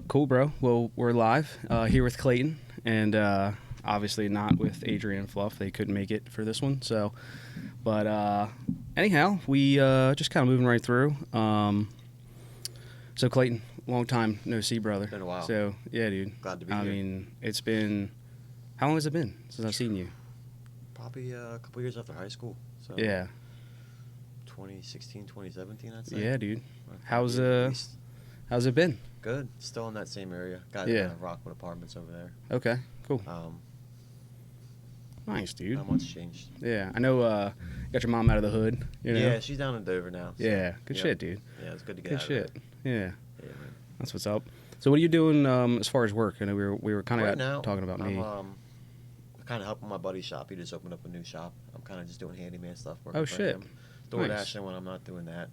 Cool, bro. Well, we're live here with Clayton, and obviously not with Adrian and Fluff. They couldn't make it for this one. So, but anyhow, we just kind of moving right through. So Clayton, long time no see, brother. Been a while. So yeah, dude. Glad to be here. I mean, it's been how long has it been since I've seen you? Probably a couple years after high school. So Yeah. 2016, 2017, I'd say. Yeah, dude. At least. How's it been? Good. Still in that same area. Got Rockwood Apartments over there. Okay, cool. Um, Nice, dude. Not much changed. Yeah, I know. Got your mom out of the hood. You know? Yeah, she's down in Dover now. So, Yeah, good shit, dude. Yeah, it's good to get Good out shit. of there. Yeah, Yeah, man. that's what's up. So, what are you doing as far as work? I know we were kind of Right now, talking about me. I'm kind of helping my buddy's shop. He just opened up a new shop. I'm kind of just doing handyman stuff. Oh, for shit. him. DoorDashing Nice. when I'm not doing that.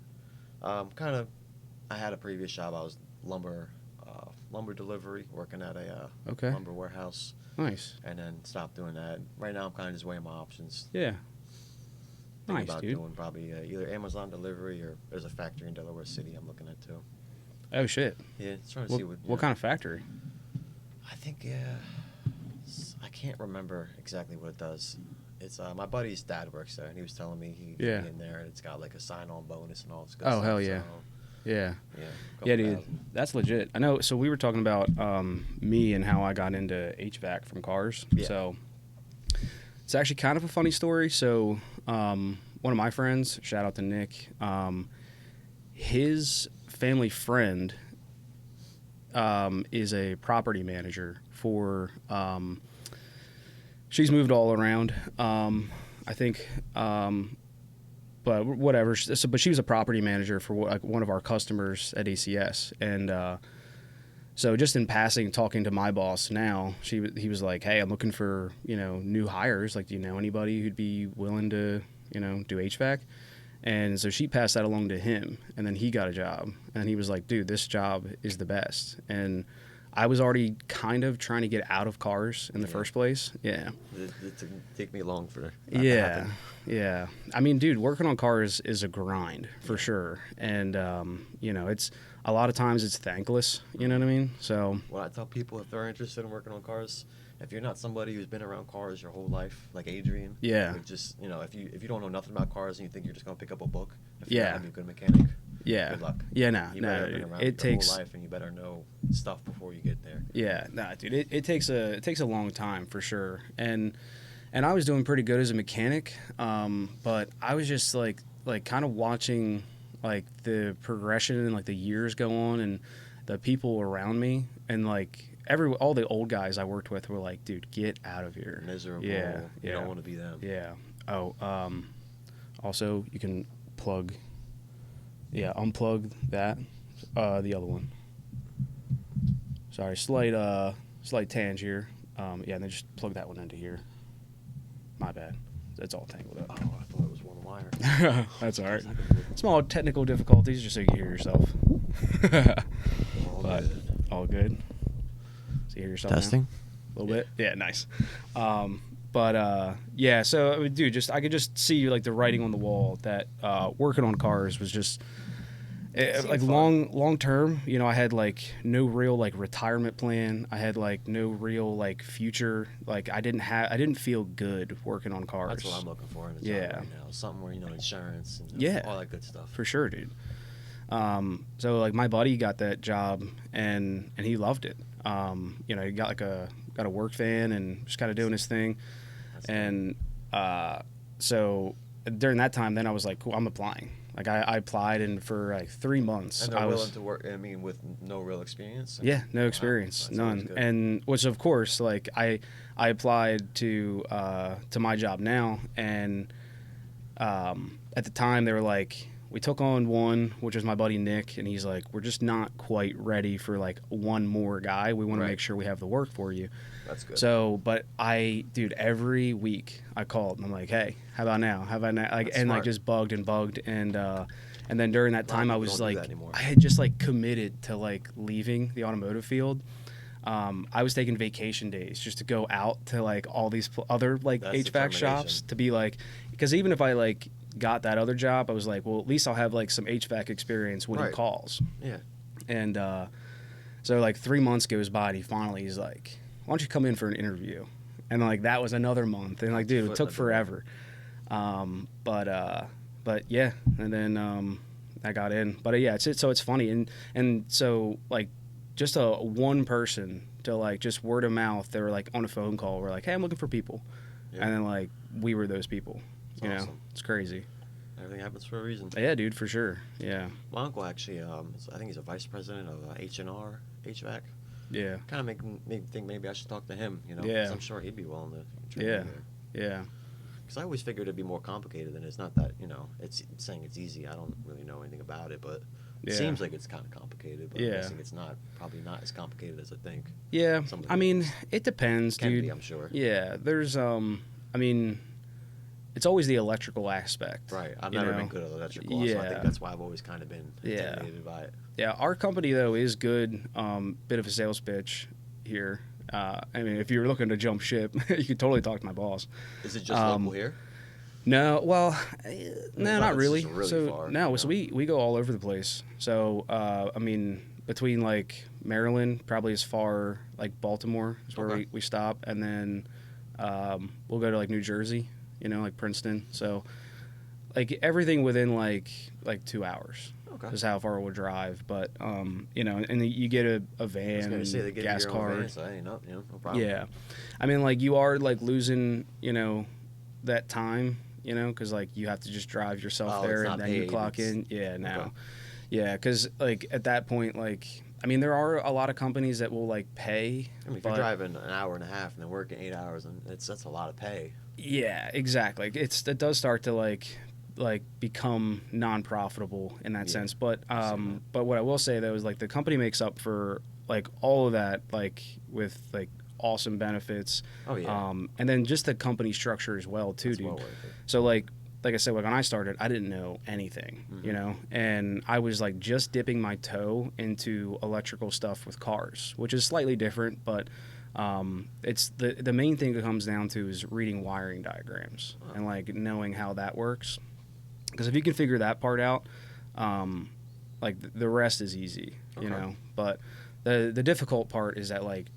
I had a previous job. I was lumber delivery, working at a Okay. lumber warehouse, Nice. and then stopped doing that. Right now, I'm kind of just weighing my options. Yeah. Thinking Nice, about dude. doing probably either Amazon delivery or there's a factory in Delaware City I'm looking at too. Oh shit. Yeah, just trying to see what. What kind of factory? I think I can't remember exactly what it does. It's my buddy's dad works there, and he was telling me he Yeah. be in there, and it's got like a sign-on bonus and all this good Oh, stuff. hell yeah. So, Yeah. yeah, Yeah, dude. That's legit. I know. So we were talking about me and how I got into HVAC from cars. Yeah. So it's actually kind of a funny story. So one of my friends, shout out to Nick, his family friend is a property manager for. She's moved all around. I think. But whatever. But she was a property manager for one of our customers at ACS, and so just in passing, talking to my boss now, he was like, "Hey, I'm looking for new hires. Like, do you know anybody who'd be willing to do HVAC?" And so she passed that along to him, and then he got a job, and he was like, "Dude, this job is the best." And I was already kind of trying to get out of cars in the first place. Yeah. It didn't take me long for that to Yeah. happen. Yeah. I mean, dude, working on cars is a grind for sure. And, it's a lot of times it's thankless. You know what I mean? So, What I tell people if they're interested in working on cars, if you're not somebody who's been around cars your whole life, like Adrian, Yeah. like just if you don't know nothing about cars and you think you're just gonna pick up a book, if you're Yeah. not gonna be a good mechanic, yeah. good luck. Yeah, no. You better have been around your takes. whole life, and you better know stuff before you get there. Yeah, nah, dude. It takes a long time for sure. And I was doing pretty good as a mechanic, but I was just like kind of watching like the progression and like the years go on and the people around me and like all the old guys I worked with were like, dude, get out of here. Miserable. Yeah, You yeah. don't want to be them. Yeah. Oh, also you can unplug that, the other one. Sorry, slight tangent here. And then just plug that one into here. My bad. It's all tangled Oh, up. I thought it was one wire. That's all right. Small technical difficulties, just so you can hear yourself. But all good. So you hear yourself now? Testing. A little bit. Yeah, nice. So I mean, dude, I could just see like the writing on the wall that working on cars was just like long term. I had like no real like retirement plan. I had like no real like future. Like I didn't feel good working on cars. That's what I'm looking for in a job right now. Something where insurance and all that good stuff. For sure, dude. So like my buddy got that job and he loved it. He got got a work van and just kind of doing his thing. That's And so during that time, then I was like, cool, I'm applying. Like I applied, and for like 3 months, And they're I was willing to work. I mean, with no real experience. no experience, Wow, that's always none. good. And which of course, like I applied to my job now, and at the time they were like, we took on one, which was my buddy Nick, and he's like, we're just not quite ready for like one more guy. We want to make sure we have the work for you. That's good. So, but every week I called and I'm like, hey, how about now? How about now? Like, That's and like smart. just bugged, and then during that time I people was don't do like, that anymore. I had just like committed to like leaving the automotive field. I was taking vacation days just to go out to like all these other like That's HVAC shops determination. to be like, because even if I like got that other job, I was like, well, at least I'll have like some HVAC experience when he Right. calls. Yeah. And So like 3 months goes by, and he's like, "Why don't you come in for an interview?" And like that was another month, and like, dude, it took forever. But yeah, and then I got in. But yeah, it's funny, and so like just a one person to like just word of mouth. They were like on a phone call. We're like, "Hey, I'm looking for people," and then like we were those people. You know, it's crazy. Everything happens for a reason. Yeah, dude, for sure. Yeah. My uncle actually, I think he's a vice president of H&R HVAC. Yeah. Kind of make me think maybe I should talk to him. You know, Yeah. 'cause I'm sure he'd be willing to. Train Yeah. me there. Yeah. Because I always figured it'd be more complicated than it's not that, you know, it's saying it's easy. I don't really know anything about it, but it seems like it's kind of complicated. But I'm guessing it's probably not as complicated as I think. Yeah. I mean, it depends, dude. Can be, I'm sure. Yeah. There's, I mean, it's always the electrical aspect. Right. I've never been good at electrical, so I think that's why I've always kind of been intimidated by it. Yeah. Our company, though, is good. Bit of a sales pitch here. I mean, if you're looking to jump ship, you could totally talk to my boss. Is it just local here? No, well, no, not really. Really far, no, so we go all over the place. So, I mean, between like Maryland, probably as far like Baltimore is where we stop, and then we'll go to like New Jersey, you know, like Princeton. So, like everything within like 2 hours. Is how far we'll drive, but you know, and you get a van, I was gonna say, they give gas you your own card. van, so that ain't no problem. Yeah, I mean, like you are like losing, you know, that time, you know, because like you have to just drive yourself there and then you clock in. Yeah, now, yeah, because like at that point, like I mean, there are a lot of companies that will like pay. I mean, if you're driving an hour and a half and then working 8 hours, and that's a lot of pay. Yeah, exactly. It does start to like become non-profitable in that sense, but what I will say though is like the company makes up for like all of that, like with like awesome benefits. And then just the company structure as well too. That's dude. Well worth it. So like I said, like when I started, I didn't know anything, you know, and I was like just dipping my toe into electrical stuff with cars, which is slightly different, but it's the main thing that comes down to is reading wiring diagrams and like knowing how that works. Because if you can figure that part out, like the rest is easy, you know. But the difficult part is that like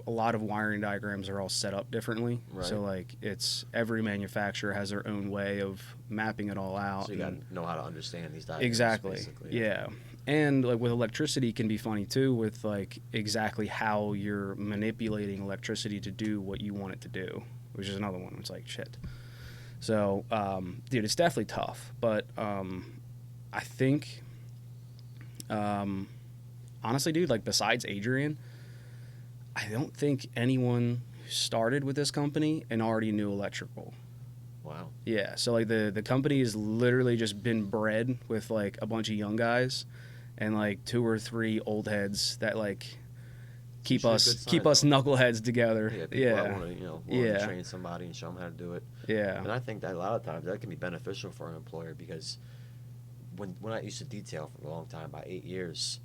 a lot of wiring diagrams are all set up differently. Right. So like it's every manufacturer has their own way of mapping it all out. So you got to know how to understand these diagrams. Exactly. Basically. Yeah. And like with electricity can be funny too, with like exactly how you're manipulating electricity to do what you want it to do, which is another one. It's like shit. So, dude, it's definitely tough, but I think, honestly, dude, like besides Adrian, I don't think anyone started with this company and already knew electrical. Wow. Yeah, so like the company has literally just been bred with like a bunch of young guys and like 2 or 3 old heads that like keep us knuckleheads together. Yeah, people that want to train somebody and show them how to do it. Yeah, and I think that a lot of times that can be beneficial for an employer, because when I used to detail for a long time, about 8 years,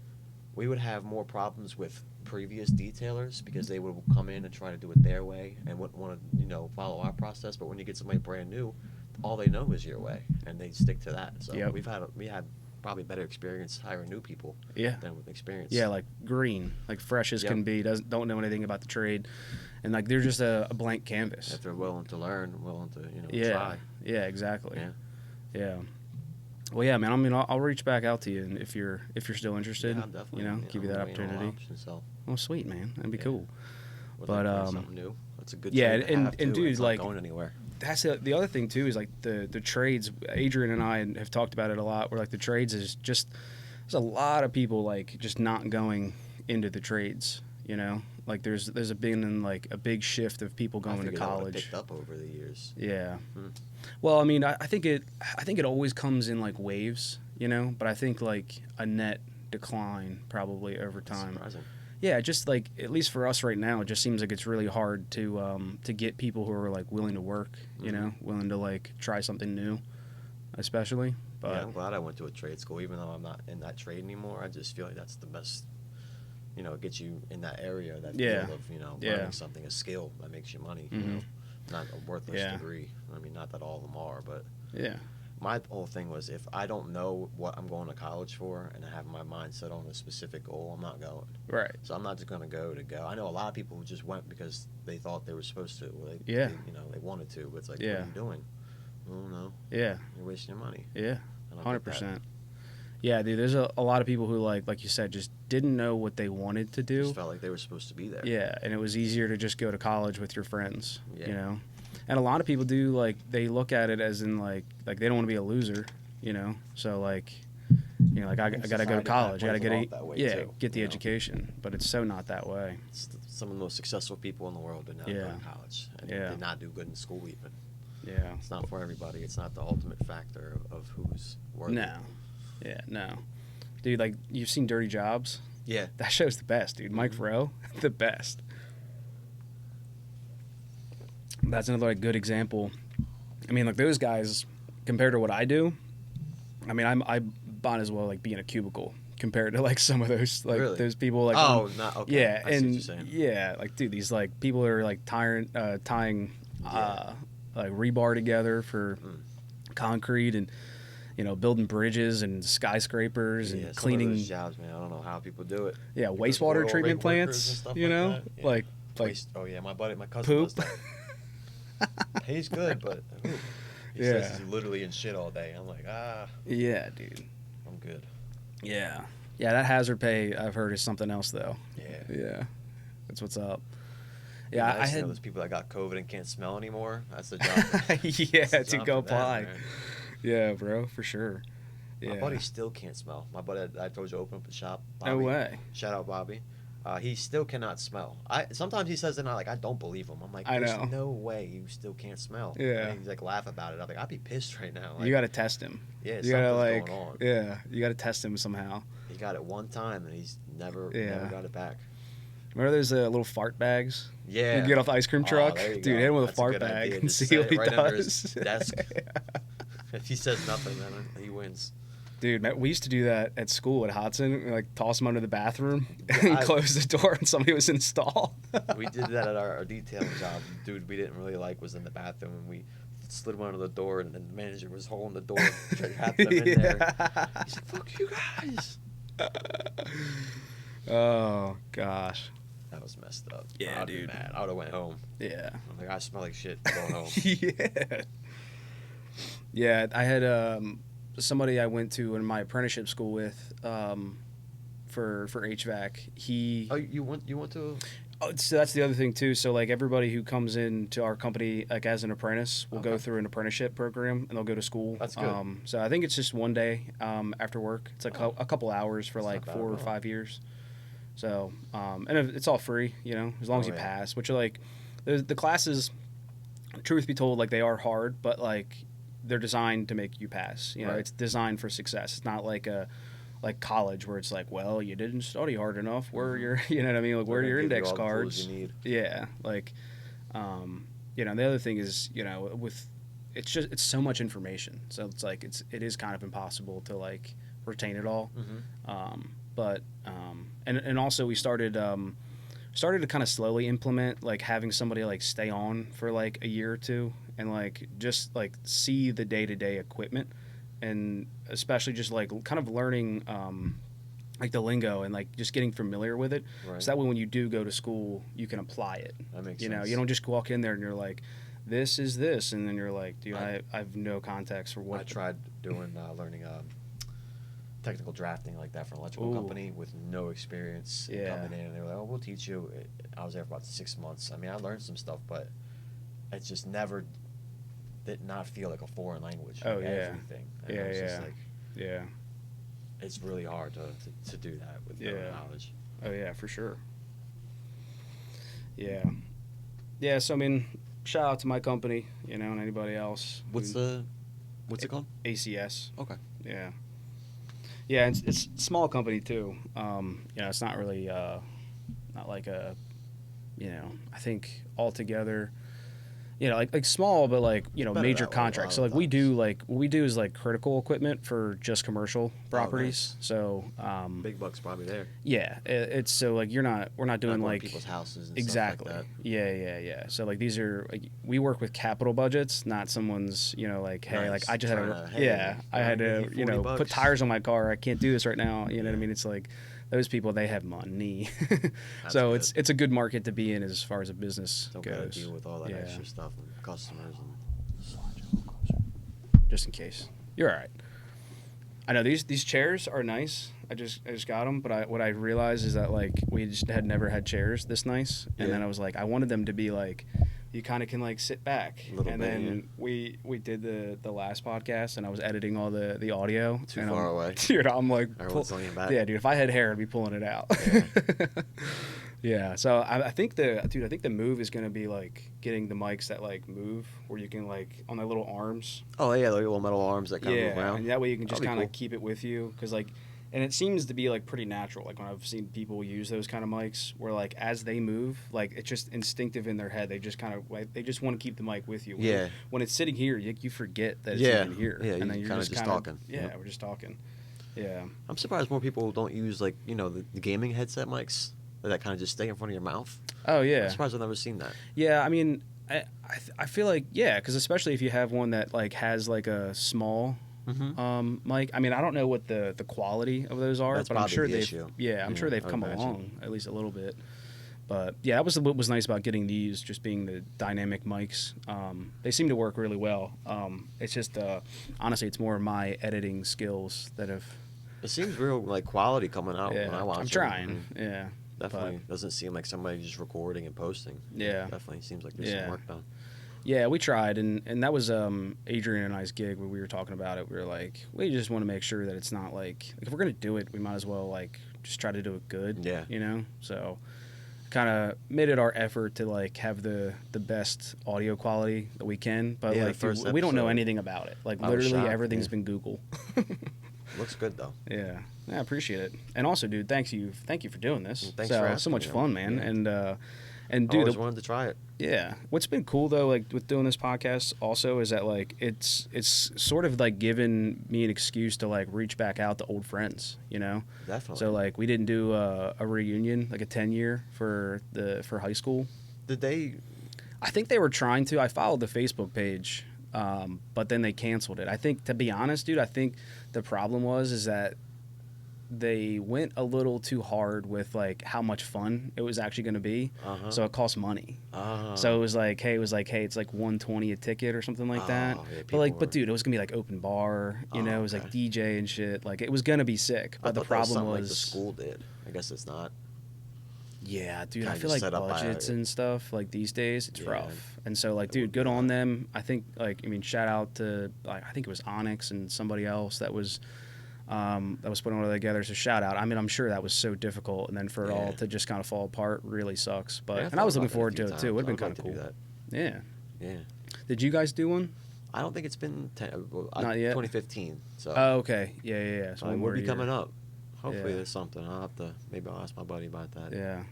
we would have more problems with previous detailers because they would come in and try to do it their way and wouldn't want to follow our process. But when you get somebody brand new, all they know is your way and they stick to that. So we had probably better experience hiring new people than with experience. Yeah, like green, like fresh as can be, don't know anything about the trade, and like they're just a blank canvas. If they're willing to learn, willing to try. Yeah, exactly. Yeah. Well, yeah, man. I mean, I'll reach back out to you, and if you're still interested, I'm definitely, give you that opportunity. Oh, sweet, man. That'd be cool. But something new. That's a good. And dude, it's like not going anywhere. That's the other thing too, is like the trades. Adrian and I have talked about it a lot. Where like the trades is just, there's a lot of people like just not going into the trades. You know, like there's been like a big shift of people going to college. Picked up over the years. Yeah. Well, I mean, I think it always comes in like waves. You know, but I think like a net decline probably over time. Surprising. Yeah, just like at least for us right now, it just seems like it's really hard to get people who are like willing to work, you know, willing to like try something new, especially. But yeah, I'm glad I went to a trade school, even though I'm not in that trade anymore. I just feel like that's the best, it gets you in that area, that field of learning something, a skill that makes you money. You know, not a worthless degree. I mean, not that all of them are, but my whole thing was, if I don't know what I'm going to college for and I have my mind set on a specific goal, I'm not going. Right. So I'm not just going to go. I know a lot of people who just went because they thought they were supposed to. Or Yeah. they wanted to, but it's like, Yeah. what are you doing? Oh, no. Yeah. You're wasting your money. Yeah. I don't get that. 100%. Yeah, dude, there's a lot of people who, like you said, just didn't know what they wanted to do. Just felt like they were supposed to be there. Yeah, and it was easier to just go to college with your friends, Yeah. you know? And a lot of people do, like, they look at it as in, like they don't want to be a loser, you know? So, like, like, I got to go to Society college. I got to kinda get plays it off that way, too, get the you know? education. But it's so not that way. Some of the most successful people in the world did not go Yeah. to college and Yeah. did not do good in school even. Yeah. It's not for everybody. It's not the ultimate factor of who's worthy. No. Yeah, no. Dude, like, you've seen Dirty Jobs? Yeah. That show's the best, dude. Mike Rowe, the best. That's another, like, good example. I mean, like, those guys, compared to what I do, I mean, I might as well, like, be in a cubicle compared to, like, some of those, like, Really? those people, like, Oh, not okay. yeah, I see what and you're saying. yeah, like, dude, these, like, people are, like, tying like, rebar together for concrete and, building bridges and skyscrapers Yeah, and some cleaning, of those jobs, man. I don't know how people do it. yeah, Those wastewater oil treatment rig workers and plants, stuff like, that. Yeah. like Oh yeah, my cousin poop. does that. He's good, but he Yeah. says he's literally in shit all day. I'm like, Yeah, dude. I'm good. Yeah. Yeah, that hazard pay I've heard is something else though. Yeah. Yeah. That's what's up. Yeah, Nice I to know had those people that got COVID and can't smell anymore. That's the job. yeah, That's the to job go for them, apply. man. Yeah, bro, for sure. Yeah. My buddy still can't smell. My buddy, I told you, open up a shop. No Bobby. way. Shout out, Bobby. He still cannot smell. Sometimes he says it, and I don't believe him. I'm like, I there's know. no way you still can't smell. Yeah. And he's like, laugh about it. I'm like, I'd be pissed right now. Like, You got to test him. yeah, You gotta something's like, going on. yeah, you got to test him somehow. He got it one time, and he's never Yeah. got it back. Remember those little fart bags? Yeah. You get off the ice cream Oh, truck, there you dude. go. Hit him with a That's fart good bag idea. and Just see set what it he right does. under his desk. If he says nothing, then he wins. Dude, man, we used to do that at school at Hodson. We, like, toss them under the bathroom Yeah, and close the door, and somebody was in the stall. We did that at our detailing job. Dude we didn't really like was in the bathroom, and we slid one under the door, and the manager was holding the door, trapped them in there. He's like, "Fuck you guys." Oh gosh. That was messed up. Yeah, I'd be dude. mad. I would have went home. Yeah. I'm like, I smell like shit. I'm going home. Yeah. Yeah, I had somebody I went to in my apprenticeship school with for HVAC. He Oh, you went to? so that's the other thing too. So like everybody who comes into our company like as an apprentice will go Okay. through an apprenticeship program and they'll go to school. That's good. So I think it's just one day after work. It's like a couple hours for That's like not bad 4 at or all. 5 years. So and it's all free, as long as Oh, you yeah. pass. Which are like the classes. Truth be told, like they are hard, but like they're designed to make you pass. Right. It's designed for success. It's not like college where it's like, well, you didn't study hard enough. Where are your, you know what I mean? Like, where are your They're gonna give index you all the tools cards? you need. Yeah, like, the other thing is, with it's so much information. So it's like it is kind of impossible to like retain it all. And also we started to kind of slowly implement like having somebody like stay on for like a year or two and like just like see the day-to-day equipment and especially just like kind of learning like the lingo and like just getting familiar with it. Right. So that way when you do go to school you can apply it. That makes sense. You don't just walk in there and you're like, this is this, and then you're like, dude, I have no context for what I tried doing learning technical drafting like that for an electrical Ooh. company with no experience. Yeah. Coming in, and they were like, "Oh, we'll teach you." I was there for about 6 months. I mean, I learned some stuff, but it just never did not feel like a foreign language. Oh, like yeah. everything. And Yeah, it was just yeah. like, Yeah. it's really hard to do that with no Yeah. knowledge. Oh yeah, for sure. Yeah. Yeah, so I mean, shout out to my company, and anybody else. What's it called? ACS. Okay. Yeah. Yeah, it's a small company too. It's not really not like a I think altogether you know, like small, but like, you know, Better major that way a contracts. So lot like of we do times. like what we do is like critical equipment for just commercial properties. nice. So Big bucks probably there. yeah, it's so like we're not Not doing going like to people's houses and exactly. stuff like Yeah. So like these are like we work with capital budgets, not someone's, you know, like hey, like Nice. I just had to Trying to, hey, I had give to, me you know, 40 put bucks. tires on my car. I can't do this right now. You know what I Yeah. mean? It's like those people, they have money. That's So good. it's a good market to be in as far as a business Don't gotta goes. deal with all that Yeah. extra stuff and customers and. Just in case. You're all right. I know these chairs are nice. I just got them, but what I realized is that like we just had never had chairs this nice, and then Yeah. I was like, I wanted them to be like, you kind of can like sit back. A little and bit, then we did the last podcast, and I was editing all the audio. Too and far away. Dude, I'm like, Everyone's leaning back. yeah, dude. If I had hair, I'd be pulling it out. Yeah. Yeah, so I think the move is gonna be like getting the mics that like move, where you can like on their little arms. Oh yeah, the little metal arms that kind of move Yeah, around. and that way you can just That'd be kind of cool. keep it with you, because like, and it seems to be like pretty natural. Like when I've seen people use those kind of mics, where like as they move, like it's just instinctive in their head. They just kind of like they just want to keep the mic with you. Yeah. When it's sitting here, you forget that it's Yeah. even here. Yeah, and you're then you're kinda just talking. Yeah, Yep. we're just talking. Yeah. I'm surprised more people don't use like the gaming headset mics that kind of just stay in front of your mouth. Oh I'm yeah. surprised I've never seen that. Yeah, I mean, I feel like yeah, because especially if you have one that like has like a small mic. I mean, I don't know what the quality of those are, That's but I'm probably sure the they've issue. yeah, I'm Yeah, sure they've I would come imagine. along at least a little bit. But yeah, that was what was nice about getting these, just being the dynamic mics. They seem to work really well. It's just honestly, it's more my editing skills that have. It seems real like quality coming out when I Yeah, watch I'm it. trying. Yeah, Definitely doesn't seem like somebody just recording and posting. Yeah. Definitely seems like there's Yeah. some work done. Yeah, we tried, and that was Adrian and I's gig where we were talking about it. We were like, we just want to make sure that it's not like if we're gonna do it, we might as well like just try to do it good. Yeah. You know, so kind of made it our effort to like have the best audio quality that we can, but Yeah, the like dude, first we don't know episode, anything about it. Like I was literally shocked, everything's yeah. been Google. Looks good though. Yeah, I appreciate it. And also, dude, thank you for doing this. Thanks so for so asking much me. fun, man. Yeah. And I dude, always wanted to try it. yeah. What's been cool though, like with doing this podcast also, is that like it's sort of like given me an excuse to like reach back out to old friends, you know? Definitely. So like we didn't do a reunion, like a 10-year for high school. Did they? I think they were trying to. I followed the Facebook page, but then they canceled it. I think, to be honest, dude, I think the problem was that they went a little too hard with like how much fun it was actually going to be. Uh-huh. So it cost money. Oh. So it was like, hey, it's like $120 a ticket or something like that. Oh, yeah, But like, people but were- dude, it was gonna be like open bar, you know, it was like okay. DJ and shit. Like it was gonna be sick. I But the thought that was problem something was, like the school did. I guess it's not. yeah, dude, Kinda I feel just like set up by budgets a- and stuff like these days, it's Yeah. rough. And so like, It dude, would be good on rough. them. I think like, I mean, shout out to like, I think it was Onyx and somebody else that was putting all that together. So shout out. I mean, I'm sure that was so difficult, and then for it all Yeah. to just kind of fall apart really sucks. But Yeah, and I was thought looking about forward a to few it too. It would have been times. kind of I'd cool. like to do Yeah. that. Yeah. Did you guys do one? I don't think it's been Not yet? 2015. So Oh, okay. Yeah. So it one will more be year. coming up. Hopefully Yeah. there's something. Maybe I'll ask my buddy about that. Yeah.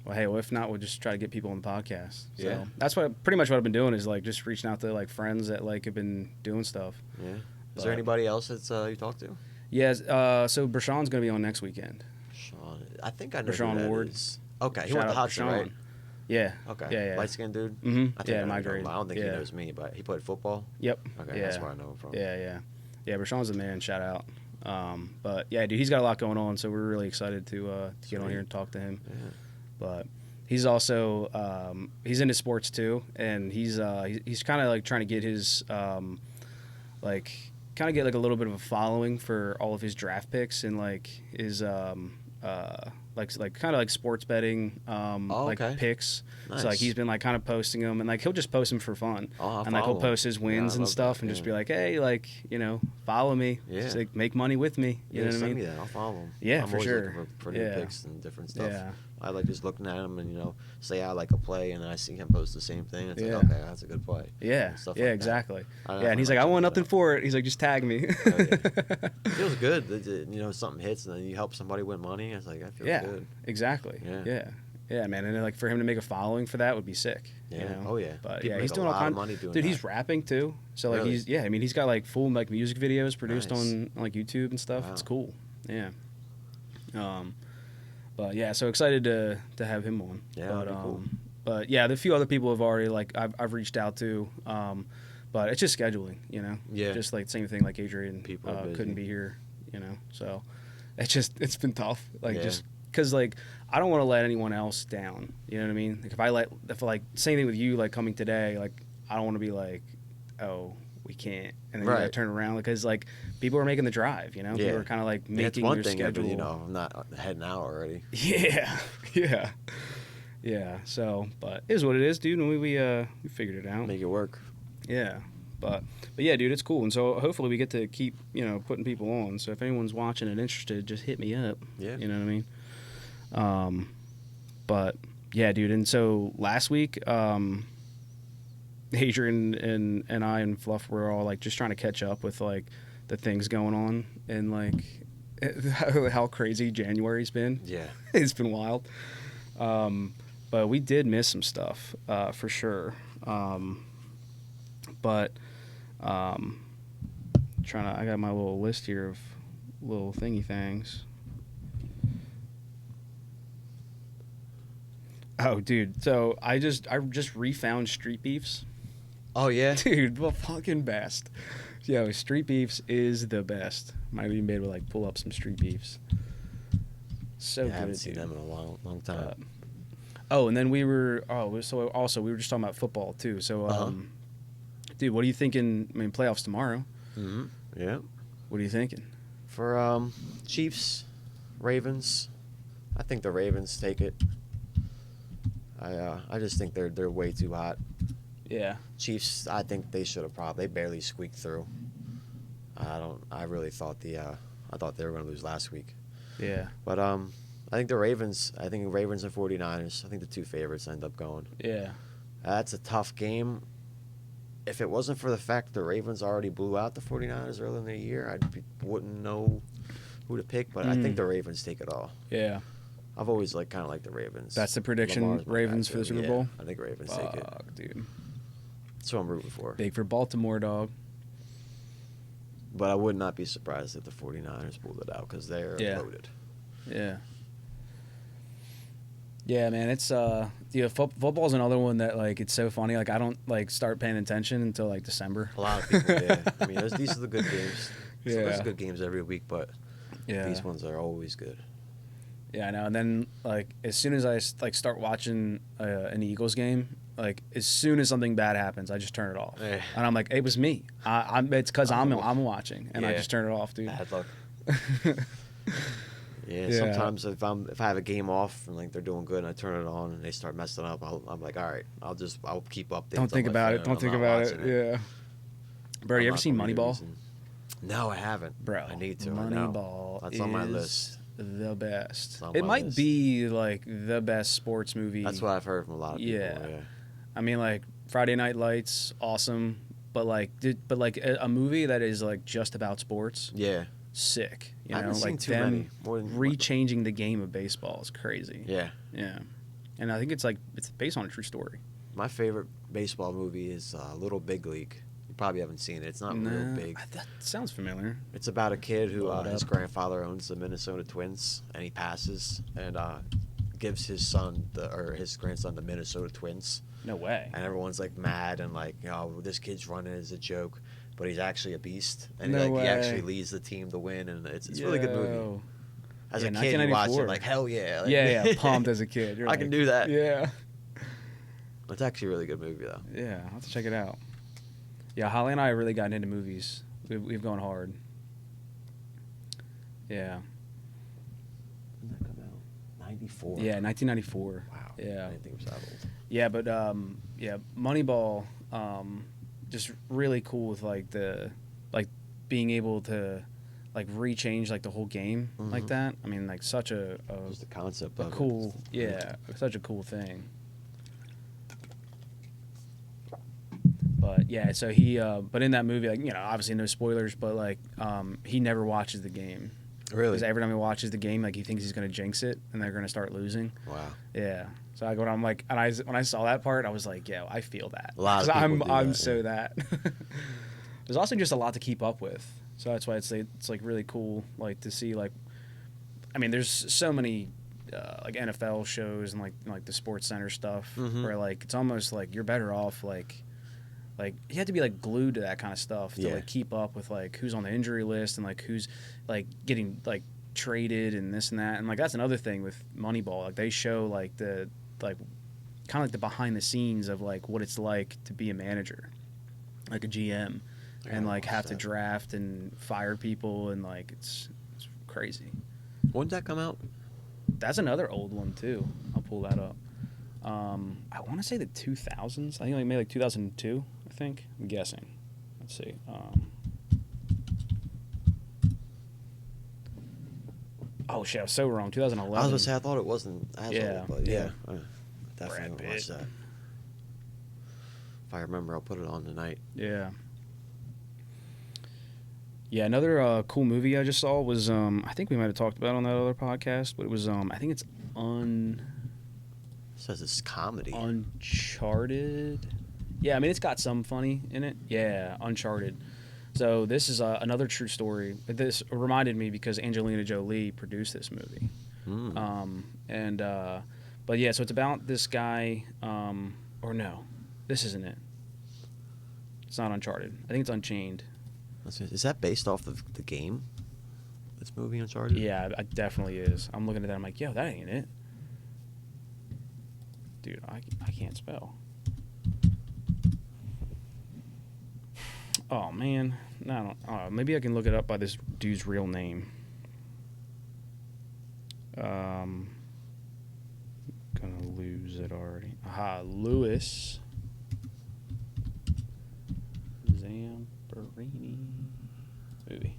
Well, hey, well, if not, we'll just try to get people on the podcast. So Yeah. that's pretty much what I've been doing is like just reaching out to like friends that like have been doing stuff. Yeah. Is But- there anybody else that's you talked to? Yes. So Brashawn's gonna be on next weekend. Sean. I think I know Rashawn who that Ward. is. Okay. He Shout went to out Hudson, Brashawn. right? Yeah. Okay. Yeah. Light skinned dude? Mm-hmm. I think Yeah, I know my him. grade. I don't think yeah. he knows me, but he played football. Yep. Okay, Yeah. that's where I know him from. Yeah. Brashawn's the man. Shout out. But yeah, dude, he's got a lot going on, so we're really excited to get on Sweet. here and talk to him. Yeah. But he's also he's into sports too, and he's kind of like trying to get his like kind of get like a little bit of a following for all of his draft picks and like his like kind of like sports betting like okay. picks. Nice. So like he's been like kind of posting them, and like he'll just post them for fun. Oh, I'll and like he'll follow him. post his Yeah, wins I and love stuff, that, and just yeah. be like, hey, like, you know, follow me. Yeah. Just, like, make money with me. You Yeah, know what I send mean? me that. I'll follow him. Yeah, I'm for always sure. looking for new Yeah. picks and different stuff. Yeah. I like just looking at him and say I like a play and then I see him post the same thing. It's Yeah. like, okay, that's a good play. Yeah, And stuff yeah, like that. exactly. I Yeah, and he's definitely like, I check want that nothing out. for it. He's like, just tag me. Oh, yeah. It feels good that something hits and then you help somebody win money. It's like that feels Yeah, good. exactly. Yeah. Yeah. Yeah, man, and like for him to make a following for that would be sick. Yeah. You know? Oh yeah. But People yeah, make he's a doing all lot kinds. of money doing Dude, that. he's rapping too. So like Really? I mean, he's got like full like music videos produced Nice. on like YouTube and stuff. Wow. It's cool. Yeah. But yeah, so excited to have him on. Yeah, but, that'd be cool. But yeah, the few other people have already like I've reached out to. But it's just scheduling, you know. Yeah. Just like same thing like Adrian People are busy. couldn't be here, you know. So it's been tough. Like Yeah. just because like I don't want to let anyone else down. You know what I mean? Like if like same thing with you like coming today, like I don't want to be like, oh, we can't, and then you gotta Right. turn around because like people are making the drive. You know, Yeah. people are kind of like Yeah, it's making one their thing, schedule. but you know, I'm not heading out already. Yeah, yeah, yeah. So, but it is what it is, dude. And we figured it out. Make it work. Yeah, but yeah, dude, it's cool. And so hopefully we get to keep putting people on. So if anyone's watching and interested, just hit me up. Yeah. You know what I mean? But yeah, dude. And so last week, Adrian and I and Fluff were all like just trying to catch up with like the things going on and like how crazy January's been. Yeah. It's been wild. But we did miss some stuff for sure. But I got my little list here of little thingy things. Oh, dude. So I just refound Street Beefs. Oh yeah. Dude, the fucking best. Yo, Street Beefs is the best. Might even be able to like pull up some Street Beefs. So Yeah, I good, haven't seen dude. them in a long time. And then we were also we were just talking about football too. So dude, what are you thinking? I mean, playoffs tomorrow. Mm-hmm. Yeah. What are you thinking? For Chiefs, Ravens, I think the Ravens take it. I just think they're way too hot. Yeah. Chiefs, I think they should have they barely squeaked through. I really thought I thought they were going to lose last week. Yeah. But I think the Ravens and 49ers, I think the two favorites end up going. Yeah. That's a tough game. If it wasn't for the fact the Ravens already blew out the 49ers early in the year, wouldn't know who to pick, but I think the Ravens take it all. Yeah. I've always kind of liked the Ravens. That's the prediction. Lamar's my Ravens guy, for the too. Super Yeah, Bowl. I think Ravens take it. Fuck, dude. That's what I'm rooting for. Big for Baltimore, dog. But I would not be surprised if the 49ers pulled it out because they're loaded. Yeah. Yeah, man, it's football's another one that like it's so funny. Like I don't like start paying attention until like December. A lot of people, yeah. I mean, these are the good games. Yeah. So there's good games every week, but Yeah. these ones are always good. Yeah, I know. And then like as soon as I like start watching an Eagles game, like as soon as something bad happens, I just turn it off. Yeah. And I'm like, it was me. It's because I'm watching, and I Yeah. just turn it off, dude. Bad luck. Yeah, Yeah. sometimes if I have a game off and like they're doing good and I turn it on and they start messing up, I'm like, all right, I'll keep updates. Don't think about it. Don't think about it. Yeah. Bro, you ever seen Moneyball? No, I haven't. Bro, I need to. Moneyball That's on my list. The best. It's on It my might list. be like the best sports movie. That's what I've heard from a lot of people. Yeah. Yeah. I mean, like Friday Night Lights, awesome, but like a movie that is like just about sports, Yeah. sick. You I know, haven't seen like too them many. More than rechanging the game of baseball is crazy. Yeah. Yeah, and I think it's based on a true story. My favorite baseball movie is Little Big League. You probably haven't seen it. It's not real big. That sounds familiar. It's about a kid who Blow it his up. grandfather owns the Minnesota Twins, and he passes and gives his grandson the Minnesota Twins, No way. and everyone's like mad and like, this kid's running as a joke, but he's actually a beast, and No he way. actually leads the team to win, and it's a really good movie. Yo. As Yeah, a kid, you watch 1994. it like hell yeah, like, Yeah, pumped as a kid. You're I like, can do that. Yeah. It's actually a really good movie though. Yeah, I'll have to check it out. Yeah, Holly and I have really gotten into movies. We've gone hard. Yeah. When did that come out? 94. Yeah, 1994. Wow. Yeah. I didn't think it was that old. Yeah, but Moneyball, just really cool with like being able to like rechange like the whole game like Mhm. that. I mean, like such a Just the concept a of cool, it. yeah, such a cool thing. But yeah, so he, but in that movie, like obviously no spoilers, but like he never watches the game. Really? Because every time he watches the game, like he thinks he's going to jinx it, and they're going to start losing. Wow. Yeah. So I'm like, and when I saw that part, I was like, yeah, I feel that. A lot of people I'm that, so that. There's also just a lot to keep up with, so that's why it's like really cool, like to see like, I mean, there's so many like NFL shows and like the Sports Center stuff where like it's almost like you're better off like you have to be like glued to that kind of stuff to like keep up with like who's on the injury list and like who's like getting like traded and this and that, and like that's another thing with Moneyball, like they show like the like kind of like the behind the scenes of like what it's like to be a manager, like a GM, and like have to draft and fire people, and like it's crazy. When did that come out? That's another old one too. I'll pull that up. I want to say the 2000s. I think like maybe like 2002. I think. I'm guessing. Let's see. Oh shit! I was so wrong. 2011. I was gonna say I thought it wasn't as old, but yeah. Definitely watch that. If I remember, I'll put it on tonight. Yeah. Yeah, another cool movie I just saw was I think we might have talked about it on that other podcast, but it was I think it's It says it's comedy. Uncharted. Yeah, I mean it's got some funny in it. Yeah, Uncharted. So this is another true story. This reminded me because Angelina Jolie produced this movie. But yeah, so it's about this guy. Or no, this isn't it. It's not Uncharted. I think it's Unchained. Is that based off of the game? This movie Uncharted? Yeah, it definitely is. I'm looking at that. I'm like, yo, that ain't it. Dude, I can't spell. Oh, man. No, maybe I can look it up by this dude's real name. Gonna lose it already. Aha, Louis Zamperini. Movie.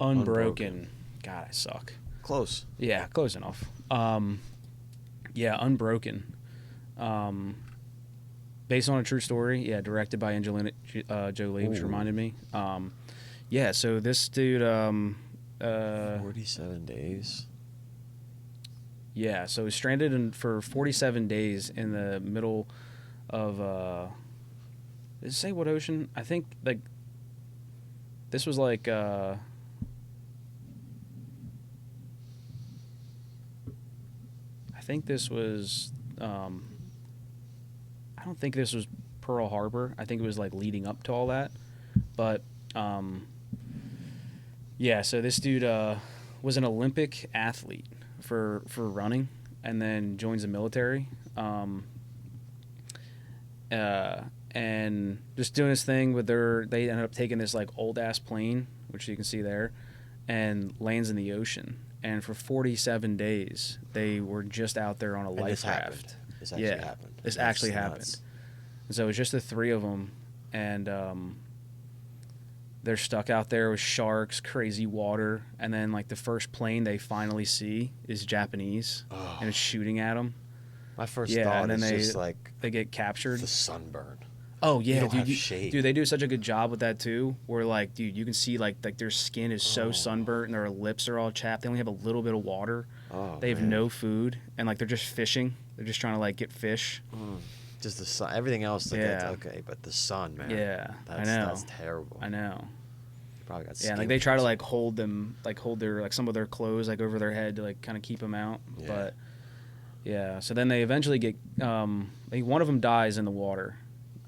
Unbroken. God, I suck. Close. Yeah, close enough. Yeah, Unbroken. Based on a true story. Yeah, directed by Angelina Jolie, which reminded me. Yeah, so this dude. 47 days. Yeah, so he's stranded for 47 days in the middle of. Does it say what ocean? I think like. This was like. I think this was. I don't think this was Pearl Harbor. I think it was like leading up to all that, but yeah. So this dude was an Olympic athlete for running, and then joins the military, and just doing his thing with they ended up taking this like old ass plane, which you can see there, and lands in the ocean. And for 47 days, they were just out there on a life raft. This actually happened. This actually happened. And so it was just the three of them, and they're stuck out there with sharks, crazy water, and then like the first plane they finally see is Japanese, and it's shooting at them. My first thought is just like they get captured. The sunburn. Oh yeah, you don't dude, have shade. Dude, they do such a good job with that too. Where like, dude, you can see like their skin is so sunburnt and their lips are all chapped. They only have a little bit of water. They have no food, and like they're just fishing. They're just trying to like get fish. Just the sun. Everything else, like, that's okay, but the sun, man. Yeah, I know. That's terrible. I know. You probably got like they try to like hold their like some of their clothes like over their head to like kind of keep them out. Yeah. But yeah, so then they eventually get. I think one of them dies in the water.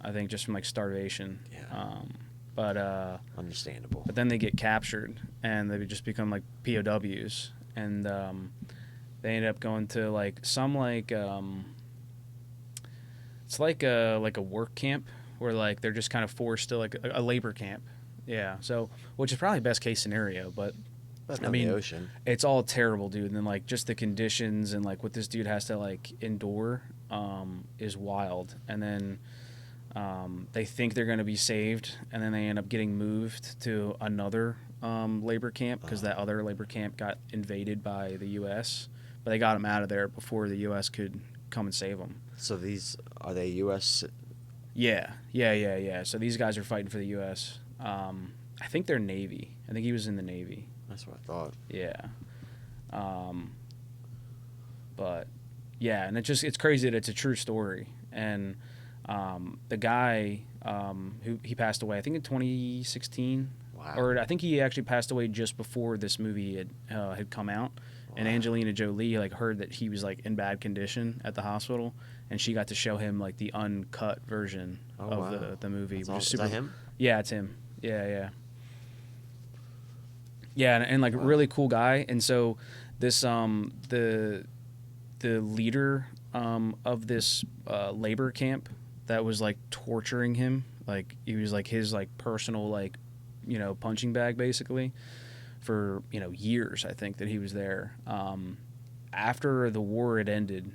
I think just from like starvation. Yeah. But understandable. But then they get captured and they just become like POWs, and they end up going to like some like it's like a work camp where like they're just kind of forced to like a labor camp. Yeah. So which is probably best case scenario, but I mean, the ocean. It's all terrible, dude. And then like just the conditions and like what this dude has to like endure is wild. And then they think they're going to be saved, and then they end up getting moved to another labor camp because that other labor camp got invaded by the U.S. But they got them out of there before the U.S. could come and save them. So are they U.S.? Yeah. So these guys are fighting for the U.S. I think they're Navy. I think he was in the Navy. That's what I thought. Yeah. But yeah, and it's crazy that it's a true story. And the guy who he passed away, I think in 2016. Wow. Or I think he actually passed away just before this movie had come out. And Angelina Jolie like heard that he was like in bad condition at the hospital, and she got to show him like the uncut version of the movie. That's Which awesome. is super, Is that him? Yeah, it's him. Yeah, and like really cool guy. And so this the leader of this labor camp that was like torturing him, like he was like his like personal like punching bag basically for years. I think that he was there. After the war had ended,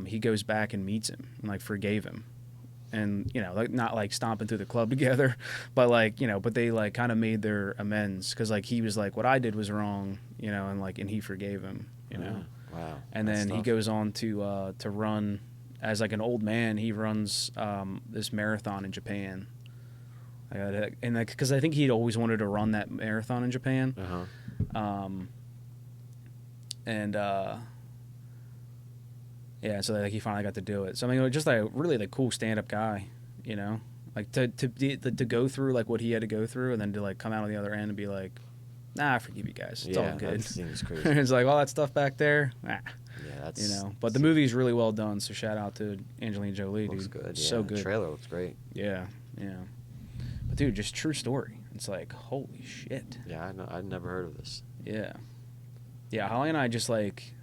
he goes back and meets him and like forgave him, and like not like stomping through the club together, but like but they like kind of made their amends because like he was like, what I did was wrong, and he forgave him. Wow. And then he goes on to run as like an old man. He runs this marathon in Japan. And like because I think he'd always wanted to run that marathon in Japan. Yeah, so like he finally got to do it. So I mean, just like really like cool stand-up guy, like to go through like what he had to go through, and then to like come out on the other end and be like, nah, I forgive you guys. It's all good. That seems crazy. It's like all that stuff back there. Yeah, that's But the movie's really well done. So shout out to Angelina Jolie. Looks dude. good. So good. The trailer looks great. Yeah. But dude, just true story. It's like holy shit. Yeah, I'd never heard of this. Yeah. Holly and I just like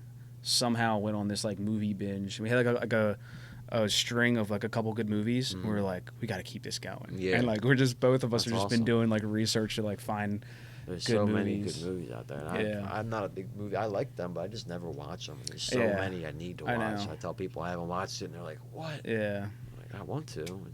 somehow went on this like movie binge. We had like a string of like a couple good movies. And we were like, we got to keep this going. Yeah. And like we're just both of us That's have just awesome. been doing like research to like find. There's good so movies. many good movies out there. And I'm not a big movie. I like them, but I just never watch them. There's so many I need to watch. I tell people I haven't watched it, and they're like, "What?" Yeah. I'm like, I want to. And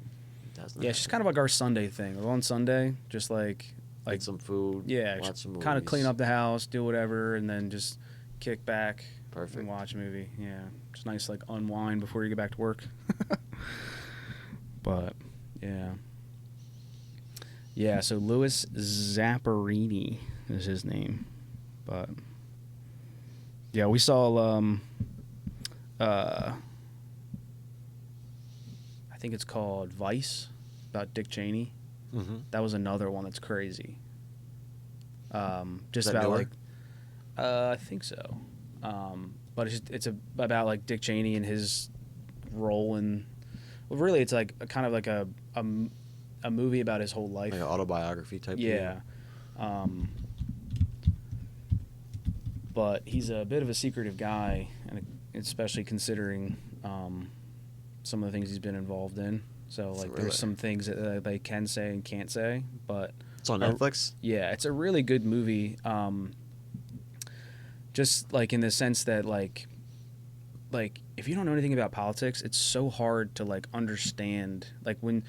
it doesn't. Yeah, it's just kind of like our Sunday thing. On Sunday, just like Get some food. Yeah, watch some movies. kind of clean up the house, do whatever, and then just kick back. Perfect. And watch a movie. Yeah, it's nice like unwind before you get back to work. But yeah. So Louis Zapparini is his name, but yeah, we saw I think it's called Vice, about Dick Cheney. Mm-hmm. That was another one that's crazy. Just Is that about newer? like, I think so. But it's about like Dick Cheney and his role in. Well, really, it's like kind of like a movie about his whole life. Like an autobiography type. Yeah. But he's a bit of a secretive guy, and especially considering some of the things he's been involved in. So like, Really? there's some things that they can say and can't say, but It's on Netflix. yeah, it's a really good movie. Just like in the sense that like if you don't know anything about politics, it's so hard to like understand. Like when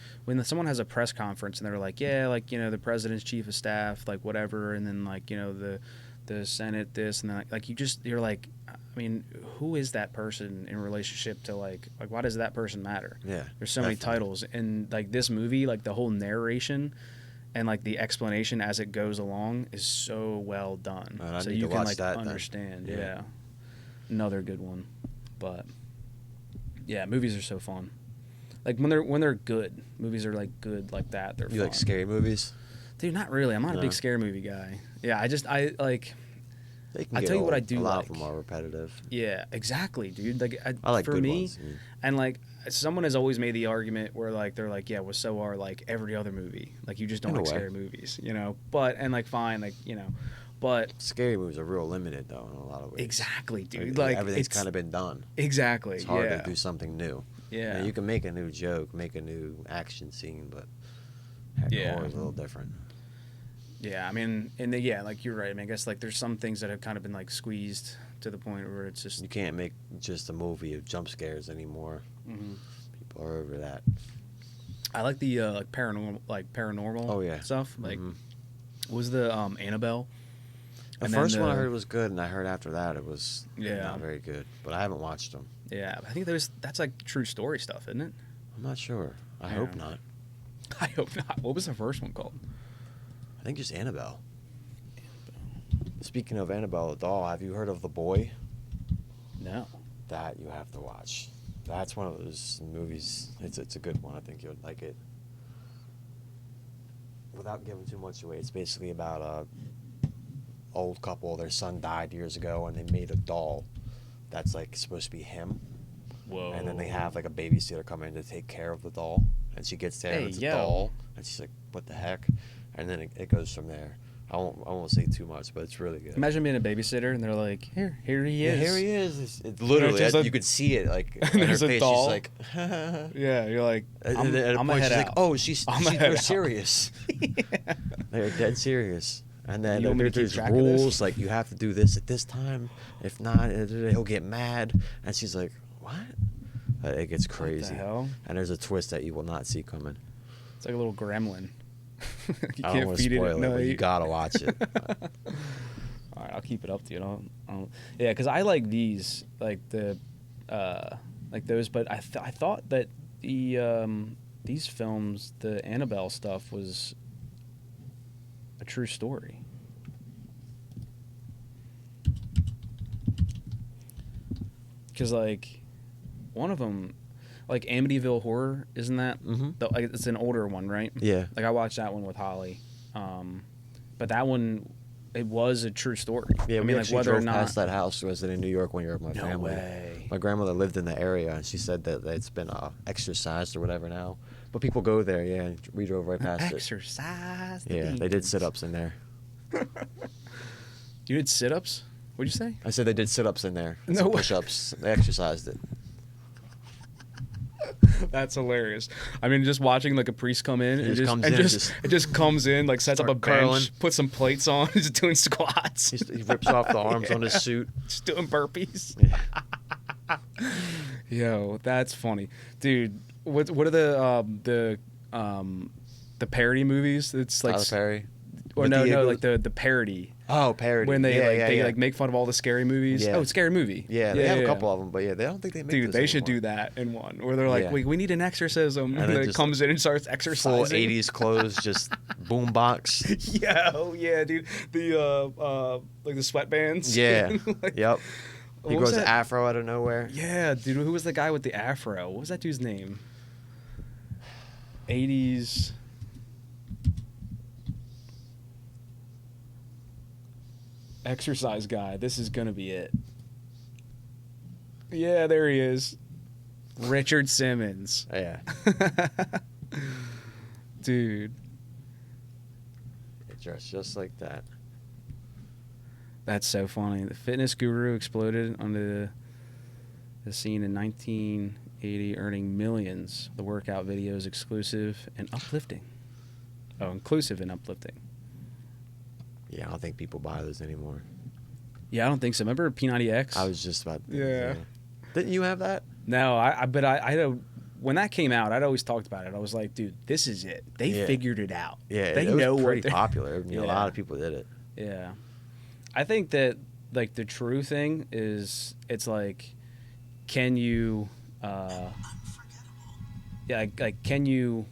someone has a press conference and they're like, yeah, like the president's chief of staff, like whatever, and then like the Senate this and then like you're like, I mean, who is that person in relationship to like why does that person matter? Yeah. There's so many titles, and like this movie, like the whole narration and like the explanation as it goes along is so well done. Man, so need you to can watch like that then. understand. Yeah. Yeah. Another good one. But yeah, movies are so fun. Like when they're good, movies are like good like that. They're You fun. like scary movies? Dude, not really. I'm not a No. big scary movie guy. Yeah, I like. They can I get tell you what I old. do A lot like. of them are repetitive. Yeah, exactly, dude. Like I like for good me, ones. and like someone has always made the argument where like they're like, yeah, well, so are like every other movie. Like you just don't In a like way. scary movies, But and like fine, like but Scary movies are real limited though in a lot of ways. exactly, dude. Like, Like everything's it's kind of been done. exactly. It's hard yeah. to do something new. Yeah. You can make a new joke, make a new action scene, but Yeah. horror is a little different. Yeah, I mean, and like you're right. I mean, I guess like there's some things that have kind of been like squeezed to the point where it's just. You can't make just a movie of jump scares anymore. Mhm. People are over that. I like the paranormal. Oh, yeah. Stuff like Mhm. what was the Annabelle. The And first then one I heard was good, and I heard after that it was Yeah. not very good. But I haven't watched them. Yeah, I think that's like true story stuff, isn't it? I'm not sure. I Yeah. hope not. I hope not. What was the first one called? I think just Annabelle. Speaking of Annabelle the doll, have you heard of The Boy? No. That you have to watch. That's one of those movies. It's a good one. I think you'll like it. Without giving too much away, it's basically about a old couple. Their son died years ago, and they made a doll that's like supposed to be him. Whoa. And then they have like a babysitter come in to take care of the doll, and she gets there and it's a doll, and she's like, "What the heck?" And then it goes from there. I won't say too much, but it's really good. Imagine being a babysitter and they're like, here he is. Yeah, here he is. It's literally, you could see it like on her there's a face. doll. She's like, Yeah, you're like, I'm at a gonna point head she's out. like, oh, they're serious. Yeah. They're dead serious. And then You want me to keep there's track of this? rules like you have to do this at this time. If not, he'll get mad. And she's like, what? It gets crazy. What the hell? And there's a twist that you will not see coming. It's like a little gremlin. You I don't want to spoil it, but you gotta watch it. All right, I'll keep it up to you. Yeah, because I like these, like the, like those. But I thought that these films, the Annabelle stuff, was a true story. Because like one of them, like Amityville Horror, isn't that? Mm-hmm. Like, it's an older one, right? Yeah. Like I watched that one with Holly, but that one, it was a true story. Yeah, I we mean, like actually whether drove or not. past that house. Was it in New York when you were with my No family? way. My grandmother lived in the area, and she said that it's been exercised or whatever now. But people go there, yeah. And we drove right past it. Exercise. Yeah, they did sit-ups in there. You did sit-ups? What'd you say? I said they did sit-ups in there. No Some way. push-ups. They exercised it. That's hilarious. I mean, just watching like a priest come in, He just comes in and it just comes in, like sets up a start curling. bench, puts some plates on, just doing squats, He rips off the arms on his suit. just doing burpees. Yeah. Yo, that's funny, dude. What are the parody movies? It's like Tyler Perry. or With no, Diego- like the parody Oh, parody. when they yeah. like make fun of all the scary movies. Yeah. Oh, Scary Movie. Yeah, they have a couple of them, but yeah, they don't think they make Dude, this they should do anymore. that in one where they're like, Yeah. we need an exorcism, And and then then it just comes in and starts exercising. Full 80s clothes, just boombox. Yo, yeah, dude. The like the sweatbands. Yeah. Like, Yep. He what was grows an that? afro out of nowhere. Yeah, dude. Who was the guy with the afro? What was that dude's name? 80s. Exercise guy. This is gonna be it. Yeah, there he is. Richard Simmons. Yeah. Dude, It dressed just like that. that's so funny. The fitness guru exploded onto the scene in 1980, earning millions. The workout video is exclusive and uplifting. Oh, inclusive and uplifting. Yeah, I don't think people buy those anymore. Yeah, I don't think so. Remember P90X? I was just about. Yeah. Didn't you have that? No, but I don't. When that came out, I'd always talked about it. I was like, dude, this is it. They Yeah. figured it out. Yeah, they it was know what pretty they're- popular. I mean, a Yeah. lot of people did it. Yeah. I think that like the true thing is it's like can you like can you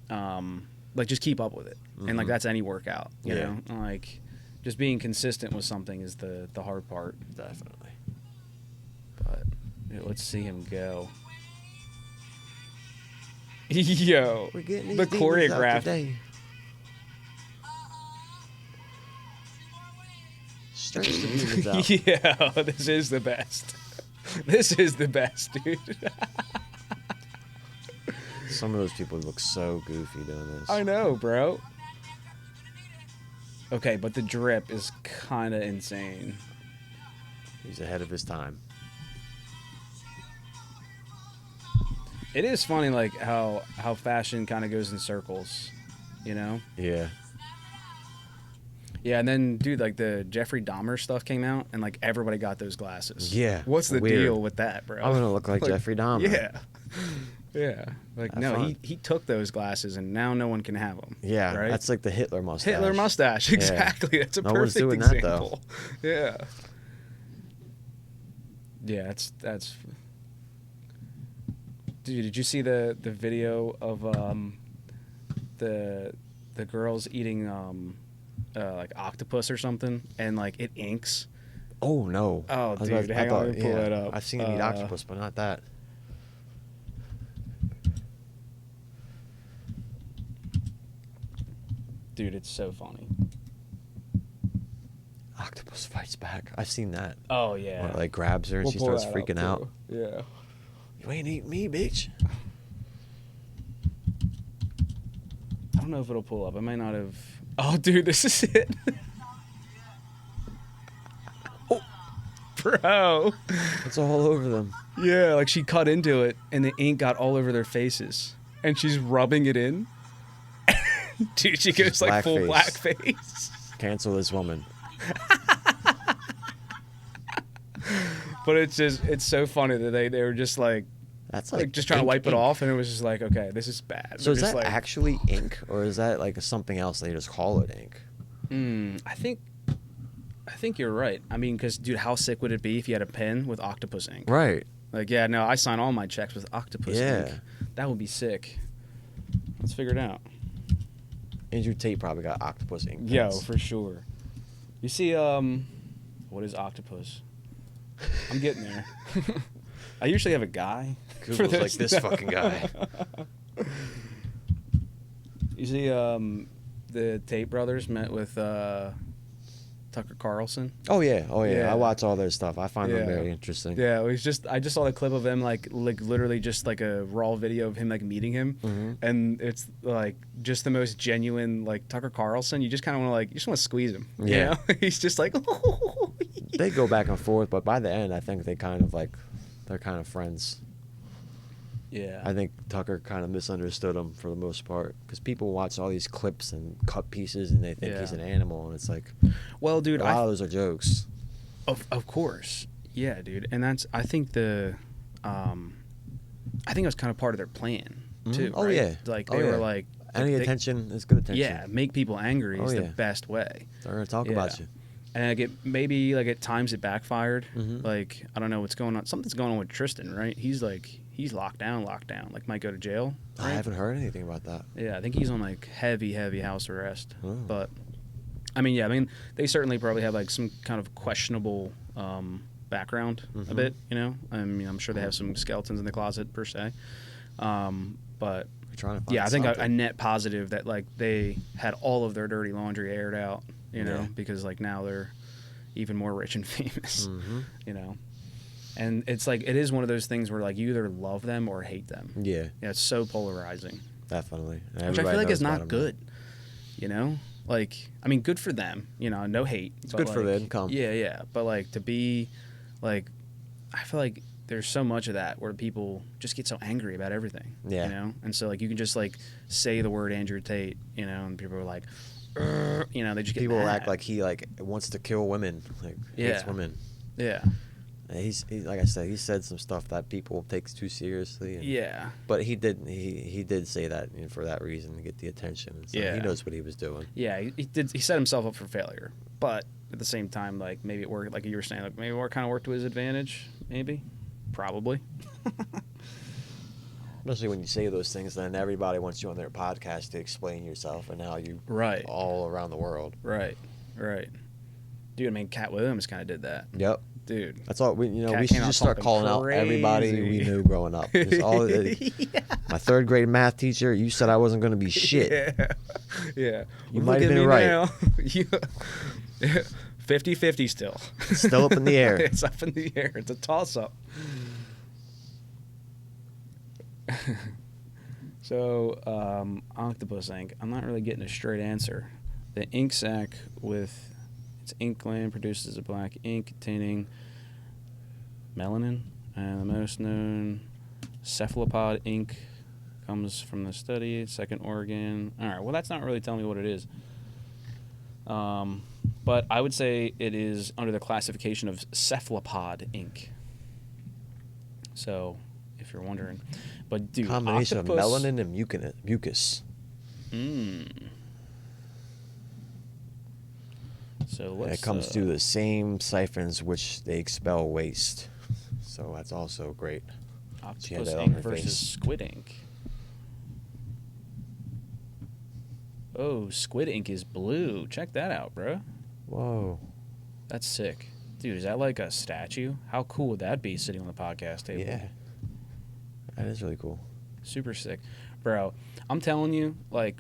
like just keep up with it. And like Mhm. that's any workout, you Yeah. know? Like just being consistent with something is the hard part. Definitely. But yeah, let's see him go. Yo, We're getting the these demons out choreograph. today. Stretch the demons out. Yeah, this is the best. This is the best, dude. Some of those people look so goofy doing this. I know, bro. Okay, but the drip is kind of insane. He's ahead of his time. It is funny, like how fashion kind of goes in circles, you know? Yeah. Yeah, and then, dude, like the Jeffrey Dahmer stuff came out, and like everybody got those glasses. Yeah, What's the weird. deal with that, bro? I'm gonna look like Jeffrey Dahmer. Yeah. Yeah. Like, Have no, fun. he took those glasses, and now no one can have them. Yeah, right? that's like the Hitler mustache. Hitler mustache, exactly. That's a No one's perfect doing that, though. example. Yeah. Yeah, that's. Dude, did you see the video of the girls eating like octopus or something, and like it inks. Oh no. Oh, dude, hang on, let me pull it up. I've seen the octopus, but not that. Dude, it's so funny. Octopus fights back. I've seen that. Oh yeah. Where it, like grabs her and We'll she pull starts that freaking up, out. too. Yeah. You ain't eating me, bitch. I don't know if it'll pull up. I might not have. Oh, dude, this is it. Oh, bro. It's all over them. Yeah, like she cut into it, and the ink got all over their faces, and she's rubbing it in. Dude, she goes like full blackface. Cancel this woman. But it's so funny that they were just like That's like just trying to wipe it off, and it was just like, okay, this is bad. So They're is just that like, actually ink, or is that like something else? They just call it ink. I think you're right. I mean, because dude, how sick would it be if you had a pen with octopus ink? Right. Like, yeah, no, I sign all my checks with octopus ink. That would be sick. Let's figure it out. Andrew Tate probably got octopus ink. Yo, for sure. You see, what is octopus? I'm getting there. I usually have a guy for Google's this. like this fucking guy. You see, the Tate brothers met with Tucker Carlson. Oh yeah. Yeah. I watch all their stuff. I find them Yeah. very interesting. Yeah, I just saw the clip of him like literally just like a raw video of him like meeting him, and it's like just the most genuine like Tucker Carlson. You just kind of want to like you just want to squeeze him. Yeah. You know? He's just like. They go back and forth, but by the end, I think they're kind of friends. Yeah. I think Tucker kind of misunderstood him for the most part because people watch all these clips and cut pieces and they think he's an animal, and it's like, well, dude, a lot of those are jokes. Of course, yeah, dude, and that's I think it was kind of part of their plan too. Oh right? yeah, like they were like any attention is good attention. Yeah, make people angry is the yeah. best way. They're gonna talk about you. And like maybe like at times it backfired. Like I don't know what's going on. Something's going on with Tristan, right? He's locked down. Like might go to jail. Right? I haven't heard anything about that. Yeah, I think he's on like heavy house arrest. Oh. But I mean, they certainly probably have like some kind of questionable background a bit. You know, I mean, I'm sure they have some skeletons in the closet per se. But Trying to find yeah, I think something. a net positive that like they had all of their dirty laundry aired out. You know, Yeah. because like now they're even more rich and famous. You know, and it's like it is one of those things where like you either love them or hate them. Yeah, It's so polarizing. definitely. And Which I feel everybody like is knows about not him. good. You know, like I mean, good for them. You know, no hate. It's but, good for like, the income. Yeah. But like to be, like, I feel like there's so much of that where people just get so angry about everything. Yeah. You know, and so like you can just like say the word Andrew Tate, you know, and people are like, "Ugh," you know, they just get People mad. act like he like wants to kill women, like hates women. Yeah. He's like I said, he said some stuff that people take too seriously. And, Yeah. But he did say that for that reason to get the attention. So Yeah. he knows what he was doing. Yeah. He set himself up for failure, but at the same time, like maybe it worked. Like you were saying, like maybe it kind of worked to his advantage. Maybe. Probably. Especially when you say those things, then everybody wants you on their podcast to explain yourself, and now you Right. all around the world. Right. Dude, I mean, Cat Williams kind of did that. Yep. Dude. That's all. We Cat we came should out just start talking calling out everybody crazy. we knew growing up. Just all my third grade math teacher. You said I wasn't going to be shit. Yeah. You Look might have at been me right. now. 50-50 still. Still up in the air. It's up in the air. It's a toss-up. So, octopus ink. I'm not really getting a straight answer. The ink sac with its ink gland produces a black ink containing melanin, and the most known cephalopod ink comes from the study. Second organ. All right. Well, that's not really telling me what it is. But I would say it is under the classification of cephalopod ink. So, if you're wondering, but dude, Combination octopus, of melanin and mucus. So And let's. it comes through the same siphons which they expel waste. So that's also great. She had octopus that on ink her versus face. squid ink. Oh, squid ink is blue. Check that out, bro. Whoa. That's sick. Dude, is that like a statue? How cool would that be sitting on the podcast table? Yeah. That is really cool. Super sick. Bro, I'm telling you, like,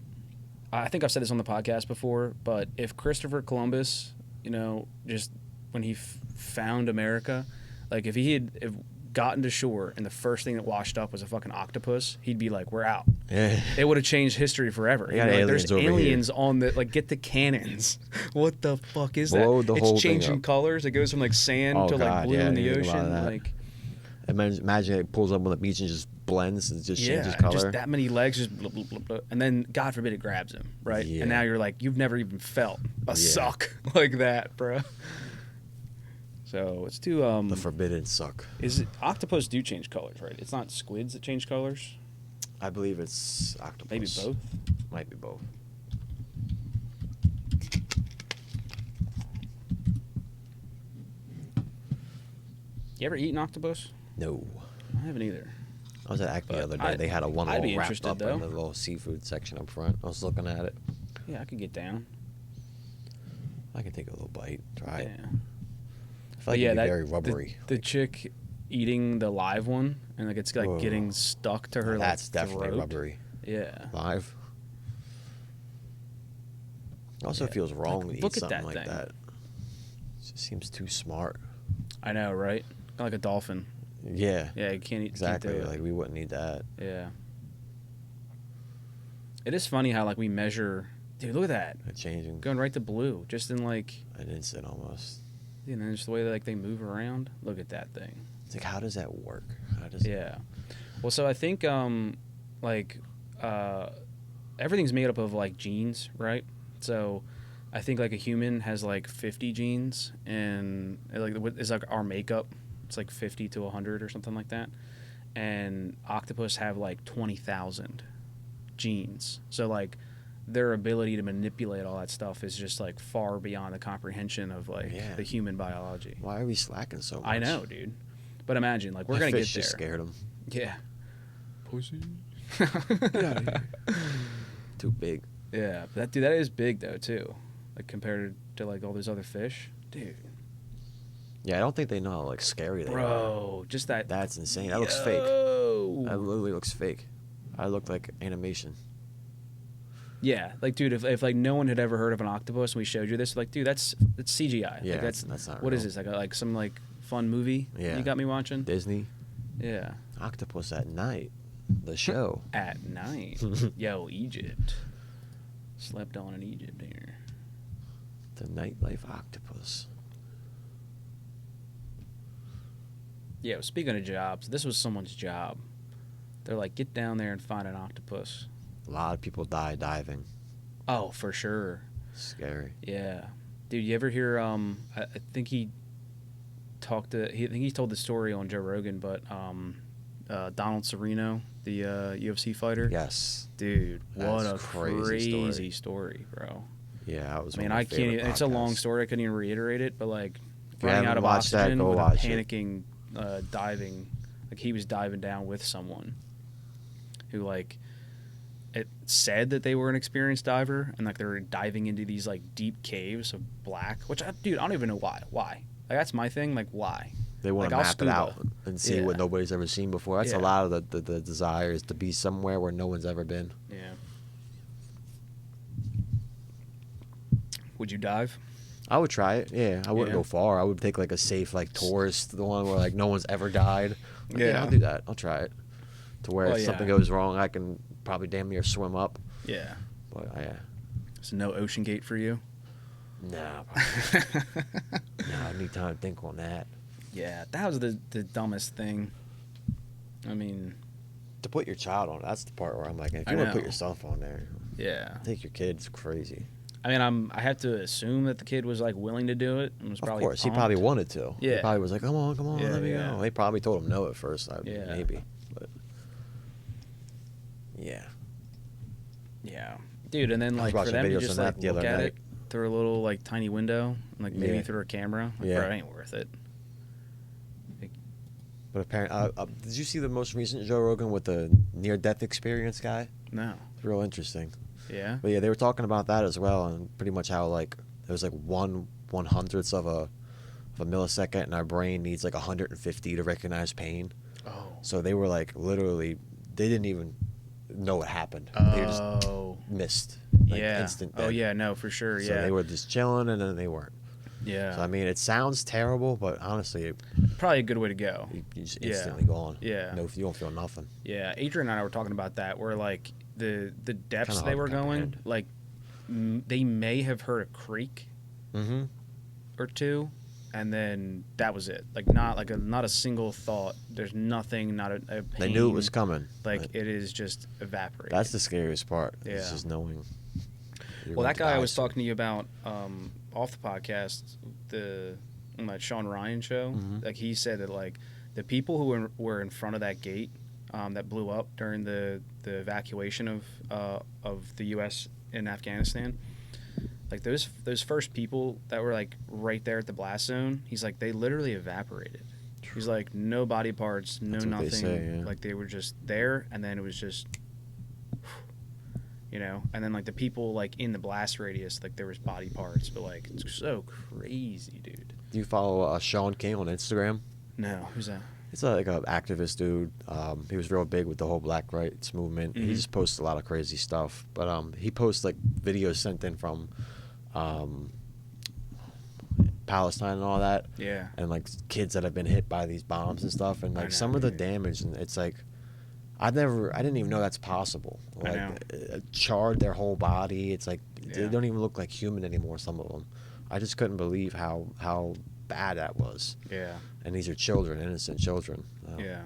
I think I've said this on the podcast before, but if Christopher Columbus, you know, just when he found America, like if he had gotten to shore and the first thing that washed up was a fucking octopus, he'd be like, we're out. Yeah. It would have changed history forever. Yeah, like, there's over aliens here. on the, like, get the cannons. What the fuck is Blow that? the whole It's thing changing up. colors. It goes from like sand to like God, blue yeah, in I the didn't think about ocean. that. Like, Imagine it pulls up on the beach and just blends and just changes yeah, color. just that many legs, just blah, blah, blah, blah. And then God forbid it grabs him, right? Yeah. And now you're like, you've never even felt a Yeah. suck like that, bro. So let's do The forbidden suck. Is it octopus do change colors, right? It's not squids that change colors. I believe it's octopus. Maybe both. Might be both. You ever eaten octopus? No. I haven't either. I was at Acme the But other day. I'd- They had one I'd be all wrapped interested, up though. in the little seafood section up front. I was looking at it. Yeah, I could get down. I can take a little bite. Try it. Yeah. I feel But like yeah, it'd be that very rubbery. The chick eating the live one and like it's like Whoa. getting stuck to her. That's like, definitely throat. rubbery. Yeah. Live. It also Yeah. feels wrong Like, to eat look at something that like thing. that. It just seems too smart. I know, right? Kinda like a dolphin. Yeah. Yeah, you can't eat. Exactly. Can't do it. Like we wouldn't need that. Yeah. It is funny how like we measure. Dude, look at that. Changing Going right to blue, just in like, an instant almost. you know, just the way that like they move around. Look at that thing. It's like, how does that work? How does Yeah. Well, so I think like everything's made up of like genes, right? So I think like a human has like 50 genes, and like it's like our makeup. It's like 50 to 100 or something like that. And octopus have like 20,000 genes. So like their ability to manipulate all that stuff is just like far beyond the comprehension of like Yeah. the human biology. Why are we slacking so much? I know, dude. But imagine, like, we're My gonna get fish there. just scared him. Yeah. Pussy. Too big. Yeah, but that is big though too, like compared to like all those other fish, dude. Yeah, I don't think they know how like scary they are. Bro, just that. That's insane. That looks fake. Yo. That literally looks fake. I look like animation. Yeah, like dude, if like no one had ever heard of an octopus and we showed you this, like dude, that's CGI. Yeah, like, that's not what real. is this? Like some like fun movie? Yeah. You got me watching. Disney. Yeah. Octopus at Night. The show. At night. Yo, Egypt. Slept on in Egypt here. The Nightlife Octopus. Yeah, speaking of jobs, this was someone's job. They're like, get down there and find an octopus. A lot of people die diving. Oh, for sure. Scary. Yeah, dude. You ever hear? I think he talked to. I think he told the story on Joe Rogan, but Donald Cerrone, the UFC fighter. Yes. Dude, what That's a crazy story, bro. Yeah, that was. I mean, one of my I can't. favorite It's a long podcasts. story. I couldn't even reiterate it, but like If you running haven't out of watched that, oxygen, go with a watch it. panicking, diving. Like he was diving down with someone who like it said that they were an experienced diver, and like they were diving into these like deep caves of black. Which dude, I don't even know why. Why? Like that's my thing. Like why? They want Like, to I'll map it scuba. out and see what Yeah. nobody's ever seen before. That's Yeah. a lot of the desire is to be somewhere where no one's ever been. Yeah. Would you dive? I would try it. Yeah, I wouldn't Yeah. go far. I would take like a safe like tourist, the one where like no one's ever died. Like, Yeah. I'll do that. I'll try it. To where Well, if something yeah. goes wrong, I can probably damn near swim up. Yeah. But yeah, So no ocean gate for you. nah, nah. I need time to think on that. Yeah, that was the dumbest thing. I mean, To put your child on, that's the part where I'm like, if I you want to put know. yourself on there, yeah. take your kids crazy. I mean, I have to assume that the kid was like willing to do it and was Of probably course, he pumped. probably wanted to. He Yeah. probably was like, come on, Yeah, let me yeah. go. They probably told him no at first. Yeah. Maybe, but yeah. Yeah, dude, and then I was like for watching them to videos just on like that the look other at night. it through a little like tiny window, and like maybe Yeah. through a camera, like, Yeah. bro, it ain't worth it. But apparently, did you see the most recent Joe Rogan with the near-death experience guy? No. It's real interesting. Yeah. But yeah, they were talking about that as well, and pretty much how like it was like 1/100th of a millisecond, and our brain needs like 150 to recognize pain. Oh. So they were like literally, they didn't even know what happened. They just missed. Like, Yeah. instant Oh dead. yeah. No, for sure. So Yeah. they were just chilling, and then they weren't. Yeah. So I mean, it sounds terrible, but honestly, Probably a good way to go. you just Yeah. instantly gone. Yeah. No, you don't feel nothing. Yeah. Adrian and I were talking about that, where like the depths Kinda they hard were to going, comprehend. like they may have heard a creak Mm-hmm. or two, and then that was it. Like not a single thought. There's nothing. Not a pain. They knew it was coming. Like but it is just evaporating. that's the scariest part. Yeah. It's just knowing. You're Well, going that to guy I die was soon. talking to you about off the podcast, on that Sean Ryan show, Mhm. like he said that like the people who were in front of that gate that blew up during the evacuation of the U.S. in Afghanistan, like those first people that were like right there at the blast zone, he's like they literally evaporated. He's like no body parts, no That's what they nothing. say, yeah. Like they were just there, and then it was just. You know, and then like the people like in the blast radius, like there was body parts, but like it's so crazy, dude. Do you follow Sean King on Instagram? No, who's that? It's like an activist dude. He was real big with the whole black rights movement. Mhm. He just posts a lot of crazy stuff. But he posts like videos sent in from Palestine and all that, Yeah, and like kids that have been hit by these bombs and stuff, and I like know, some of the dude. damage, and it's like I didn't even know that's possible. I Like know. charred their whole body. It's like they Yeah. don't even look like human anymore. Some of them. I just couldn't believe how bad that was. yeah, And these are children, innocent children. yeah,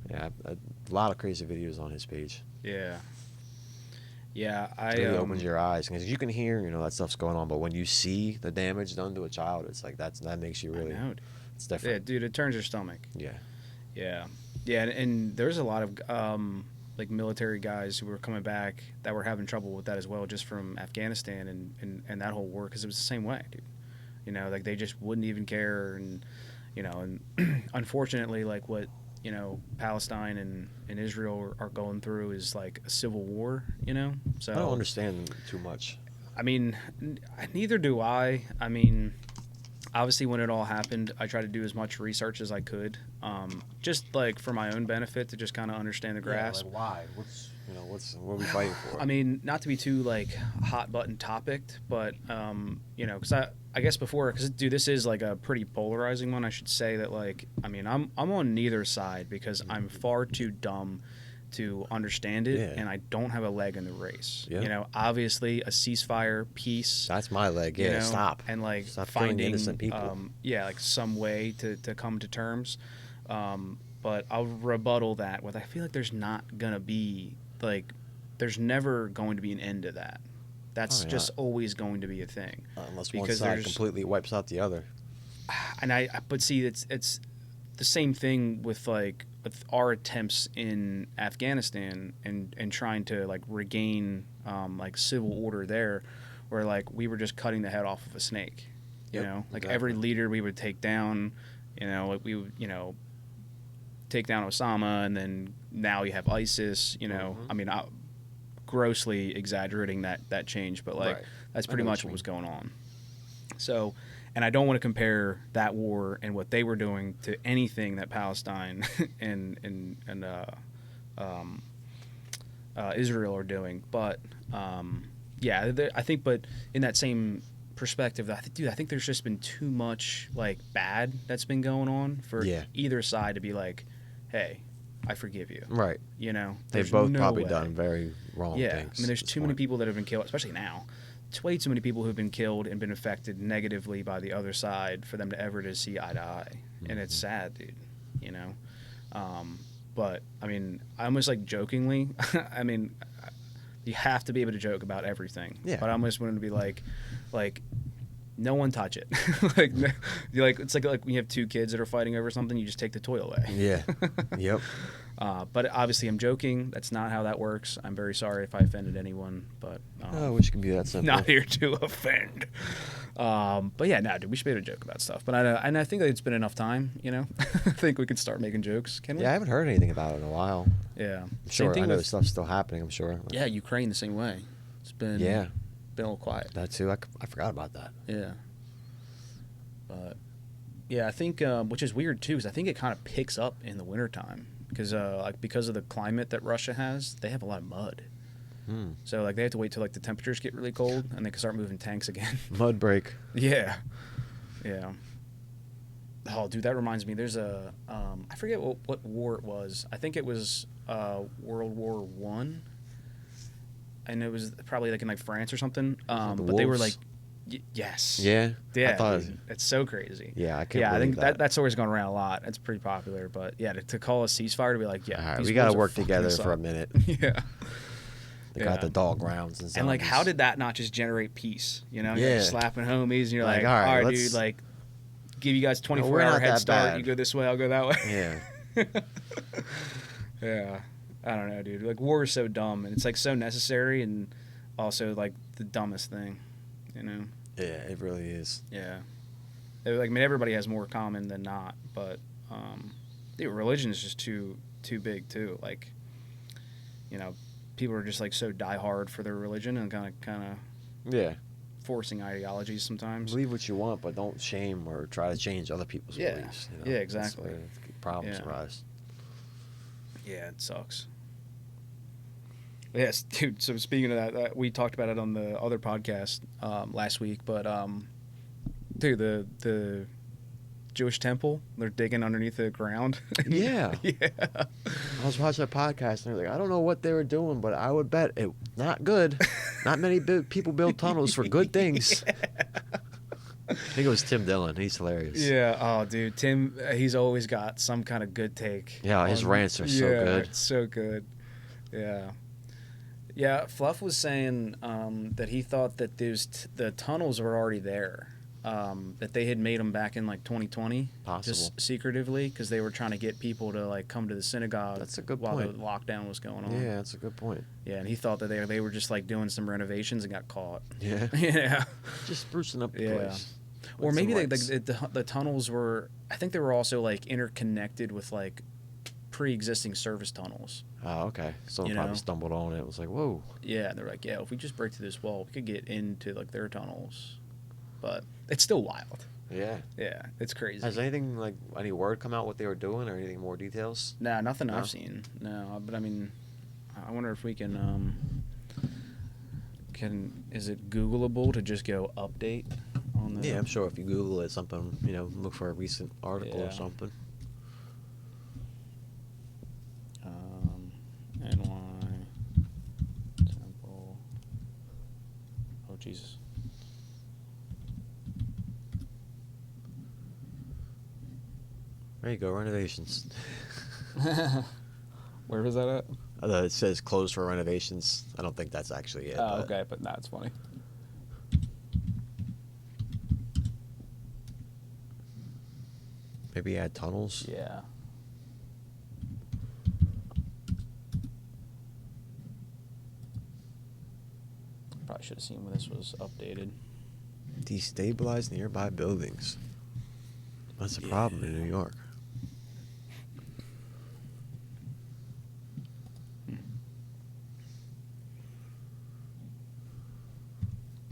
Yeah, a lot of crazy videos on his page. yeah, yeah. It really opens your eyes because you can hear, that stuff's going on, but when you see the damage done to a child, it's like that makes you really. I know, It's yeah, different. dude, it turns your stomach. Yeah. Yeah, yeah, and there's a lot of like military guys who were coming back that were having trouble with that as well, just from Afghanistan and that whole war, because it was the same way, dude. You know, like they just wouldn't even care, and and unfortunately, like what Palestine and Israel are going through is like a civil war. So I don't understand too much. I mean, neither do I. I mean, obviously, when it all happened, I tried to do as much research as I could, just like for my own benefit to just kind of understand the grasp. Yeah, like why? What are we fighting for? I mean, not to be too like hot button topic, but because I guess because dude, this is like a pretty polarizing one. I should say that like I mean I'm on neither side because I'm far too dumb to understand it, Yeah. and I don't have a leg in the race. Yeah. Obviously a ceasefire, peace. That's my leg. Yeah, stop. And like Stop killing finding innocent people. like some way to come to terms. But I'll rebuttal that with I feel like there's not gonna be like there's never going to be an end to that. That's Probably just not. always going to be a thing. Unless one because side there's- completely wipes out the other. And but see, it's the same thing with like with our attempts in Afghanistan and trying to like regain like civil order there, where like we were just cutting the head off of a snake. Yep, Like exactly. every leader we would take down, like we would take down Osama, and then now you have ISIS. Mhm. I mean, grossly exaggerating that change, but like Right. that's I pretty know what much you what mean. was going on. So, and I don't want to compare that war and what they were doing to anything that Palestine and Israel are doing. But I think, but in that same perspective, I think there's just been too much like bad that's been going on for Yeah. either side to be like, hey, I forgive you. Right. They've They've both no probably way. done very wrong Yeah, things. I mean, there's at too this many point. people that have been killed, especially now. It's way too many people who've been killed and been affected negatively by the other side for them to ever to see eye to eye, and it's sad, dude. But I mean, I almost like jokingly. I mean, you have to be able to joke about everything. Yeah. But I almost wanted to be like, no one touch it. It's like when you have two kids that are fighting over something, you just take the toy away. Yeah. Yep. But obviously, I'm joking. That's not how that works. I'm very sorry if I offended anyone, but I wish it could be that simple. not here to offend. But yeah, dude, we should be able to joke about stuff. But I think that it's been enough time. I think we could start making jokes. Can we? Yeah, I haven't heard anything about it in a while. Yeah. Sure, Same thing I know with, stuff's still happening, I'm sure. yeah, Ukraine the same way. It's been Yeah. been a little quiet. That too. I forgot about that. Yeah. But yeah, I think which is weird too, because I think it kind of picks up in the wintertime because because of the climate that Russia has, they have a lot of mud. So like they have to wait till like the temperatures get really cold and they can start moving tanks again. Mud break. Yeah. Yeah. Oh, dude, that reminds me. There's a I forget what war it was. I think it was World War One, and it was probably like in like France or something. But they were like, yes, Yeah. yeah. I thought it's so crazy. Yeah, I can't. Yeah, I believe think that story's going around a lot. It's pretty popular. But yeah, to call a ceasefire to be like, yeah, All right, these we got to wars are work fucking together us for a up. minute. Yeah. They got the dog rounds and stuff. And like, how did that not just generate peace? You know, you're Yeah. slapping homies, and you're Like, like, all right, all right, let's- dude, like, give you guys 24 we're hour not head that start. bad. You go this way, I'll go that way. Yeah. Yeah, I don't know, dude. Like, war is so dumb, and it's like so necessary, and also like the dumbest thing, you know? Yeah, it really is. Yeah, like I mean, everybody has more common than not, but dude, religion is just too big too. Like, you know, people are just like so diehard for their religion and kind of Yeah. forcing ideologies sometimes. Believe what you want, but don't shame or try to change other people's beliefs. You know? Yeah, exactly. That's where problems Yeah. arise. Yeah, it sucks. Yes, dude. So speaking of that, we talked about it on the other podcast last week. But dude, the Jewish temple, they're digging underneath the ground. Yeah. Yeah. I was watching a podcast and they were like, I don't know what they were doing, but I would bet it not good. Not many people build tunnels for good things. I think it was Tim Dillon. He's hilarious. Yeah. Oh, dude, Tim. He's always got some kind of good take. Yeah, his rants are so good. It's so good. Yeah. Yeah. Fluff was saying that he thought that the tunnels were already there. That they had made them back in like 2020, Possible. just secretively, because they were trying to get people to like come to the synagogue. That's a good while point. the lockdown was going on. Yeah, that's a good point. Yeah, and he thought that they were just like doing some renovations and got caught. Yeah. Yeah. Just sprucing up the Yeah. place. Or With maybe some lights. the tunnels were. I think they were also like interconnected with like pre-existing service tunnels. Oh, okay. Someone You probably know? stumbled on it. It was like, whoa. Yeah, and they're like, yeah, if we just break through this wall, we could get into like their tunnels. But it's still wild. Yeah. Yeah, it's crazy. Has anything, like, any word come out what they were doing or anything more details? Nah, nothing No? I've seen. No, but I mean, I wonder if we can is it Googleable to just go update on the? Yeah, I'm sure if you Google it, something, look for a recent article Yeah. or something. NY Temple. Oh Jesus. There you go, renovations. Where was that at? It says closed for renovations. I don't think that's actually it. Oh, but okay, but that's funny. Maybe add tunnels. Yeah. Probably should have seen when this was updated. Destabilize nearby buildings. That's a problem in New York.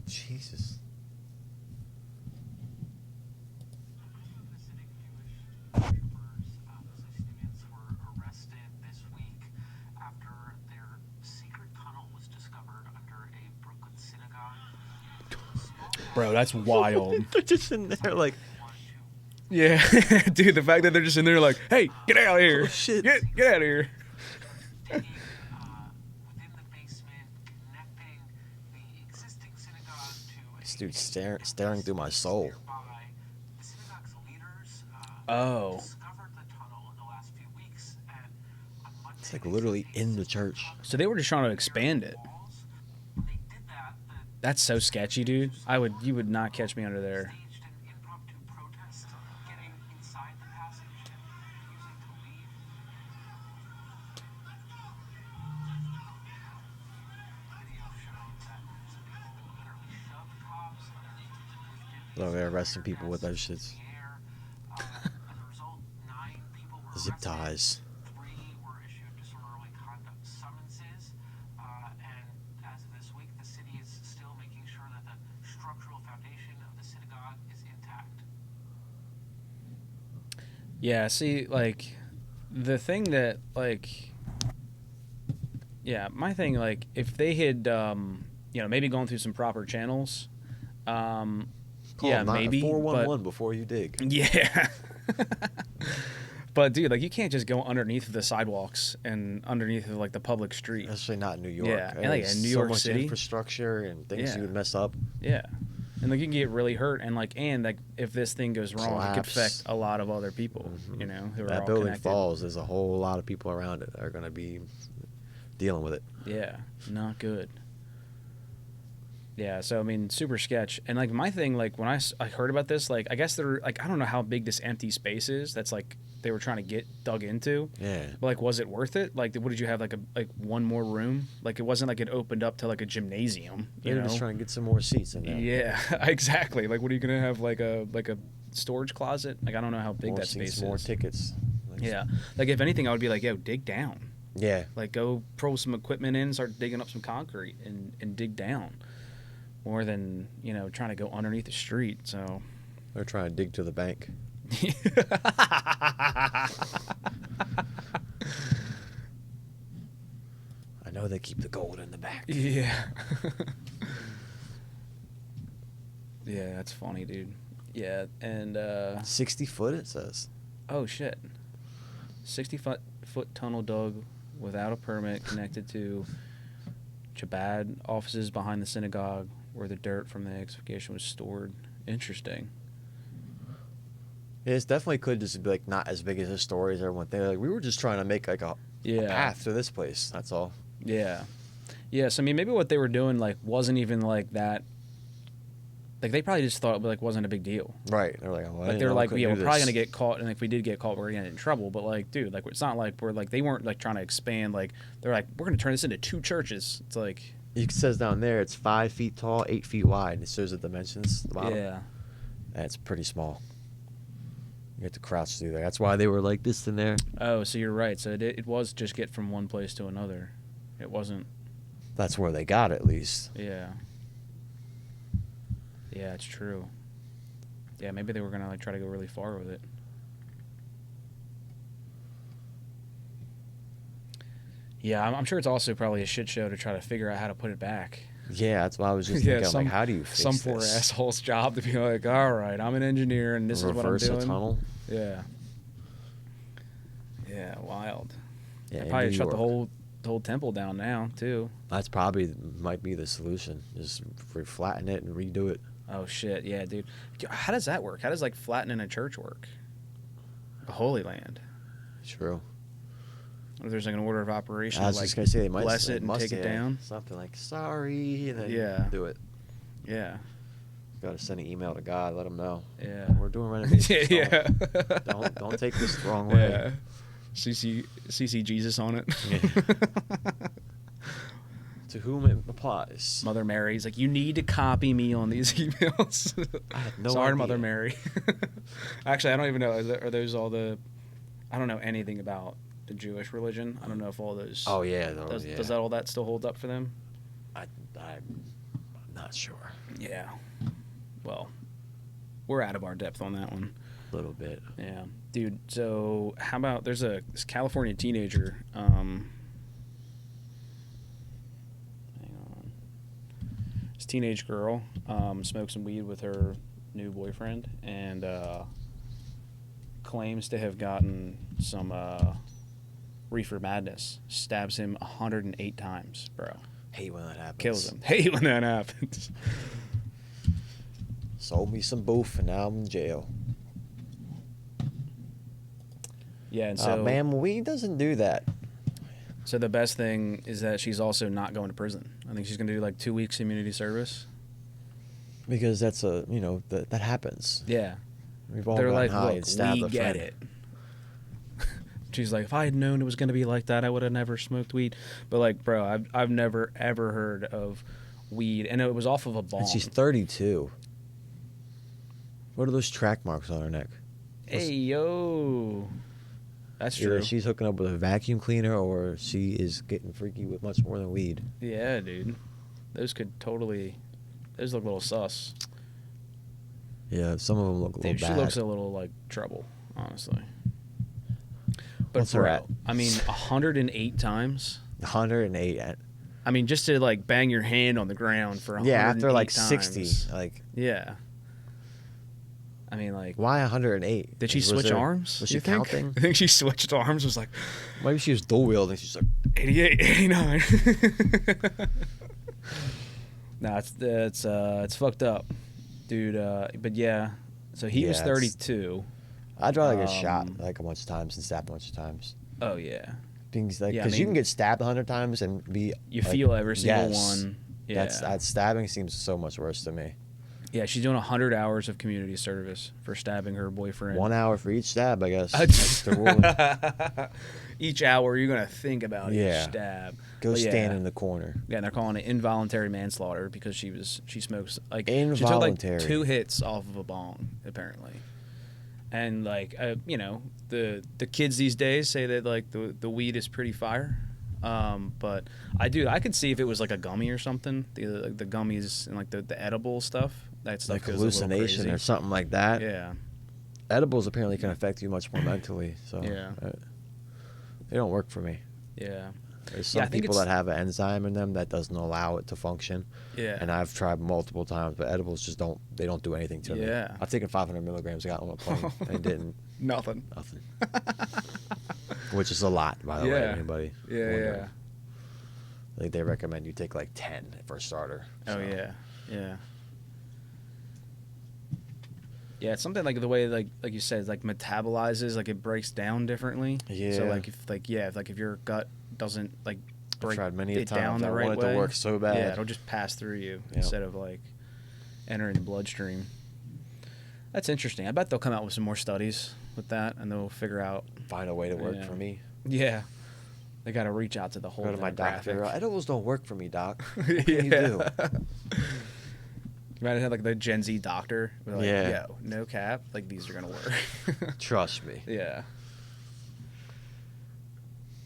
Jesus. Students were arrested this week after their secret tunnel was discovered under a Brooklyn synagogue. Bro, that's wild. They're just in there like, Yeah, dude, the fact that they're just in there like, hey, get out of here. Oh, shit. Get out of here. within the basement, connecting the existing synagogue to this dude's staring through my soul. nearby. The synagogue's leaders Oh. discovered the tunnel in the last few weeks, and on Monday It's like literally in the church. So they were just trying to expand it. walls. When they did that, the That's so sketchy, dude. You would not catch me under there. staged an impromptu protest, getting inside the passage and refusing to leave. Video showed that some people literally shoved cops and then lifted So they're arresting people with those in shits. the air. As a result, 9 people were Zip arrested. ties. 3 were issued disorderly conduct summonses, and as of this week, the city Yeah, see, like, the thing that, like, yeah, my thing, like, if they had, maybe gone through some proper channels, Call yeah, maybe, but 411 before you dig. yeah. But dude, like, you can't just go underneath the sidewalks and underneath of, like, the public street. Especially not in New York. Yeah, and like There's in New so York much City, infrastructure and things Yeah. you would mess up. yeah, and like you can get really hurt, and like if this thing goes wrong, it could Collapse. affect a lot of other people. Mhm. Who are That all building connected. falls, there's a whole lot of people around it that are going to be dealing with it. Yeah, not good. Yeah, so I mean, super sketch. And like my thing, like when I heard about this, like I guess they're like, I don't know how big this empty space is. That's like they were trying to get dug into. Yeah. But like, was it worth it? Like, what did you have? Like one more room? Like it wasn't like it opened up to like a gymnasium. They're just trying to get some more seats in there. Yeah, exactly. Like, what are you gonna have? Like a storage closet? Like I don't know how big More that seats, space more is. tickets. Like, Yeah, like if anything, I would be like, yo, dig down. Yeah. Like go pull some equipment in, start digging up some concrete, and dig down. More than trying to go underneath the street. So They're trying to dig to the bank. I know they keep the gold in the back. Yeah. Yeah, that's funny, dude. Yeah, and 60 foot, it says. oh shit, 60-foot tunnel dug without a permit connected to Chabad offices behind the synagogue where the dirt from the excavation was stored. Interesting. Yeah, it definitely could just be like not as big as the story as everyone thinks. Like we were just trying to make like a path to this place. That's all. Yeah. Yeah, so I mean maybe what they were doing like wasn't even like that. Like they probably just thought it like wasn't a big deal. Right. They're like, oh, Like they're like, yeah, we're probably gonna get caught, and if we did get caught, we're gonna get in trouble. But like, dude, like it's not like we're like they weren't like trying to expand. Like they're like, we're gonna turn this into 2 churches. It's like It says down there it's 5 feet tall, 8 feet wide. It shows the dimensions at the bottom. yeah, That's pretty small. You have to crouch through there. That's why they were like this in there. oh, so you're right. So it was just get from one place to another. It wasn't. That's where they got it, at least. Yeah. Yeah, it's true. Yeah, maybe they were gonna like try to go really far with it. Yeah, I'm sure it's also probably a shit show to try to figure out how to put it back. Yeah, that's why I was just Yeah, thinking. I'm like, how do you fix some this? poor asshole's job to be like, all right, I'm an engineer and this is what I'm Reverse doing. a tunnel. Yeah. Yeah, wild. Yeah, They in probably New shut the York. whole temple down now too. That's probably might be the solution. Just flatten it and redo it. Oh shit, yeah, dude. How does that work? How does like flattening a church work? A Holy Land. True. Or there's like an order of operation. I was like, just gonna say they might bless it and must take it have down. Something like sorry, and then Yeah. do it. Yeah. Got to send an email to God, let him know. Yeah. We're doing renovations. Yeah. Don't take this the wrong way. Yeah. CC Jesus on it. To whom it applies. Mother Mary's like, you need to copy me on these emails. I had no Sorry, idea. Mother Mary. Actually, I don't even know. Are those all the? I don't know anything about the Jewish religion. I don't know if all those. Oh yeah, Does that all that still hold up for them? I'm not sure. Yeah. Well, we're out of our depth on that one. A little bit. Yeah, dude. So how about there's this California teenager. Hang on. This teenage girl smoked some weed with her new boyfriend and claims to have gotten some reefer madness. Stabs him 108 times, bro. Hate when that happens. Kills him. Hate when that happens. Sold me some boof and now I'm in jail. Yeah, and so man, weed doesn't do that. So the best thing is that she's also not going to prison. I think she's going to do like 2 weeks community service. Because that's that happens. Yeah. We've all They're gotten like, high look, and stabbed we a get friend. it. She's like, if I had known it was going to be like that, I would have never smoked weed. But like, bro, I've never ever heard of weed, and it was off of a bomb. And she's 32. What are those track marks on her neck? Hey yo, that's Either true. she's hooking up with a vacuum cleaner or she is getting freaky with much more than weed. Yeah, dude, those look a little sus. Yeah, some of them look a Dude, little she bad. looks a little like trouble, honestly. But What's her bro, at? I mean, 108 times. 108. I mean, just to like bang your hand on the ground for 108 Yeah, after like times. 60. Like, Yeah. I mean, like, why 108? did she switch arms? Was you she think? counting? I think she switched arms. Was like Maybe she was dual wielding. She's like, 88, 89. Nah, it's fucked up, dude. But yeah, so he was Yeah, 32. I'd rather get shot Um, like a bunch of times and stabbed a bunch of times. Oh yeah, Things like Yeah, I because you mean, can get stabbed 100 times and be you like, feel every single yes. one. Yeah, That stabbing seems so much worse to me. yeah. She's doing 100 hours of community service for stabbing her boyfriend. 1 hour for each stab, I guess. That's the rule. Each hour, you're gonna think about Yeah. each stab. Go But stand yeah. in the corner. Yeah, and they're calling it involuntary manslaughter because she smokes like Involuntary. she took like 2 hits off of a bong apparently, and like you know the kids these days say that like the weed is pretty fire, but I could see if it was like a gummy or something, the gummies and like the edible stuff, that stuff Like goes a little hallucination crazy. or something like that. Yeah, Edibles apparently can affect you much more mentally. So Yeah. they don't work for me. yeah, There's Yeah, some I think people it's- that have an enzyme in them that doesn't allow it to function. yeah. And I've tried multiple times, but edibles just don't do anything to me. Yeah. I've taken 500 milligrams, I got on a plane, and it didn't. Nothing. Nothing. Which is a lot, by the way, Yeah. anybody. Yeah, wondering. yeah. Like they recommend you take like 10 for a starter. Oh so. yeah, yeah. Yeah, it's something like the way like you said, like metabolizes, like it breaks down differently. So Yeah. like if your gut doesn't like I've break tried many a it down times. the I right want it way, to work so bad. yeah, it'll just pass through you Yep. instead of like entering the bloodstream. That's interesting. I bet they'll come out with some more studies with that, and they'll figure out. Find a way to work Yeah. for me. Yeah, they got to reach out to the whole Go to my doctor. demographic. Edibles don't work for me, doc. What can you do? You might have like the Gen Z doctor. Like, Yeah. Yo, no cap. Like these are gonna work. Trust me. Yeah.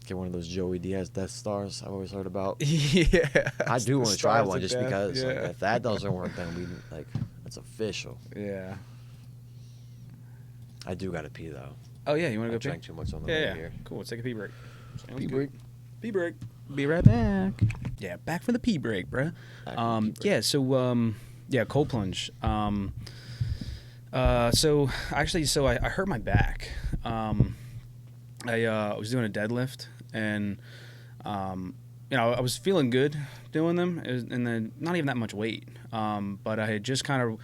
Get one of those Joey Diaz Death Stars I've always heard about. Yeah. I do want to try Stars one of just death, because like, yeah. if that doesn't work, then we like it's official. Yeah. I do gotta pee though. Oh yeah, you want I to go drank pee? too much on the Yeah, way yeah. here. Cool. Let's take a pee break. Sounds Pee good. break. Pee break. Be right back. Yeah, back from the pee break, bruh. Back from the pee break. Yeah. So yeah, cold plunge. So I hurt my back. I was doing a deadlift, and I was feeling good doing them, and then not even that much weight. But I had just kind of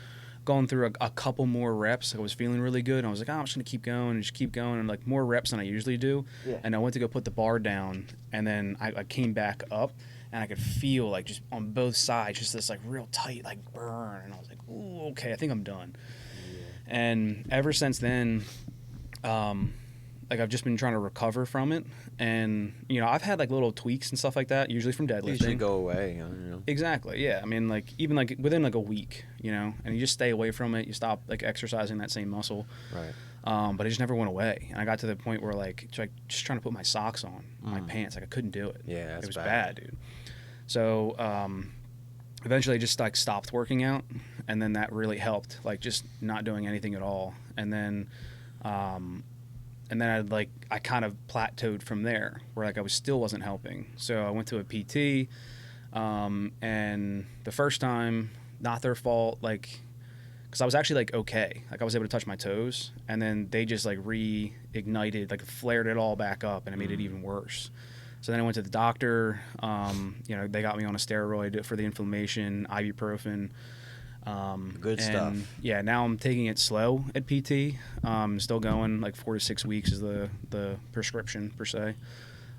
gone through a couple more reps. I was feeling really good, and I was like, I'm just gonna keep going and just keep going, and like more reps than I usually do. Yeah. And I went to go put the bar down, and then I came back up, and I could feel like just on both sides just this like real tight like burn, and I was like, ooh, okay, I think I'm done. And ever since then, like I've just been trying to recover from it, and I've had like little tweaks and stuff like that, usually from deadlifting. Usually go away, you know. Exactly, yeah. I mean, like even like within like a week, and you just stay away from it. You stop like exercising that same muscle. Right. But it just never went away, and I got to the point where like just trying to put my socks on my pants, like I couldn't do it. Yeah, that's it was bad. dude. So eventually, I just like stopped working out, and then that really helped, like just not doing anything at all, and then I kind of plateaued from there, where like I still wasn't helping. So I went to a PT, and the first time, not their fault, like, because I was actually like okay, like I was able to touch my toes, and then they just like reignited, like flared it all back up, and it made it even worse. So then I went to the doctor. They got me on a steroid for the inflammation, ibuprofen. Good stuff. Yeah, now I'm taking it slow at PT. Still going, like 4 to 6 weeks is the prescription per se.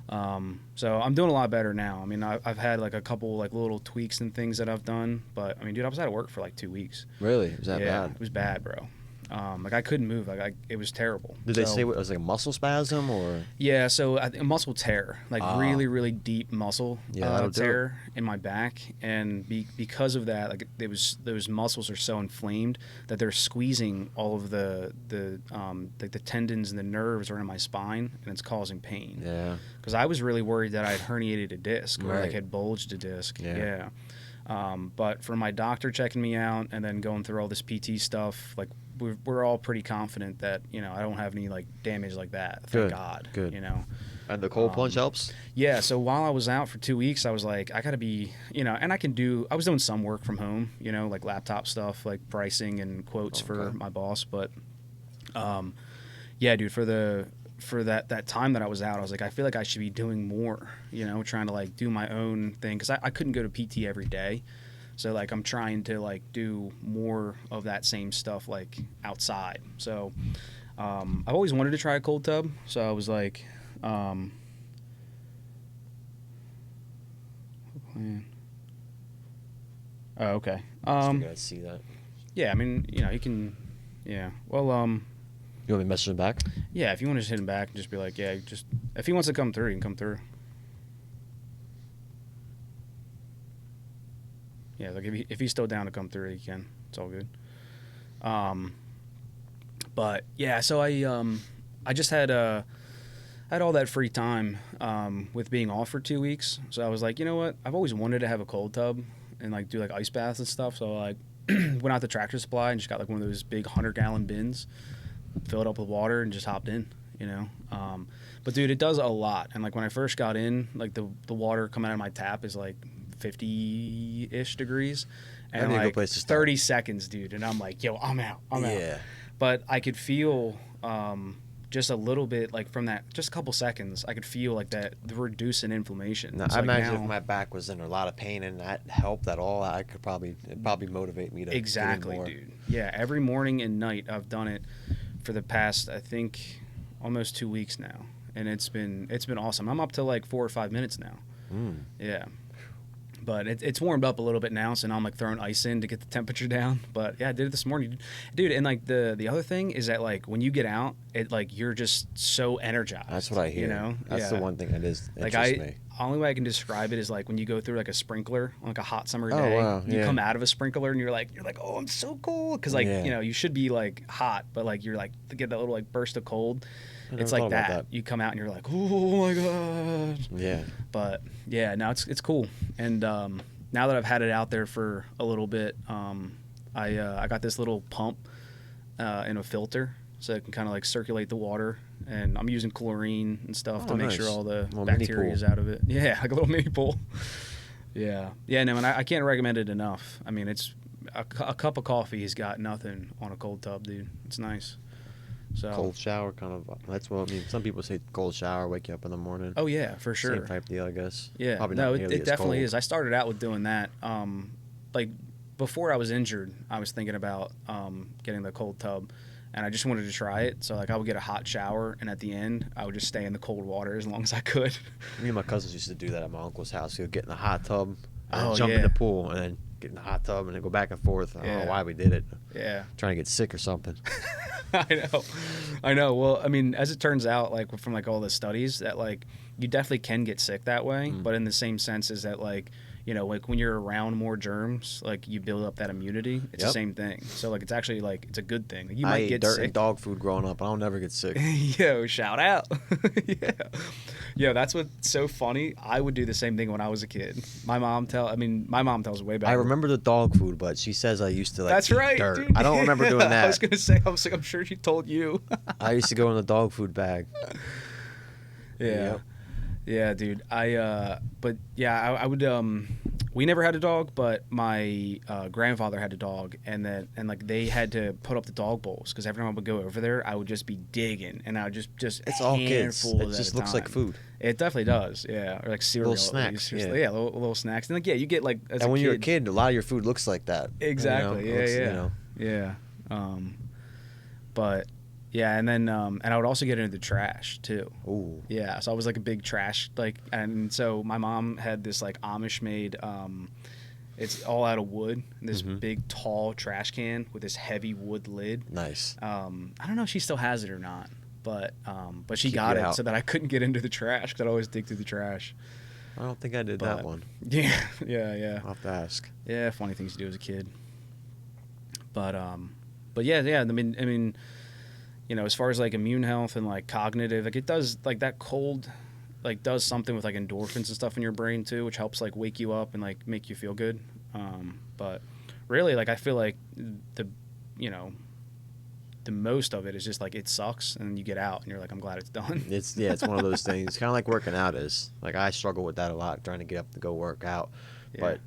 So I'm doing a lot better now. I mean, I've had like a couple like little tweaks and things that I've done, but I mean, dude, I was out of work for like 2 weeks. Really? Was that Yeah, bad? it was bad, bro. Like I couldn't move. Like it was terrible. Did they So- say it was like a muscle spasm or? Yeah, so a muscle tear, like really, really deep muscle Yeah, that'll do it. tear in my back, and because of that, like those muscles are so inflamed that they're squeezing all of the like the tendons and the nerves around my spine, and it's causing pain. Yeah. Because I was really worried that I had herniated a disc or like Right. had bulged a disc. Yeah. But for my doctor checking me out and then going through all this PT stuff, like we're all pretty confident that I don't have any like damage like that. Thank Good, God. good. And the Um, cold plunge helps. Yeah, so while I was out for 2 weeks, I was like, I gotta be, and I was doing some work from home, like laptop stuff, like pricing and quotes for my boss. But, yeah, dude, for that time that I was out, I was like, I feel like I should be doing more, trying to like do my own thing because I couldn't go to PT every day. So like I'm trying to like do more of that same stuff like outside. So I've always wanted to try a cold tub. So I was like, plan. Oh, okay. Just figured I'd see that. Yeah, I mean, you can. Yeah. Well, You want me to message him back? yeah. If you want to just hit him back and just be like, yeah, just if he wants to come through, he can come through. Yeah, like if he's still down to come through, he can. It's all good. But yeah, so I just had all that free time with being off for 2 weeks. So I was like, you know what? I've always wanted to have a cold tub and like do like ice baths and stuff. So like went out to Tractor Supply and just got like one of those big 100-gallon bins, filled up with water, and just hopped in. But dude, it does a lot. And like when I first got in, like the water coming out of my tap is like 50-ish degrees, and That'd be a good like place to start. 30 seconds, dude, and I'm like, yo, I'm out. Yeah. But I could feel just a little bit like from that, just a couple seconds, I could feel like that the reducing inflammation. Now, It's I like imagine now- if my back was in a lot of pain and that helped at all, it'd probably motivate me to exactly, get in more. dude. Yeah, every morning and night I've done it for the past, I think, almost 2 weeks now, and it's been awesome. I'm up to like 4 or 5 minutes now. Yeah. But it's warmed up a little bit now, so now I'm like throwing ice in to get the temperature down. But yeah, I did it this morning, dude. And like the other thing is that like when you get out, it like you're just so energized. That's what I hear. That's the one thing that is like interests me. only way I can describe it is like when you go through like a sprinkler on like a hot summer Oh, day. wow, You yeah. come out of a sprinkler and you're like, oh, I'm so cold, because like Yeah. you should be like hot, but like you're like to get that little like burst of cold. I never It's like thought about that. You come out and you're like, oh my god. Yeah. But yeah, now it's cool. And now that I've had it out there for a little bit, I got this little pump in a filter, so it can kind of like circulate the water. And I'm using chlorine and stuff to Oh, make sure nice. all the Little mini bacteria is pool. out of it. Yeah, like a little mini pool. Yeah, no, and I can't recommend it enough. I mean, it's a cup of coffee has got nothing on a cold tub, dude. It's nice. So Cold shower, kind of. That's what I mean. Some people say cold shower, wake you up in the morning. Oh yeah, for sure. Same type deal, I guess. Yeah, Probably no, not it nearly as definitely cold. is. I started out with doing that. Like before I was injured, I was thinking about getting the cold tub, and I just wanted to try it. So like I would get a hot shower, and at the end, I would just stay in the cold water as long as I could. Me and my cousins used to do that at my uncle's house. He would get in the hot tub, and Oh, then jump in yeah. the pool, and then get in the hot tub, and then go back and forth. I don't Yeah. know why we did it. Yeah, Trying to get sick or something. I know. Well, I mean, as it turns out, like from like all the studies, that like you definitely can get sick that way, but in the same sense is that like like when you're around more germs, like you build up that immunity. It's the Yep. same thing. So like it's actually like it's a good thing. You I might ate get dirt sick. and dog food growing up. I don't never get sick. Yo, shout out. Yeah, that's what's so funny. I would do the same thing when I was a kid. My mom tells way better. I remember the dog food, but she says I used to like That's eat right, dirt. dude. I don't remember doing that. I was gonna say, I'm sure she told you. I used to go in the dog food bag. Yeah. Yep. Yeah, dude. But yeah, I would. We never had a dog, but my grandfather had a dog, and like they had to put up the dog bowls because every time I would go over there, I would just be digging, and I would just It's all kids. handfuls It at just a looks like time. food. It definitely does, yeah. Or like cereal, Little at least. snacks, Just- yeah. little snacks, and like you get like as And a when kid, you're a kid, a lot of your food looks like that. exactly, You know? It's, yeah. But yeah, and then and I would also get into the trash too. Ooh. Yeah, so I was like a big trash and so my mom had this like Amish made it's all out of wood, this big tall trash can with this heavy wood lid. Nice. I don't know if she still has it or not, but she Keep got you it out. so that I couldn't get into the trash because I'd always dig through the trash. I don't think I did But- that one. Yeah. I'll have to ask. Yeah, funny things to do as a kid. But yeah. I mean, as far as like immune health and like cognitive, like it does like that cold, like does something with like endorphins and stuff in your brain too, which helps like wake you up and like make you feel good. But really, like I feel like the the most of it is just like it sucks, and then you get out and you're like, I'm glad it's done. It's one of those things. Kind of like working out is. Like I struggle with that a lot, trying to get up to go work out, Yeah. but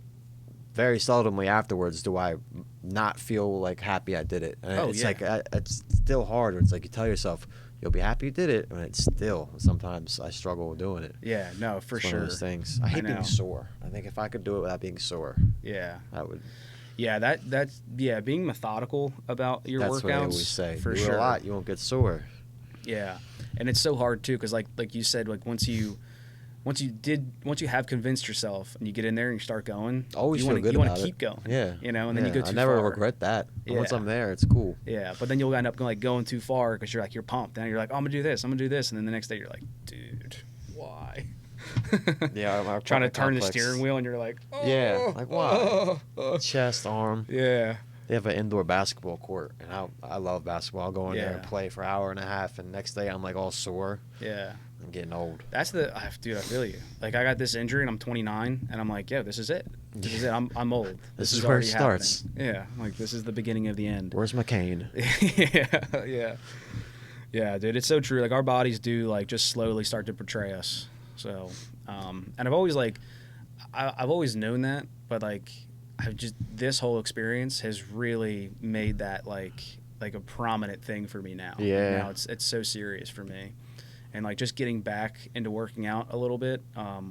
very seldomly afterwards do I not feel like happy I did it. And Oh, it's yeah. like it's still hard. It's like you tell yourself you'll be happy you did it, and it's still sometimes I struggle with doing it. Yeah, no, for It's sure. one of those things. I hate being know. sore. I think if I could do it without being sore, Yeah. I would. Yeah, that's being methodical about your That's workouts. what I always say. For Do sure. a lot, you won't get sore. Yeah, and it's so hard too, because like you said, like once you have convinced yourself and you get in there and you start going, Always you feel want good to about it. keep going. Yeah. You know, and then you go too I never far. regret that. And Once Yeah. I'm there, it's cool. Yeah, but then you'll end up going too far because you're pumped. Then you're like, oh, I'm gonna do this, and then the next day you're like, dude, why? Yeah, our Trying to apartment turn the complex. steering wheel and you're like, oh, Yeah, like, why? oh. Chest, arm. Yeah. They have an indoor basketball court, and I love basketball. I'll go in there and Yeah. play for an hour and a half, and next day I'm like all sore. Yeah. I'm getting old. Dude, I feel you. Like I got this injury and I'm 29 and I'm like, yeah, this is it. This is it. I'm old. This is is where it already starts. happening. Yeah. Like this is the beginning of the end. Where's my cane? Yeah. Yeah, dude, it's so true. Like our bodies do like just slowly start to betray us. So, and I've always I've always known that, but like this whole experience has really made that like a prominent thing for me now. Yeah. Now it's so serious for me. And like just getting back into working out a little bit,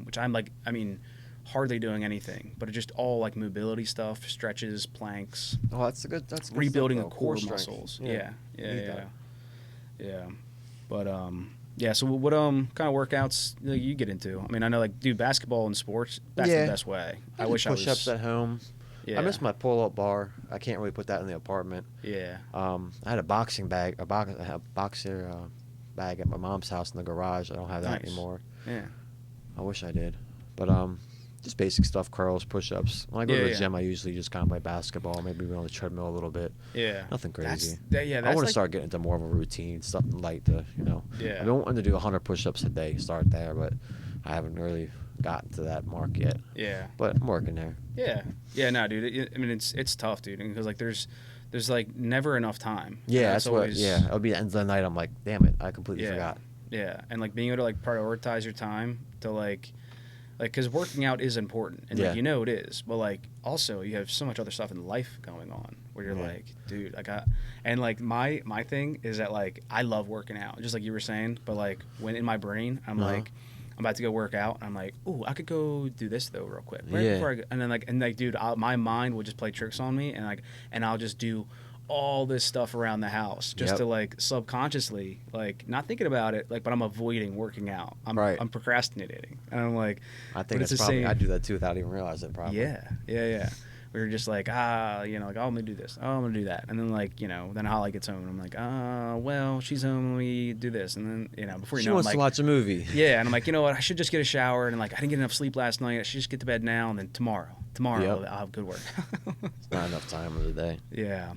which I'm like, I mean, hardly doing anything, but it's just all like mobility stuff, stretches, planks, Oh, that's good rebuilding the stuff, though. core strength. muscles. Need Yeah. that. But yeah. So what kind of workouts you get into? I mean, I know like basketball and sports. That's Yeah. the best way. I do wish I was. push-ups at home. Yeah. I miss my pull-up bar. I can't really put that in the apartment. Yeah. I had a boxing bag, I had a boxer bag at my mom's house in the garage. I don't have that Nice. anymore. Yeah. I wish I did. But just basic stuff, curls, push-ups. When I go to the gym, I usually just kind of play basketball, maybe be on the treadmill a little bit. Yeah. Nothing crazy. That's I want to like, start getting into more of a routine, something light to, Yeah. I don't want to do 100 push-ups a day, start there, but I haven't really gotten to that mark yet. Yeah. But I'm working there. Yeah. Yeah. No, dude. I mean, it's tough, dude, because like there's like never enough time. Yeah, That's that's what. Yeah, it'll be the end of the night. I'm like, damn it, I completely forgot. Yeah, and like being able to like prioritize your time to like because working out is important, and like, Yeah. it is, but like also you have so much other stuff in life going on where you're Yeah. like, dude, and like my thing is that like I love working out, just like you were saying, but like when in my brain I'm Uh-huh. like I'm about to go work out, and I'm like, ooh, I could go do this though real quick, Yeah. before I go. And then dude, my mind will just play tricks on me, and I'll just do all this stuff around the house just Yep. to like subconsciously like not thinking about it like, but I'm avoiding working out. I'm procrastinating, and I'm like, I but think it's it's the probably same- I do that too without even realizing it. Probably. yeah. We were just like, like, oh, I'm gonna do this. Oh, I'm gonna do that. And then like, then Holly gets home and I'm like, well, she's home. Let me do this. And then, before you She know, wants I'm to like, watch a movie. yeah. And I'm like, you know what? I should just get a shower. And like, I didn't get enough sleep last night. I should just get to bed now. And then tomorrow Yep. I'll have good work. It's not enough time of the day. Yeah.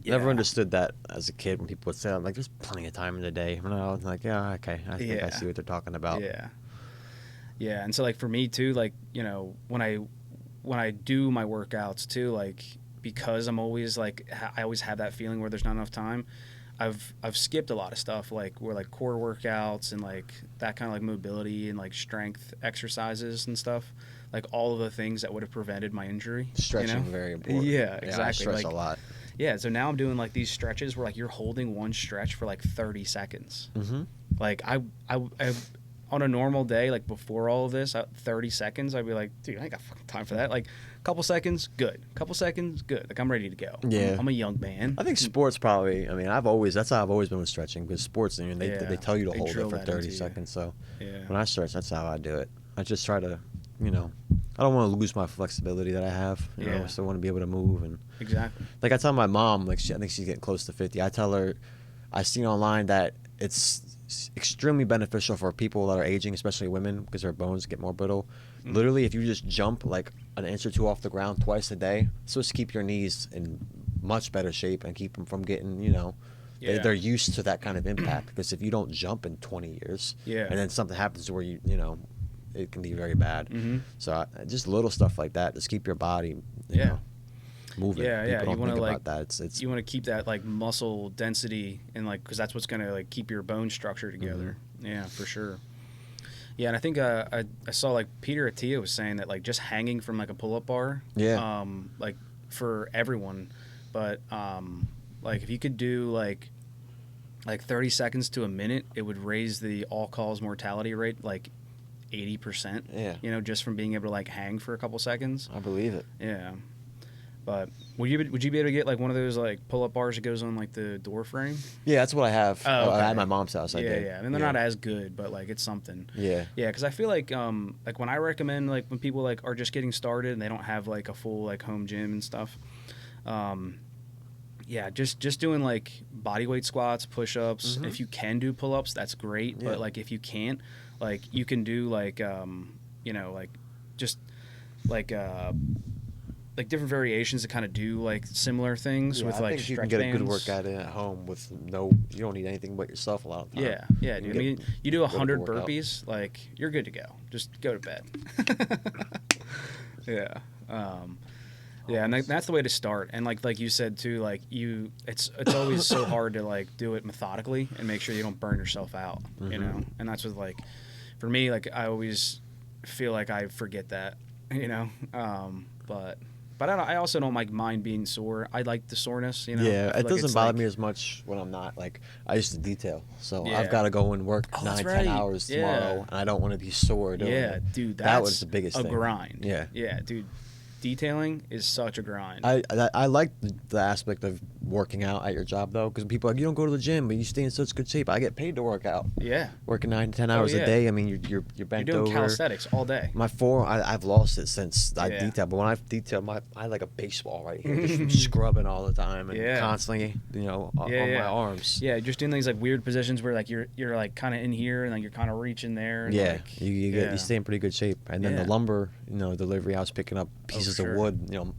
Never understood that as a kid when people would say, I'm like, there's plenty of time in the day. And I was like, yeah, okay. I think I Yeah. see what they're talking about. Yeah. Yeah. And so like for me too, like, when I do my workouts too, like, because I'm always like, I always have that feeling where there's not enough time. I've skipped a lot of stuff like where like core workouts and like that kind of like mobility and like strength exercises and stuff, like all of the things that would have prevented my injury. Stretching, very important. Yeah, I exactly. stretch Like, a lot. yeah, so now I'm doing like these stretches where like you're holding one stretch for like 30 seconds. Mm-hmm. Like I on a normal day, like before all of this, 30 seconds, I'd be like, dude, I ain't got fucking time for that. Like, couple seconds, good. Couple seconds, good. Like, I'm ready to go. Yeah. I'm a young man. I think sports probably. I mean, that's how I've always been with stretching because sports. They tell you to They hold it drill for that 30 into you. seconds. So Yeah. when I stretch, that's how I do it. I just try to, I don't want to lose my flexibility that I have. You know, I still want to be able to move and. Exactly. Like I tell my mom, like I think she's getting close to 50. I tell her, I seen online that it's extremely beneficial for people that are aging, especially women, because their bones get more brittle. Mm-hmm. Literally, if you just jump like an inch or two off the ground twice a day, it's supposed to keep your knees in much better shape and keep them from getting, they're used to that kind of impact. Because if you don't jump in 20 years, and then something happens where it can be very bad. Mm-hmm. So just little stuff like that, just keep your body. You know. moving. Yeah, yeah. People You don't want think to about like that. It's you want to keep that like muscle density and like because that's what's gonna like keep your bone structure together. Yeah, for sure. Yeah, and I think I saw like Peter Attia was saying that like just hanging from like a pull-up bar, Yeah. like for everyone, but like if you could do like 30 seconds to a minute, it would raise the all-cause mortality rate like 80%. Yeah. You know, just from being able to like hang for a couple seconds. I believe it. Yeah. But would you be able to get like one of those like pull-up bars that goes on like the door frame? Yeah, that's what I have. Oh, okay. At my mom's house. I Yeah, did. yeah. I mean, they're not as good, but like it's something. Yeah. Yeah, because I feel like when I recommend like when people like are just getting started and they don't have like a full like home gym and stuff, yeah, just doing like body weight squats, push-ups. If you can do pull-ups, that's great. Yeah. But like if you can't, like you can do like you know like just like different variations to kind of do like similar things with I like think stretch you can get bands. a good workout in at home with you don't need anything but yourself a lot of the time. Yeah, yeah, dude. I mean, you do 100 burpees, like you're good to go. Just go to bed. Yeah, yeah, and that's the way to start. And like you said too, like it's always so hard to like do it methodically and make sure you don't burn yourself out. You know, and that's what like for me, like I always feel like I forget that. You know, but I also don't like mind being sore. I like the soreness, you know. Yeah, I feel it like doesn't it's bother like- me as much when I'm not like I used to detail, so Yeah. I've got to go and work Oh, 9, that's 10 right. hours Yeah. tomorrow, and I don't want to be sore doing Yeah, it. dude, that was that's the biggest a thing. grind. Yeah, Yeah, dude. Detailing is such a grind. I like the aspect of working out at your job though, because people are like, you don't go to the gym, but you stay in such good shape. I get paid to work out. Yeah. Working 9 to 10 hours yeah. a day. I mean, you're You're bent doing over. calisthenics all day. My forearm, I've lost it since I Yeah. detail. But when I detail, I had like a baseball right here, just from scrubbing all the time and Yeah. constantly, on my arms. Yeah, just doing these like weird positions where like you're like kind of in here and like you're kind of reaching there. And, Yeah, like, you stay in pretty good shape. And then Yeah. the lumber, delivery, I was picking up pieces sure. of wood,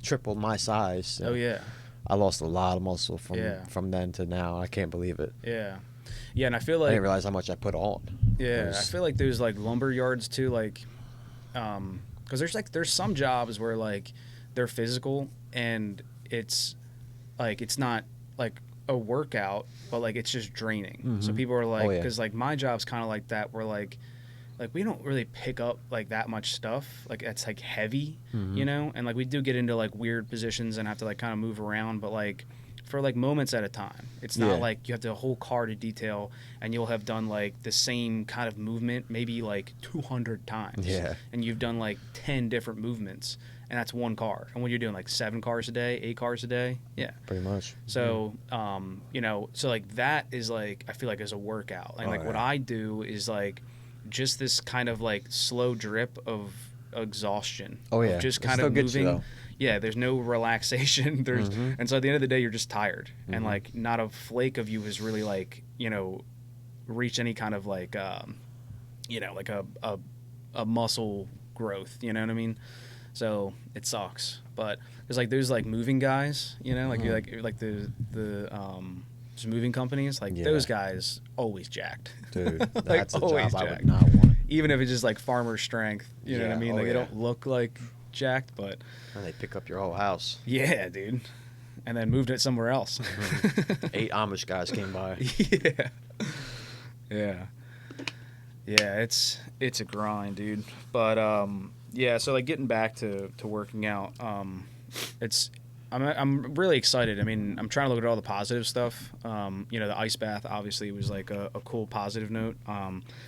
triple my size. Oh yeah. I lost a lot of muscle Yeah. from then to now. I can't believe it. Yeah. Yeah, and I feel I like didn't realize how much I put on. I feel like there's like lumber yards too, like, because there's some jobs where like they're physical and it's like it's not like a workout, but like it's just draining. So people are like, Oh, yeah. because like my job's kind of like that, where like we don't really pick up like that much stuff, like that's like heavy, and like we do get into like weird positions and have to like kind of move around, but like for like moments at a time. It's not Yeah. like you have the whole car to detail and you'll have done like the same kind of movement maybe like 200 times. Yeah. And you've done like 10 different movements and that's one car. And when you're doing like 7 cars a day, 8 cars a day, yeah. Pretty much. So, so like that is like, I feel like is a workout. And Oh, like what yeah. I do is like just this kind of like slow drip of exhaustion. Oh, of yeah. just It kind still of gets you, moving. though. Yeah, there's no relaxation. There's and so at the end of the day, you're just tired, and like not a flake of you has really like reached any kind of like like a muscle growth. You know what I mean? So it sucks. But there's like those like moving guys. Like you're like the just moving companies. Like Yeah. those guys always jacked. Dude, Like, that's a always job I jacked. would not want. Even if it's just like farmer strength. You know what I Yeah, mean? oh, Like they yeah. don't look like jacked, but. And they pick up your whole house. Yeah, dude. And then moved it somewhere else. 8 Amish guys came by. Yeah. Yeah. Yeah, it's a grind, dude. But yeah, so like getting back to working out, I'm really excited. I mean, I'm trying to look at all the positive stuff. The ice bath obviously was like a cool positive note.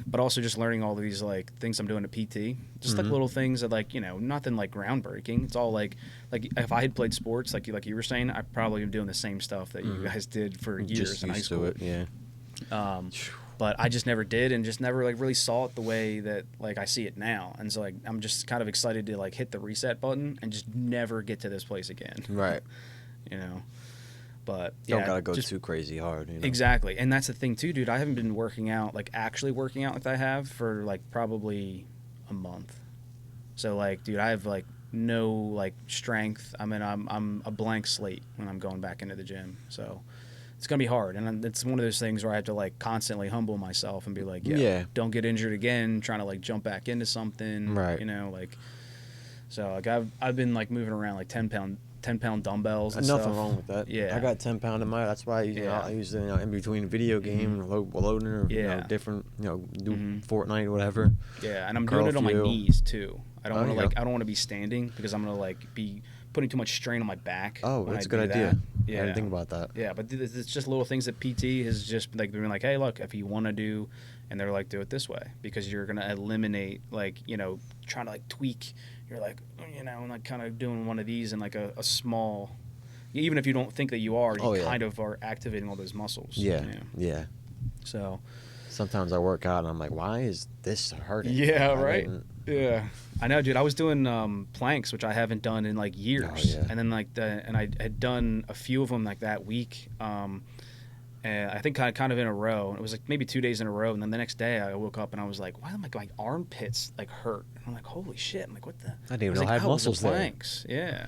But also just learning all of these like things I'm doing at PT. Just like little things that like, nothing like groundbreaking. It's all like if I had played sports like you were saying, I'd probably be doing the same stuff that you guys did for years Just in high used school. to it, yeah. But I just never did and just never like really saw it the way that like I see it now. And so like I'm just kind of excited to like hit the reset button and just never get to this place again. Right. But Don't yeah, gotta go just, too crazy hard. Exactly. And that's the thing too, dude. I haven't been working out, like actually working out like I have for like probably a month. So like, dude, I have like no like strength. I mean, I'm a blank slate when I'm going back into the gym. So it's gonna be hard, and it's one of those things where I have to like constantly humble myself and be like, Yeah. don't get injured again, trying to like jump back into something, Right. like. So like I've been like moving around like 10 10-pound dumbbells and Nothing stuff. wrong with that. Yeah. I got 10-pound in my. That's why I use it in between video game, loading, or different, do Fortnite or whatever. Yeah, and I'm Curl doing it on my few. knees too. I don't want to yeah. I don't want to be standing because I'm gonna be putting too much strain on my back. Oh, when that's I a good do idea. that. I Yeah. didn't think about that. Yeah, but it's just little things that PT has just like been like, hey, look, if you want to do, and they're like, do it this way because you're gonna eliminate trying to tweak. You're like, and like kind of doing one of these in like a small, even if you don't think that you are, you kind of are activating all those muscles. Yeah. So sometimes I work out and I'm like, why is this hurting? Yeah, right. Yeah, I know, dude. I was doing planks, which I haven't done in like years, and then and I had done a few of them like that week, and I think kind of in a row. It was like maybe 2 days in a row, and then the next day I woke up and I was like, why am my armpits hurt? And I'm like, holy shit! I'm like, what the? I didn't even know I had muscles there. Planks, yeah.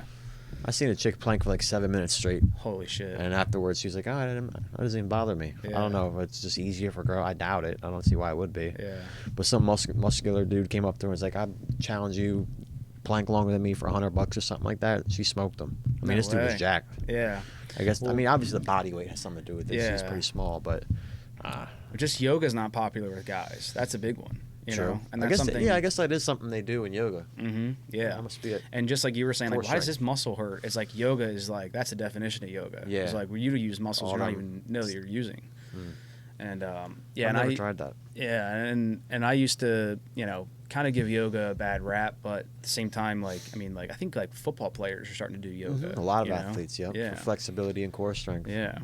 I seen a chick plank for like 7 minutes straight. Holy shit! And afterwards, she was like, "Oh, it doesn't even bother me. I don't know if it's just easier for a girl. I doubt it. I don't see why it would be." Yeah. But some muscular dude came up to her and was like, "I challenge you, plank longer than me for $100 or something like that." She smoked him. I mean, this dude was jacked. Yeah. I guess. Well, I mean, obviously the body weight has something to do with this. He's pretty small, but. Just yoga's not popular with guys. That's a big one. You know, and I that's guess something. I guess that is something they do in yoga. Mm-hmm. Yeah, that must be it. And just like you were saying, like, why does this muscle hurt? It's like yoga is like that's the definition of yoga. Yeah, it's like you to use muscles you don't even know that you're using. And I've never tried that. Yeah, and I used to kind of give yoga a bad rap, but at the same time, I think football players are starting to do yoga. A lot of athletes, for flexibility and core strength. Yeah.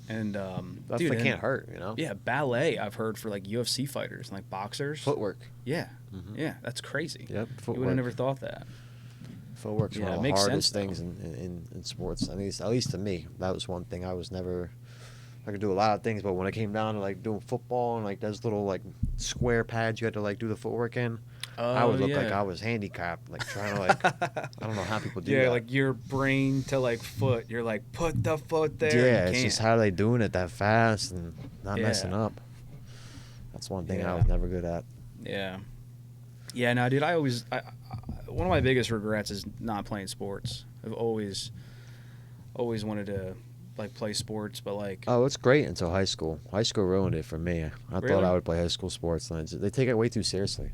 And that can't hurt, Yeah, ballet I've heard for like UFC fighters and like boxers. Footwork. Yeah, yeah, that's crazy. Yep, footwork. You would have never thought that. Footwork's one of the hardest things in sports. At least to me, that was one thing I was never. I could do a lot of things, but when it came down to like doing football and like those little like square pads you had to like do the footwork in, I would look like I was handicapped, like trying to like I don't know how people do that. Yeah, like your brain to like foot, you're like put the foot there. Yeah, it's just how they doing it that fast and not messing up. That's one thing I was never good at. Yeah. Yeah, no, dude, I one of my biggest regrets is not playing sports. I've always wanted to like play sports, but like it's great until high school. High school ruined it for me. I thought I would play high school sports, and they take it way too seriously.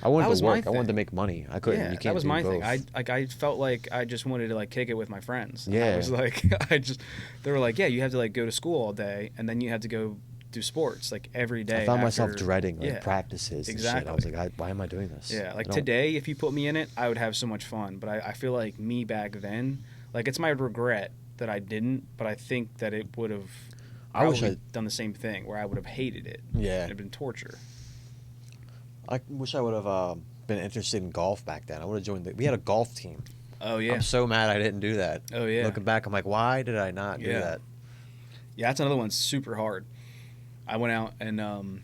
I wanted to work. I wanted to make money. I couldn't. Yeah, you can't that was do my both. thing. I felt like I just wanted to like kick it with my friends. Yeah, I was like they were like, yeah, you have to like go to school all day, and then you have to go do sports like every day. I found myself dreading like practices. Exactly. And shit. I was like, why am I doing this? Yeah, like today, if you put me in it, I would have so much fun. But I feel like me back then, like it's my regret that I didn't, but I think that it would have. I wish I'd done the same thing where I would have hated it. Yeah, it'd have been torture. I wish I would have been interested in golf back then. I would have joined. We had a golf team. Oh yeah. I'm so mad I didn't do that. Oh yeah. Looking back, I'm like, why did I not do that? Yeah, that's another one super hard. I went out and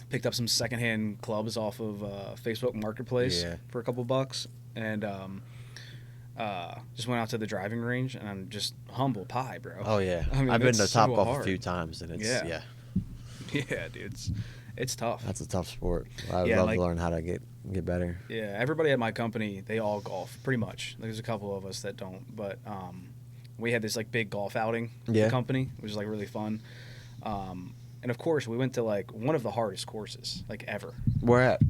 picked up some secondhand clubs off of Facebook Marketplace for a couple bucks, and just went out to the driving range, and I'm just humble pie, bro. Oh yeah, I mean, I've been to Topgolf a few times, and it's yeah, dude, it's tough. That's a tough sport. I would love to learn how to get better. Yeah, everybody at my company, they all golf pretty much. There's a couple of us that don't, but we had this like big golf outing in the company, which was like really fun. And of course, we went to like one of the hardest courses like ever. Where at?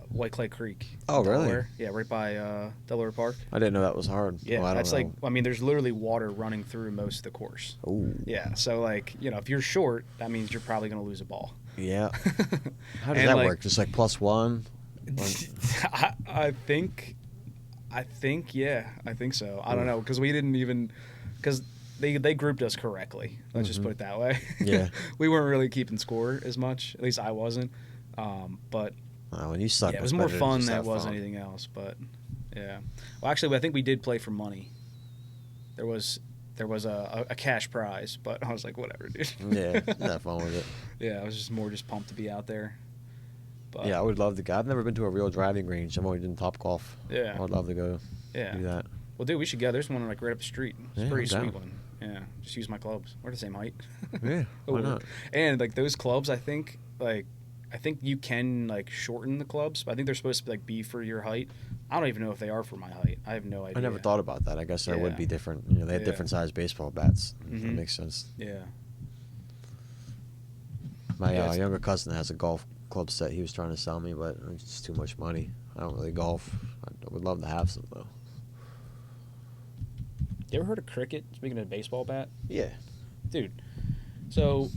White Clay Creek. Oh, Delaware. really? Yeah, right by Delaware Park. I didn't know that was hard. Yeah, that's like, I mean, there's literally water running through most of the course. Ooh. Yeah, so like, if you're short, that means you're probably going to lose a ball. Yeah. How does that work? Just like +1? I think so. I don't know, because we didn't even, because they grouped us correctly. Let's just put it that way. Yeah. We weren't really keeping score as much. At least I wasn't. But when you suck, it was more fun than it was anything else. But yeah. Well, actually, I think we did play for money. There was a cash prize, but I was like, whatever, dude. Yeah, not fun with it. Yeah, I was just pumped to be out there. But, yeah, I would love to go. I've never been to a real driving range. I've only done Topgolf. Yeah. I would love to go do that. Well, dude, we should go. There's one like right up the street. It's a pretty no sweet doubt. one. Yeah, just use my clubs. We're the same height. Yeah, why not? And like those clubs, I think you can like shorten the clubs. I think they're supposed to like be for your height. I don't even know if they are for my height. I have no idea. I never thought about that. I guess there would Yeah. be different. You know, they have Yeah. different sized baseball bats. That Mhm. makes sense. Yeah. My Yeah, it's- younger cousin has a golf club set he was trying to sell me, but it's just too much money. I don't really golf. I would love to have some though. You ever heard of cricket? Speaking of baseball bat, Yeah. dude. So,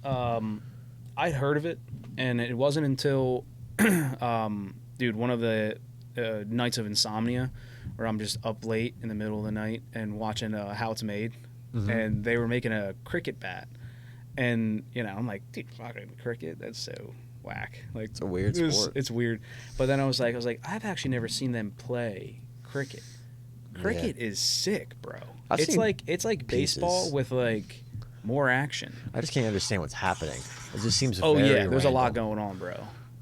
I'd heard of it, and it wasn't until, dude, one of the nights of insomnia, where I'm just up late in the middle of the night and watching How It's Made, Mhm. and they were making a cricket bat, and I'm like, dude, fucking cricket, that's so whack. Like, It's a weird sport. It's weird, but then I was like, I've actually never seen them play cricket. Cricket is sick, bro. I've It's seen like baseball pieces. with like more action. I just can't understand what's happening. It just seems Oh very yeah, there's a lot random. going on, bro.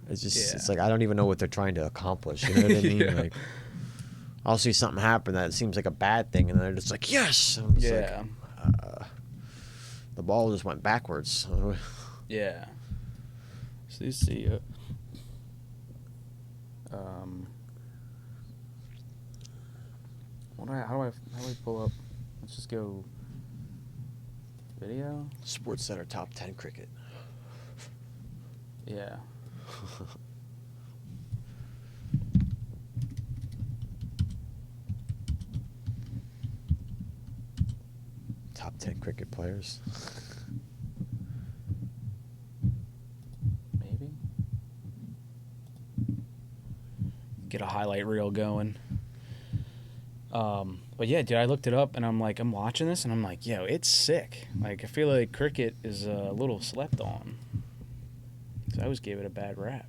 It's just Yeah. it's like I don't even know what they're trying to accomplish. You know what I mean? Yeah. Like I'll see something happen that seems like a bad thing, and then they're just like, yes. And I'm just Yeah. like, the ball just went backwards. Yeah. So you see, how do I pull up? Let's just go video. Sports Center top 10 cricket. Yeah. Top 10 cricket players. Maybe. Get a highlight reel going. But yeah, dude, I looked it up and I'm watching this and I'm like, yo, it's sick. Like, I feel like cricket is a little slept on. So I always gave it a bad rap.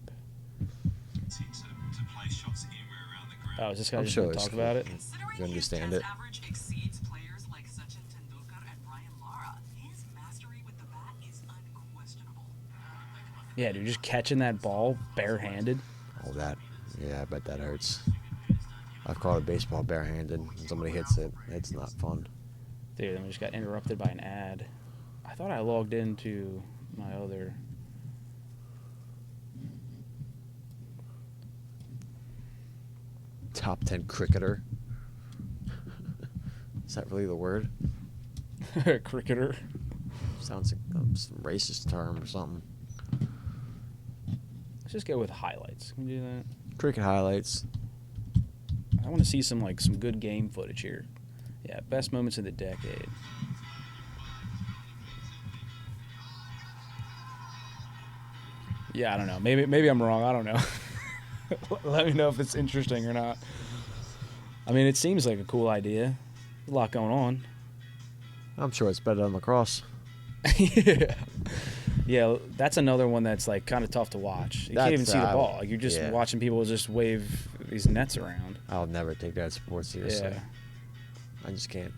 Oh, is this guy I'm just sure gonna it's talk cool. about it? You understand it? Average exceeds players like Sachin Tendulkar and Ryan Lara. His mastery with the bat is unquestionable. Yeah, dude, just catching that ball barehanded. Oh, that. Yeah, I bet that hurts. I've caught a baseball barehanded. When somebody hits it, it's not fun. Dude, then we just got interrupted by an ad. I thought I logged into my other. Top 10 cricketer. Is that really the word? Cricketer. Sounds like some racist term or something. Let's just go with highlights. Can we do that? Cricket highlights. I want to see some good game footage here. Yeah, best moments of the decade. Yeah, I don't know. Maybe I'm wrong. I don't know. Let me know if it's interesting or not. I mean, it seems like a cool idea. There's a lot going on. I'm sure it's better than lacrosse. Yeah. Yeah, that's another one that's kind of tough to watch. You can't even That's, see the ball. You're just yeah. watching people just wave these nets around. I'll never take that sport seriously. Yeah. I just can't.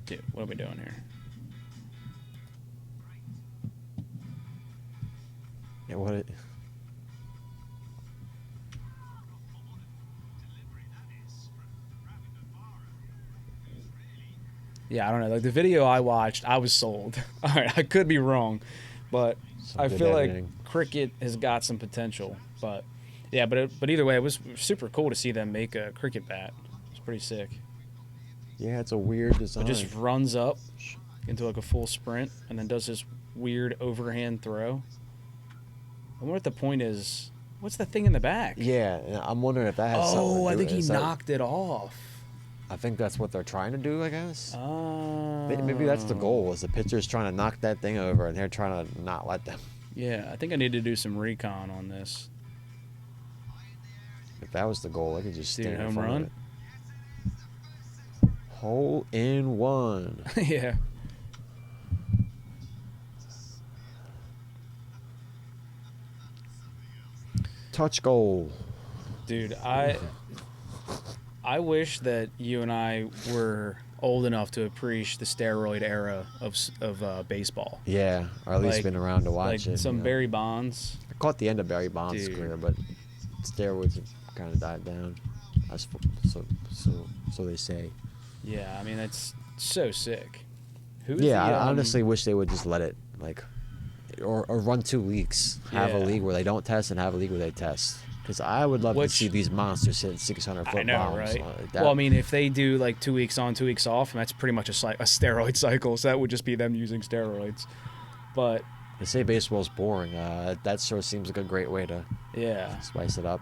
Dude, what are we doing here? Yeah, what it. Yeah, I don't know. Like the video I watched, I was sold. All right, I could be wrong, but Some I good feel editing. like cricket has got some potential. But yeah, but either way, it was super cool to see them make a cricket bat. It's pretty sick. Yeah, it's a weird It design. just runs up into a full sprint and then does this weird overhand throw. I wonder what the point is. What's the thing in the back? Yeah, and I'm wondering if that has something to Oh, do I with think it. he Is that- knocked it off. I think that's what they're trying to do, I guess. Oh. Maybe that's the goal, is the pitcher's trying to knock that thing over, and they're trying to not let them. Yeah, I think I need to do some recon on this. If that was the goal, I could just Dude, stand in home front run? of it. Hole in one. Yeah. Touch goal. Dude, I wish that you and I were old enough to appreciate the steroid era of baseball. Yeah, or at least Like- been around to watch Like it. some you know. Barry Bonds. I caught the end of Barry Bonds' Dude. career, but steroids have kind of died down. So they say. Yeah, I mean that's so sick. Who's Yeah, the, I honestly wish they would just let it. Like, or run 2 leagues. Have a Yeah. league where they don't test and have a league where they test. Because I would love to Which- see these monsters hit 600-foot I know, bombs. right? Like that. Well, I mean, if they do like 2 weeks on, 2 weeks off, and that's pretty much a steroid cycle. So that would just be them using steroids. But They say baseball's boring. That sort of seems like a great way to yeah, spice it up.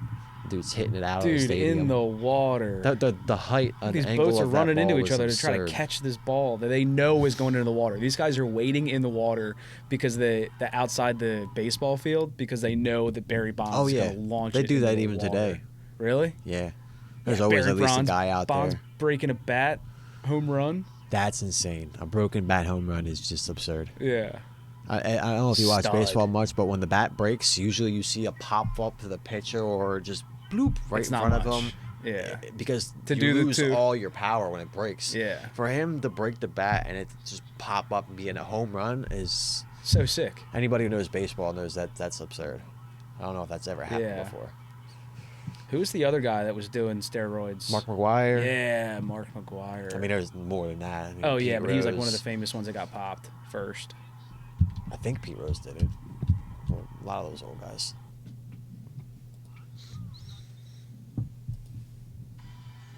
Dude's hitting it out of the dude, stadium. in the water. The height and These angle boats are of that running into ball each is other to try to absurd. catch this ball that they know is going into the water. These guys are waiting in the water because the outside the baseball field because they know that Barry Bonds Oh is yeah, going to launch they it do into that the even water. today. Really? Yeah, there's Yeah, always Barry at least Bonds, a guy out Bonds there. breaking a bat, home run. That's insane. A broken bat home run is just absurd. Yeah. I don't know if you watch Stud. baseball much, but when the bat breaks, usually you see a pop up to the pitcher or just bloop right It's in not front of much. him. Yeah. Because To you do the lose two. all your power when it breaks. Yeah. For him to break the bat and it just pop up and be in a home run is So sick. anybody who knows baseball knows that that's absurd. I don't know if that's ever happened Yeah. before. Who's the other guy that was doing steroids? Mark McGuire. Yeah, Mark McGuire. I mean, there's more than that. I mean, oh yeah, Pete but he was like one of the Rose. famous ones that got popped first. I think Pete Rose did it. Or a lot of those old guys.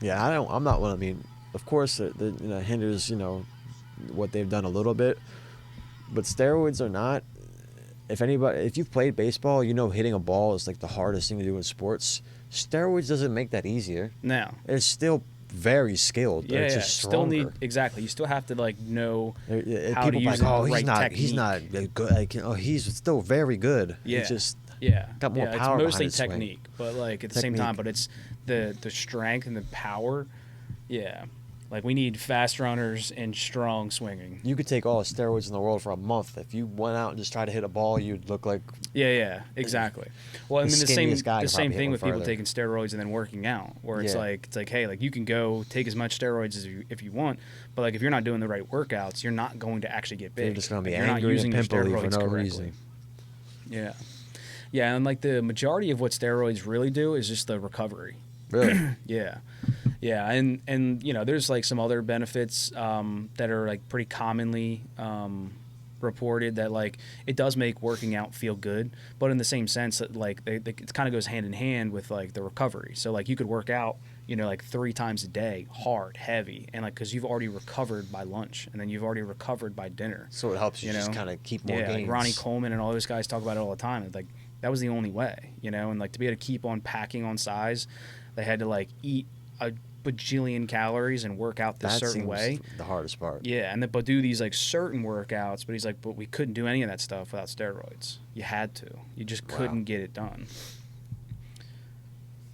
Yeah, I'm not one. I mean, of course, it hinders what they've done a little bit, but steroids are not. If you've played baseball, hitting a ball is like the hardest thing to do in sports. Steroids doesn't make that easier. No. It's still very skilled. Yeah, It's yeah. just Still need stronger. exactly. You still have to like know how People to are use like, it, oh, the right he's not technique. good. Like, he's still very good. Yeah. He just Yeah, got more yeah, power it's behind mostly his swing. technique, but like at the same time, Technique. but it's the strength and the power. Yeah, like we need fast runners and strong swinging. You could take all the steroids in the world for a month. If you went out and just tried to hit a ball, you'd look like Yeah, exactly. Well, I The mean skinniest guy the could same probably hit thing one with people further. taking steroids and then working out, where it's Yeah. like hey, like you can go take as much steroids as if you want, but like if you're not doing the right workouts, you're not going to actually get big. you're just gonna be Like, you're not angry and using your pimply for steroids no correctly. reason. Yeah, yeah, and like the majority of what steroids really do is just the recovery. Really? Yeah, yeah, and there's like some other benefits that are like pretty commonly reported that like it does make working out feel good, but in the same sense that like it kind of goes hand in hand with like the recovery. So like you could work out, like 3 times a day, hard, heavy, and like because you've already recovered by lunch, and then you've already recovered by dinner. So it helps you, just kind of keep more Yeah, gains. like Ronnie Coleman and all those guys talk about it all the time. It's like that was the only way, and like to be able to keep on packing on size, they had to like eat a bajillion calories and work out this That certain seems way. the hardest part. Yeah, and then but do these like certain workouts. But he's like, but we couldn't do any of that stuff without steroids. You had to. You just Wow. couldn't get it done.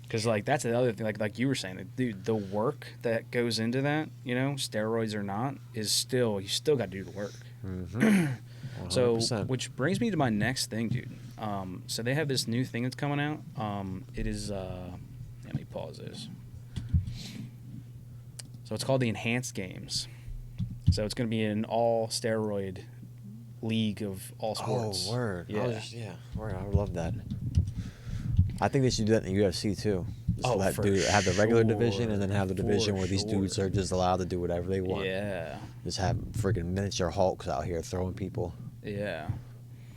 Because like that's the other thing, like you were saying, like, dude, the work that goes into that, steroids or not, is still you still got to do the work. Mm-hmm. So, 100%. which brings me to my next thing, dude. So they have this new thing that's coming out. It is, let me pause this. So it's called the Enhanced Games. So it's going to be an all steroid league of all sports. Oh, word. Yeah. Word. I would love that. I think they should do that in the UFC too. Just Oh, let for have the regular sure. division and then have the division For where these dudes sure. are just allowed to do whatever they want. Yeah. Just have freaking miniature Hulks out here throwing people. Yeah.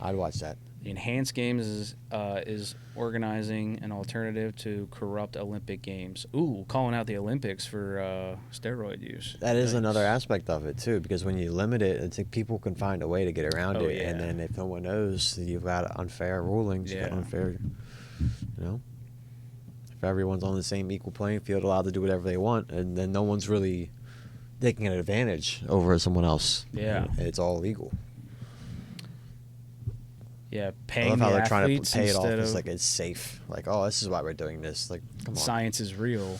I'd watch that. The Enhanced Games is organizing an alternative to corrupt Olympic Games. Ooh, calling out the Olympics for steroid use. That is Yikes. another aspect of it too, because when you limit it, it's like people can find a way to get around Oh, it, and yeah. then if no one knows, you've got unfair rulings. You've got Yeah. unfair, if everyone's on the same equal playing field, allowed to do whatever they want, and then no one's really taking an advantage over someone else. Yeah. It's all legal. Yeah, I paying love how the they're trying to athletes pay it off instead as of like it's safe. Like, oh, this is why we're doing this. Like, come on. science is real.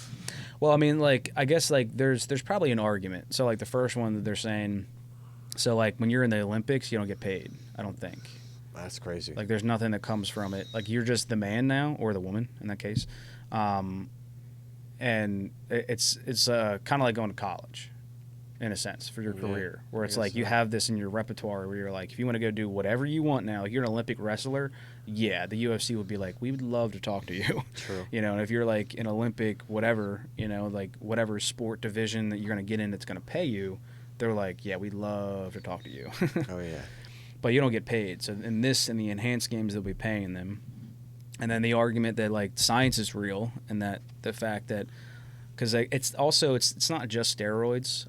Well, I mean, like I guess like there's probably an argument. So like the first one that they're saying, so like when you're in the Olympics, you don't get paid. I don't think. That's crazy. Like there's nothing that comes from it. Like you're just the man now, or the woman in that case, and it's kind of like going to college, in a sense, for your Yeah, career, where I it's guess like you so. have this in your repertoire where you're like, if you want to go do whatever you want now, like you're an Olympic wrestler, yeah, the UFC would be like, we would love to talk to you. True. And if you're like an Olympic whatever, like whatever sport division that you're going to get in that's going to pay you, they're like, yeah, we'd love to talk to you. Oh yeah. but you don't get paid. So in the enhanced games, they'll be paying them. And then the argument that like science is real, and that the fact that because it's also it's not just steroids.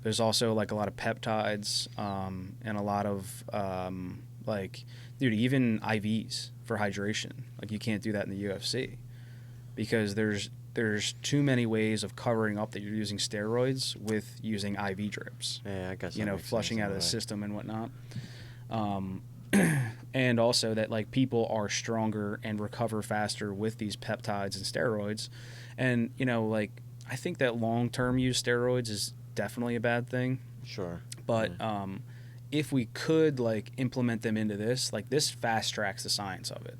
There's also like a lot of peptides and a lot of like, dude, even IVs for hydration. Like you can't do that in the UFC because there's too many ways of covering up that you're using steroids with using IV drips. Yeah, I guess. Flushing out of the system and whatnot. And also that like people are stronger and recover faster with these peptides and steroids. And, like I think that long-term use steroids is definitely a bad thing. Sure. But if we could like implement them into this, like this fast tracks the science of it,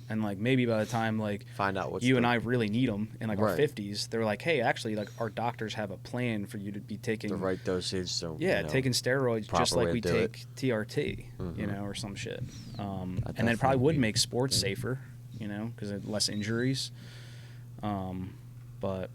and like maybe by the time like find out what you and I really need them in like our Right. 50s, they're like, hey, actually, like our doctors have a plan for you to be taking the right dosage. So taking steroids just proper like way we to do take TRT, or some shit. And then it definitely probably would be- make sports safer, because less injuries. But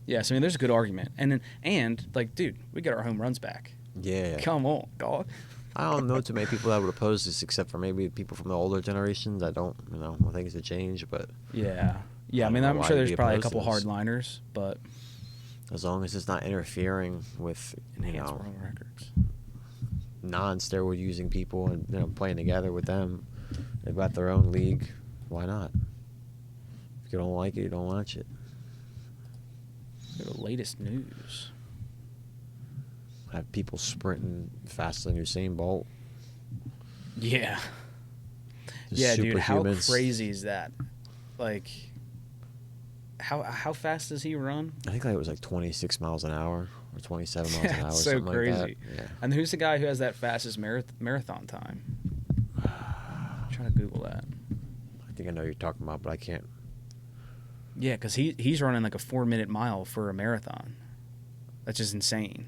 yeah, so I mean, there's a good argument, and like, dude, we get our home runs back. Yeah. Come on, dog. I don't know too many people that would oppose this, except for maybe people from the older generations. I don't, I think it's a change, but Yeah. I don't mean, know I'm why sure you'd there's be probably a opposed to couple this. hardliners, but as long as it's not interfering with, enhanced world records. non-steroid using people and playing together with them, they've got their own league. Why not? If you don't like it, you don't watch it. The latest news. Have people sprinting faster than Usain Bolt. Yeah. Just Yeah, dude. How superhumans. crazy is that? Like, how fast does he run? I think it was like 26 miles an hour or 27 miles an hour. It's Or so something crazy. Like that. Yeah. And who's the guy who has that fastest marathon time? I'm trying to Google that. I think I know who you're talking about, but I can't. Yeah, because he's running like a 4-minute mile for a marathon. That's just insane.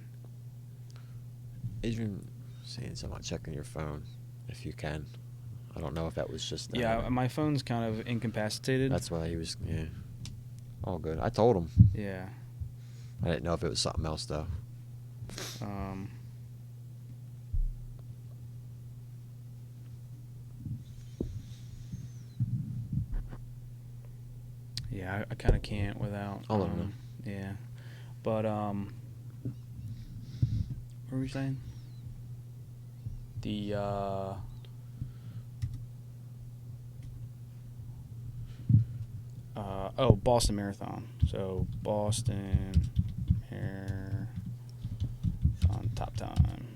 Adrian saying something about checking your phone if you can. I don't know if that was just. Yeah, my phone's kind of incapacitated. That's why he was. Yeah. All good. I told him. Yeah. I didn't know if it was something else though. Yeah, I kind of can't without. I'll let him know. Yeah, but what were we saying? The Boston Marathon. So Boston Marathon top time.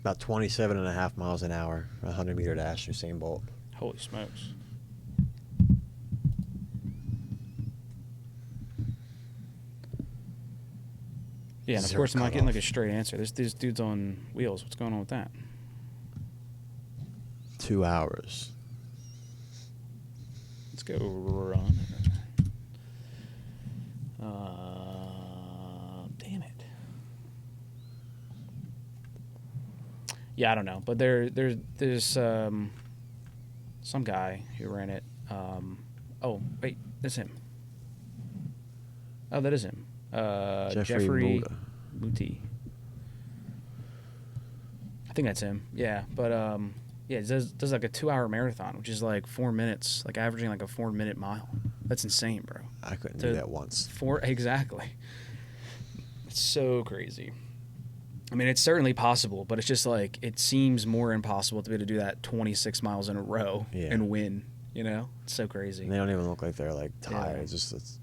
About 27.5 miles an hour, 100-meter dash, Usain Bolt. Holy smokes. Yeah, and of Zero course I'm not getting like a cutoff. straight answer. This dude's on wheels. What's going on with that? 2 hours. Let's go run. Damn it. Yeah, I don't know, but there's some guy who ran it. Oh wait, that's him. Oh, that is him. Jeffrey Muti. I think that's him. Yeah, but yeah, it does like a 2-hour marathon, which is like 4 minutes, like averaging like a 4-minute mile. That's insane, bro. I couldn't do that once. Exactly. It's so crazy. I mean, it's certainly possible, but it's just like it seems more impossible to be able to do that 26 miles in a row and win. It's so crazy. And they don't even look like they're like tired. Yeah. It's just.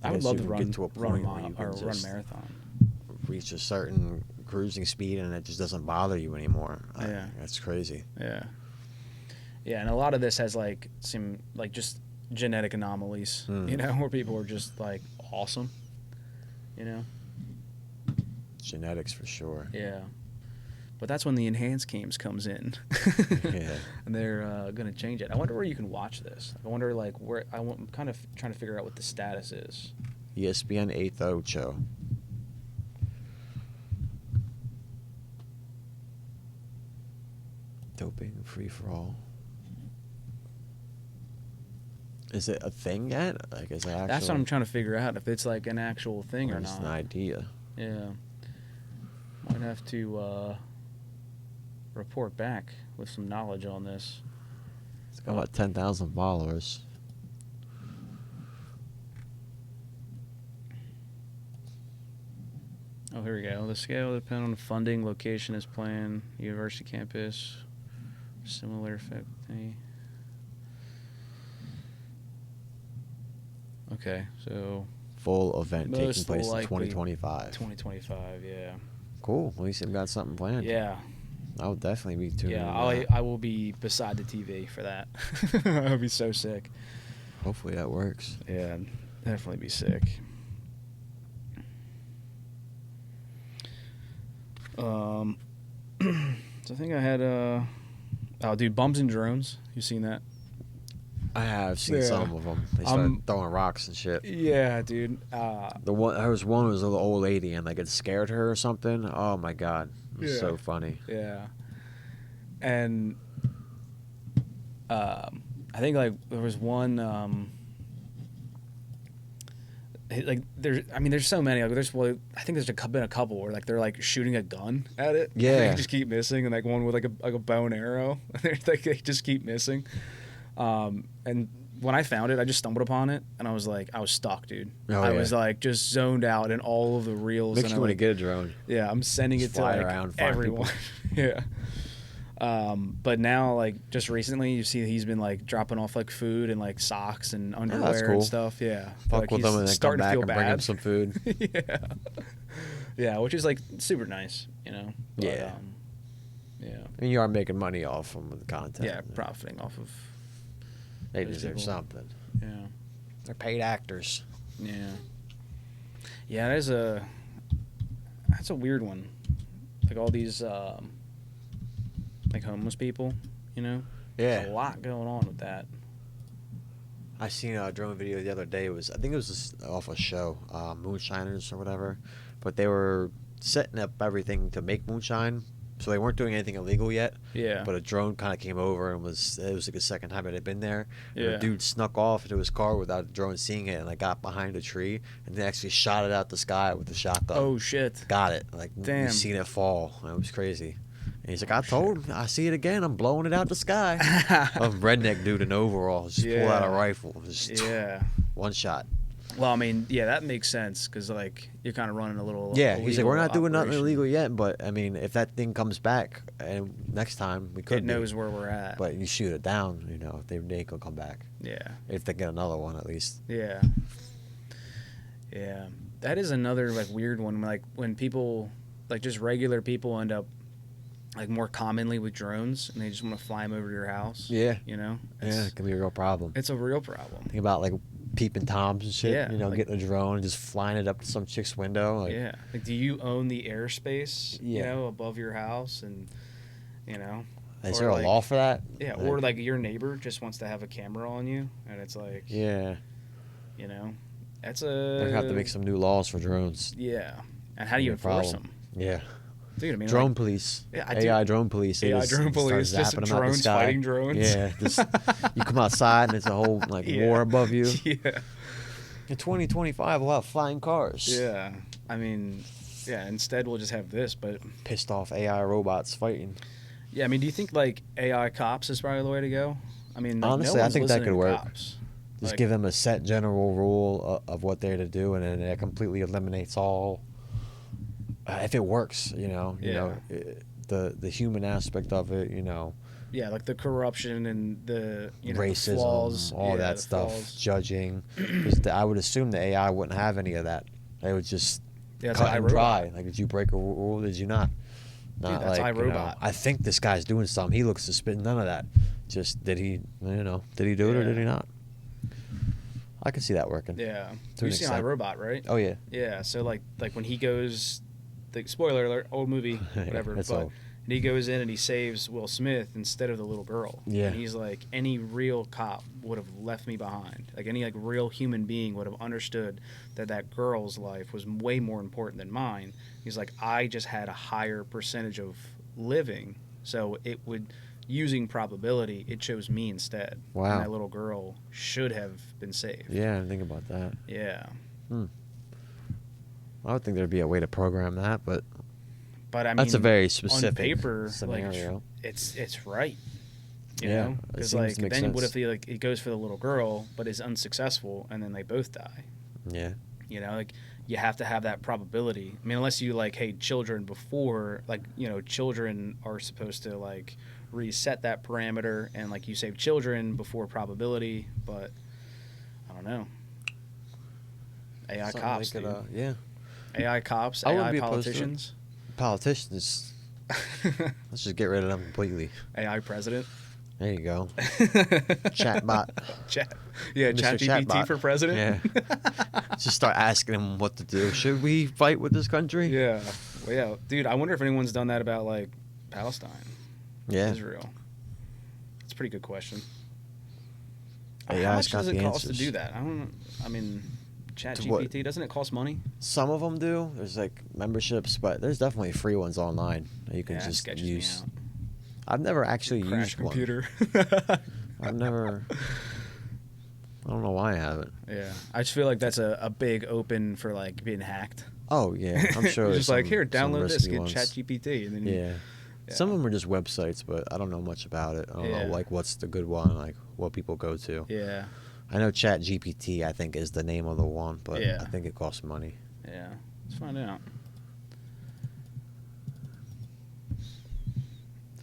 I would guess love you to can run get to a a point where mile you or can run a just marathon. reach a certain cruising speed and it just doesn't bother you anymore. Yeah. That's crazy. Yeah. Yeah, and a lot of this has like some like just genetic anomalies, where people are just like awesome, Genetics for sure. Yeah. But that's when the enhanced games comes in. Yeah. And they're going to change it. I wonder where you can watch this. I wonder like where I'm kind of trying to figure out what the status is. ESPN 8 Ocho. Doping free for all. Is it a thing yet? Like, is it actually? That's what I'm trying to figure out, if it's like an actual thing or just not. an idea. Yeah. Might have to report back with some knowledge on this. It's got about 10,000 followers. Oh, here we go. The scale will depend on the funding, location is planned, university campus, similar faculty. Okay, so Full event taking most place in likely 2025. 2025, yeah. Cool. At least they've got something planned. Yeah. I would definitely be tuning in. I will be beside the TV for that. I would be so sick. Hopefully that works. Yeah, definitely be sick. So I think I had oh, dude, Bums and Drones. You seen that? I have seen Yeah. some of them. They started throwing rocks and shit. Yeah, dude. There was one who was a little old lady and like it scared her or something. Oh my god, it was so funny. Yeah. And I think like there was one like there's so many. Like I think there's been a couple where like they're like shooting a gun at it. Yeah. And they just keep missing, and like one with like a bow and arrow. They just keep missing. And when I found it, I just stumbled upon it, and I was stuck, dude. Oh, I yeah. was like just zoned out in all of the reels. Makes and you I'm want to like, get a drone. yeah, I'm sending Just it to fly like around, find everyone. Yeah. But now, like, just recently, you see he's been like dropping off like food and like socks and underwear cool. and stuff. Yeah. Fuck Like, with he's them and then come starting to back feel and bring him bad. some food. Yeah. Yeah, which is like super nice, you know. But, Yeah. Yeah. I mean, you are making money off them with the content. Yeah, profiting off of. They those deserve people. something. Yeah. They're paid actors. Yeah. Yeah, that's a weird one. Like all these like homeless people, you know? Yeah. There's a lot going on with that. I seen a drone video the other day. I think it was just off a show, Moonshiners or whatever. But they were setting up everything to make moonshine, so they weren't doing anything illegal yet. Yeah. But a drone kind of came over and it was like the second time it had been there. And Yeah. the dude snuck off into his car without the drone seeing it, and like got behind a tree and they actually shot it out the sky with the shotgun. Oh shit. Got it. Like Damn. you seen it fall. It was crazy. And he's like, I told him, I see it again. I'm blowing it out the sky. A redneck dude in overalls just pulled out a Yeah. rifle. Just Yeah. one shot. Well, I mean, yeah, that makes sense because like you're kind of running a little. Yeah, he's like, we're not doing nothing operation. illegal yet, but I mean, if that thing comes back and next time we could It knows where we're at. But you shoot it down, you know, they could come back Yeah. if they get another one at least. Yeah. Yeah. That is another like weird one. Like when people, like just regular people, end up like more commonly with drones, and they just want to fly them over to your house. Yeah, You know. yeah, it can be a real problem. It's a real problem. Think about like peeping toms and shit. Yeah, you know, like- getting a drone and just flying it up to some chick's window. Like, Yeah. Like, do you own the airspace? You Yeah. know, above your house, and you know. is Or, there a like- law for that? Yeah, or like your neighbor just wants to have a camera on you, and it's like, Yeah, you know, that's they have to make some new laws for drones. Yeah, and how do you Be a enforce problem. them, Yeah, dude? I mean, drone like, police. Yeah, AI drone police. They AI just drone start police, just zapping 'em out the drones sky. fighting drones. Yeah, just you come outside and it's a whole like Yeah. war above you. Yeah, In 2025, we'll have flying cars. yeah. I mean, yeah. Instead, we'll just have this. But Pissed off AI robots fighting. yeah, I mean, do you think like AI cops is probably the way to go? I mean, like, Honestly, no I one's think that listening could to work. cops. Just Like, give them a set general rule of what they're to do, and then it completely eliminates all. If it works, you know, the human aspect of it, you know, yeah, like the corruption and the the racism, flaws, all yeah, that the stuff, flaws. judging. 'Cause I would assume the AI wouldn't have any of that. They would just Yeah, it's cut like and iRobot. dry. Like, did you break a rule? Did you not? Not that's like, you know, iRobot. I think this guy's doing something. He looks suspicious. None of that. Just did he? Did he do it or did he Yeah. not? I can see that working. Yeah, To an you've seen extent. iRobot, right? Oh yeah. Yeah, so like when he goes, the spoiler alert, old movie, whatever. It's but old. and he goes in and he saves Will Smith instead of the little girl. Yeah. And he's like, any real cop would have left me behind. Like any like real human being would have understood that girl's life was way more important than mine. He's like, I just had a higher percentage of living, so it would using probability, it chose me instead. Wow. And that little girl should have been saved. Yeah, I didn't think about that. Yeah. I would think there'd be a way to program that, but But I mean, that's a very specific on paper, scenario. like it's right. You Yeah, know, it because seems like to make then what sense. if he goes for the little girl but is unsuccessful and then they both die? Yeah. You know, like you have to have that probability. I mean, unless you like, hey, children before, like, you know, children are supposed to like reset that parameter and like you save children before probability, but I don't know. AI Something cops, like it, dude. yeah. AI cops, I wouldn't AI be opposed to it. politicians, Politicians, let's just get rid of them completely. AI president. There you go. Chatbot. Yeah, Mr. ChatGPT Chatbot. for president. Yeah. Just start asking him what to do. Should we fight with this country? Yeah. Well, yeah, dude. I wonder if anyone's done that about like Palestine, Yeah. Israel. It's a pretty good question. AI's How much got does it the cost to answers. do that? I don't know. I mean, what? ChatGPT, doesn't it cost money? Some of them do. There's like memberships, but there's definitely free ones online that you can Yeah, it just sketches me use. out. I've never actually Crash used one. computer. I've never. I don't know why I haven't. Yeah, I just feel like that's a big open for like being hacked. Oh yeah, I'm sure. You're there's just like, some- here, some download this, risky get ones. ChatGPT, and then Yeah. Yeah. Some of them are just websites, but I don't know much about it. I don't Yeah. know like what's the good one, like what people go to. yeah, I know ChatGPT, I think, is the name of the one, but Yeah. I think it costs money. yeah. Let's find out.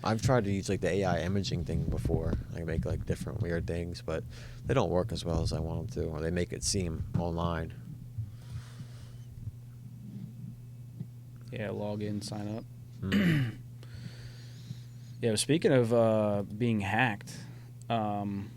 I've tried to use like the AI imaging thing before. I make like different weird things, but they don't work as well as I want them to, or they make it seem online. Yeah, log in, sign up. Mm. Yeah, well, speaking of being hacked, dude,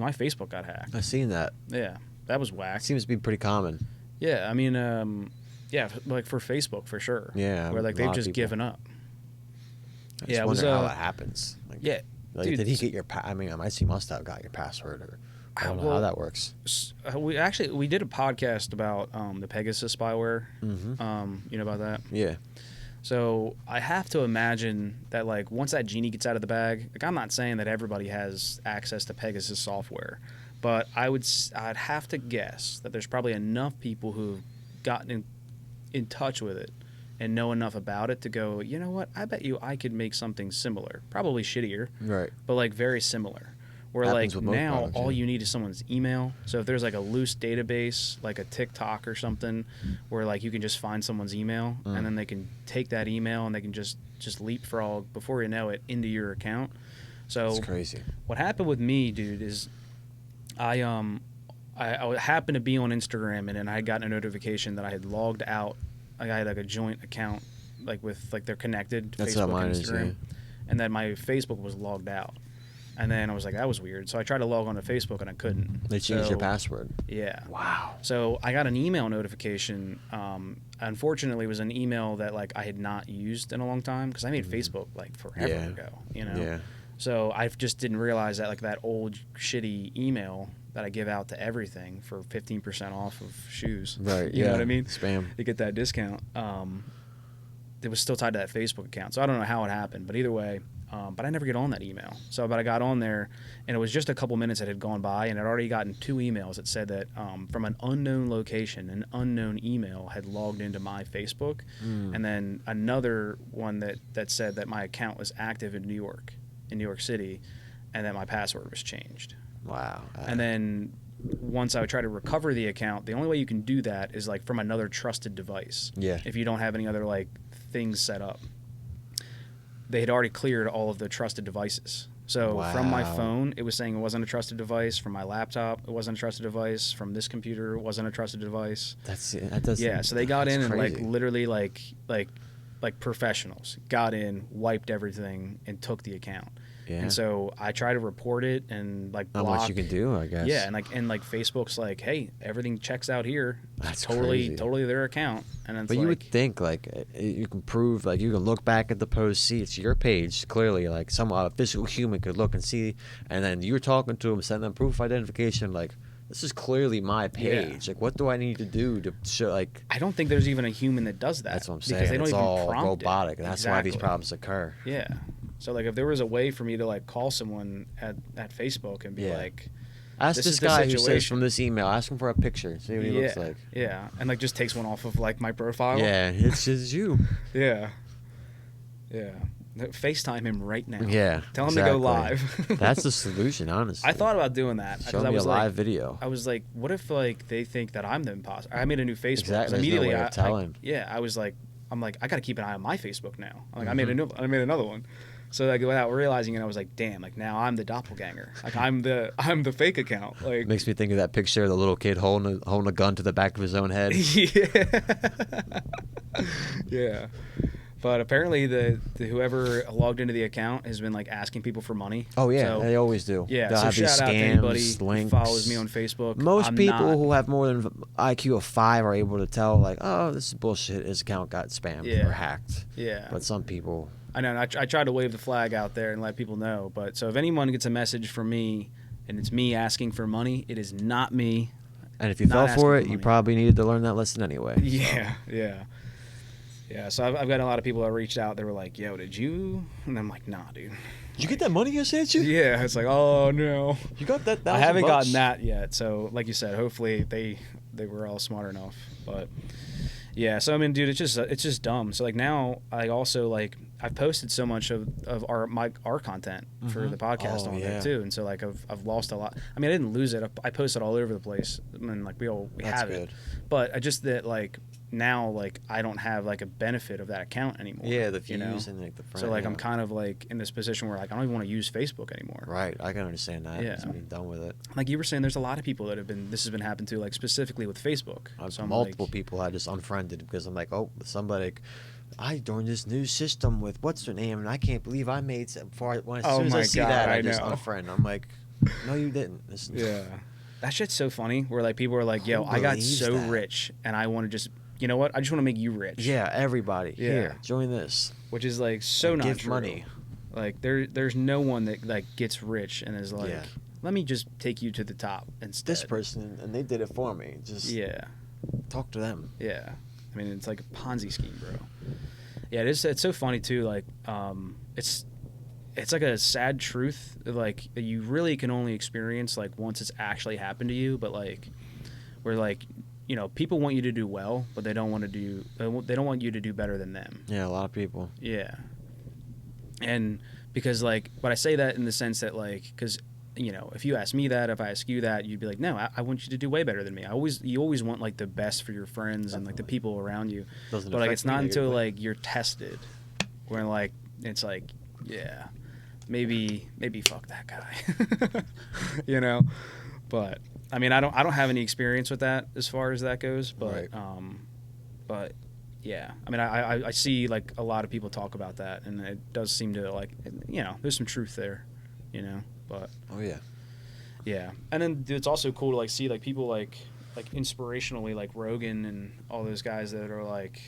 my Facebook got hacked. I've seen that. Yeah, that was It whack. seems to be pretty common. Yeah, I mean, yeah, like for Facebook for sure. Yeah, where like a they've lot of just people. given up. I just Yeah, it was, wonder how that happens. Like, Yeah, like, dude, did he get your? I mean, I might he must have got your password, or I don't know well, how that works. we did a podcast about the Pegasus spyware. Mm-hmm. You know about that? Yeah. So I have to imagine that like once that genie gets out of the bag, like I'm not saying that everybody has access to Pegasus software, but I'd have to guess that there's probably enough people who've gotten in touch with it and know enough about it to go, you know what? I bet you I could make something similar, probably shittier, Right. but like very similar. Where Happens like with most now products, all yeah. you need is someone's email. So if there's like a loose database, like a TikTok or something, where like you can just find someone's email and then they can take that email and they can just leapfrog before you know it into your account. So It's crazy. what happened with me, dude, is I happened to be on Instagram and then I got a notification that I had logged out. I had like a joint account, like with like they're connected. That's Facebook how mine and is, Instagram, yeah. and then my Facebook was logged out. And then I was like, that was weird. So I tried to log on to Facebook and I couldn't. They changed your So, password. Yeah. Wow. So I got an email notification. Unfortunately, it was an email that like I had not used in a long time because I made Facebook like forever Yeah. ago. You know. Yeah. So I just didn't realize that like that old shitty email that I give out to everything for 15% off of shoes. Right. You yeah. know what I mean? Spam. To get that discount. It was still tied to that Facebook account. So I don't know how it happened, but either way. But I never get on that email. So, but I got on there, and it was just a couple minutes that had gone by, and I'd already gotten 2 emails that said that from an unknown location, an unknown email had logged into my Facebook, and then another one that said that my account was active in New York City, and that my password was changed. Wow. And then once I would try to recover the account, the only way you can do that is like from another trusted device. Yeah. If you don't have any other like things set up. They had already cleared all of the trusted devices. So from my Wow. phone, it was saying it wasn't a trusted device. From my laptop, it wasn't a trusted device. From this computer, it wasn't a trusted device. that does. Yeah, so they got that's in and like crazy. literally like professionals got in, wiped everything, and took the account. Yeah. And so I try to report it and like Not block. much you can do, I guess. Yeah, and like Facebook's like, hey, everything checks out here. That's totally crazy. totally their account. And it's But like, you would think like you can prove, like you can look back at the post, see it's your page clearly, like some physical human could look and see, and then you're talking to them, send them proof of identification, like this is clearly my page. Like what do I need to do to show? Like I don't think there's even a human that does that. that's what I'm because saying. they don't It's even all prompt robotic, it. and that's why these Exactly. problems occur. Yeah. So like if there was a way for me to like call someone at Facebook and be Yeah. like, Ask this this is the guy who says situation. from this email. Ask him for a picture. See what he looks like. Yeah, and like just takes one off of like my profile. Yeah, it's just you. Yeah. FaceTime him right now. Yeah, Tell him to go exactly. live. That's the solution, honestly. I thought about doing that. Show because me I was a like, live video. I was like, what if like they think that I'm the imposter? I made a new Facebook. 'cause Exactly. There's no Immediately, way of telling. I was like, I'm like, I got to keep an eye on my Facebook now. I'm like, I made another one. So like without realizing it, I was like, damn, like now I'm the doppelganger. Like I'm the fake account. Like Makes me think of that picture of the little kid holding a gun to the back of his own head. yeah. Yeah. But apparently the whoever logged into the account has been like asking people for money. Oh yeah, So, they always do. yeah, They'll so have these shout out to scams, anybody links. who follows me on Facebook. Most I'm people not- who have more than IQ of 5 are able to tell, like, oh, this is bullshit. His account got spammed Yeah. or hacked. Yeah. But some people, I know. And I try to wave the flag out there and let people know. But so if anyone gets a message from me and it's me asking for money, it is not me. and if you Not fell asking for for it, you money. probably needed to learn that lesson anyway. Yeah. Yeah. So I've got a lot of people that reached out. They were like, "Yo, did you?" And I'm like, "Nah, dude." Did you get that money I sent you? Yeah. It's like, oh no. You got that? I haven't $1,000 gotten that yet. So like you said, hopefully they were all smart enough. But yeah. So I mean, dude, it's just dumb. So like now I also like I've posted so much of our content for the podcast Oh, on yeah. there too, and so like I've lost a lot. I mean, I didn't lose it. I posted all over the place, and like we That's have good. it. But I just that like now like I don't have like a benefit of that account anymore. Yeah, the you views know? and like the friends. So like I'm kind of like in this position where like I don't even want to use Facebook anymore. Right, I can understand that. Yeah. Just being done with it. Like you were saying, there's a lot of people that this has been happening to, like specifically with Facebook. So I'm Multiple like, people I just unfriended because I'm like, oh, somebody, I joined this new system with what's her name, and I can't believe I made some. As Oh soon as I my see God, that, I I just know. unfriend. I'm like, no, you didn't. Yeah. That shit's so funny. Where like people are like, "Yo, Who I got believes so that? rich, and I want to just, you know what? I just want to make you rich." Yeah, everybody. Yeah. Here, join this. Which is like so And not give true. money. Like there's no one that like gets rich and is like, Yeah. let me just take you to the top instead. This person, and they did it for me. Just Yeah. talk to them. Yeah. I mean, it's like a Ponzi scheme, bro. Yeah, it's so funny too. Like, it's like a sad truth, like that you really can only experience like once it's actually happened to you. But like, where like, you know, people want you to do well, but they don't want you to do better than them. Yeah, a lot of people. Yeah. And because like, but I say that in the sense that like, because you know, if you ask me that, if I ask you that, you'd be like, no, I want you to do way better than me. You always want like the best for your friends and like the people around you. Doesn't But like, affect it's me not until negatively. like you're tested, where like it's like, yeah, maybe fuck that guy, you know. But I mean, I don't have any experience with that as far as that goes. But Right. but yeah, I mean, I see like a lot of people talk about that, and it does seem to like, you know, there's some truth there, you know. But Oh yeah. yeah, and then dude, it's also cool to like see like people like inspirationally like Rogan and all those guys that are like,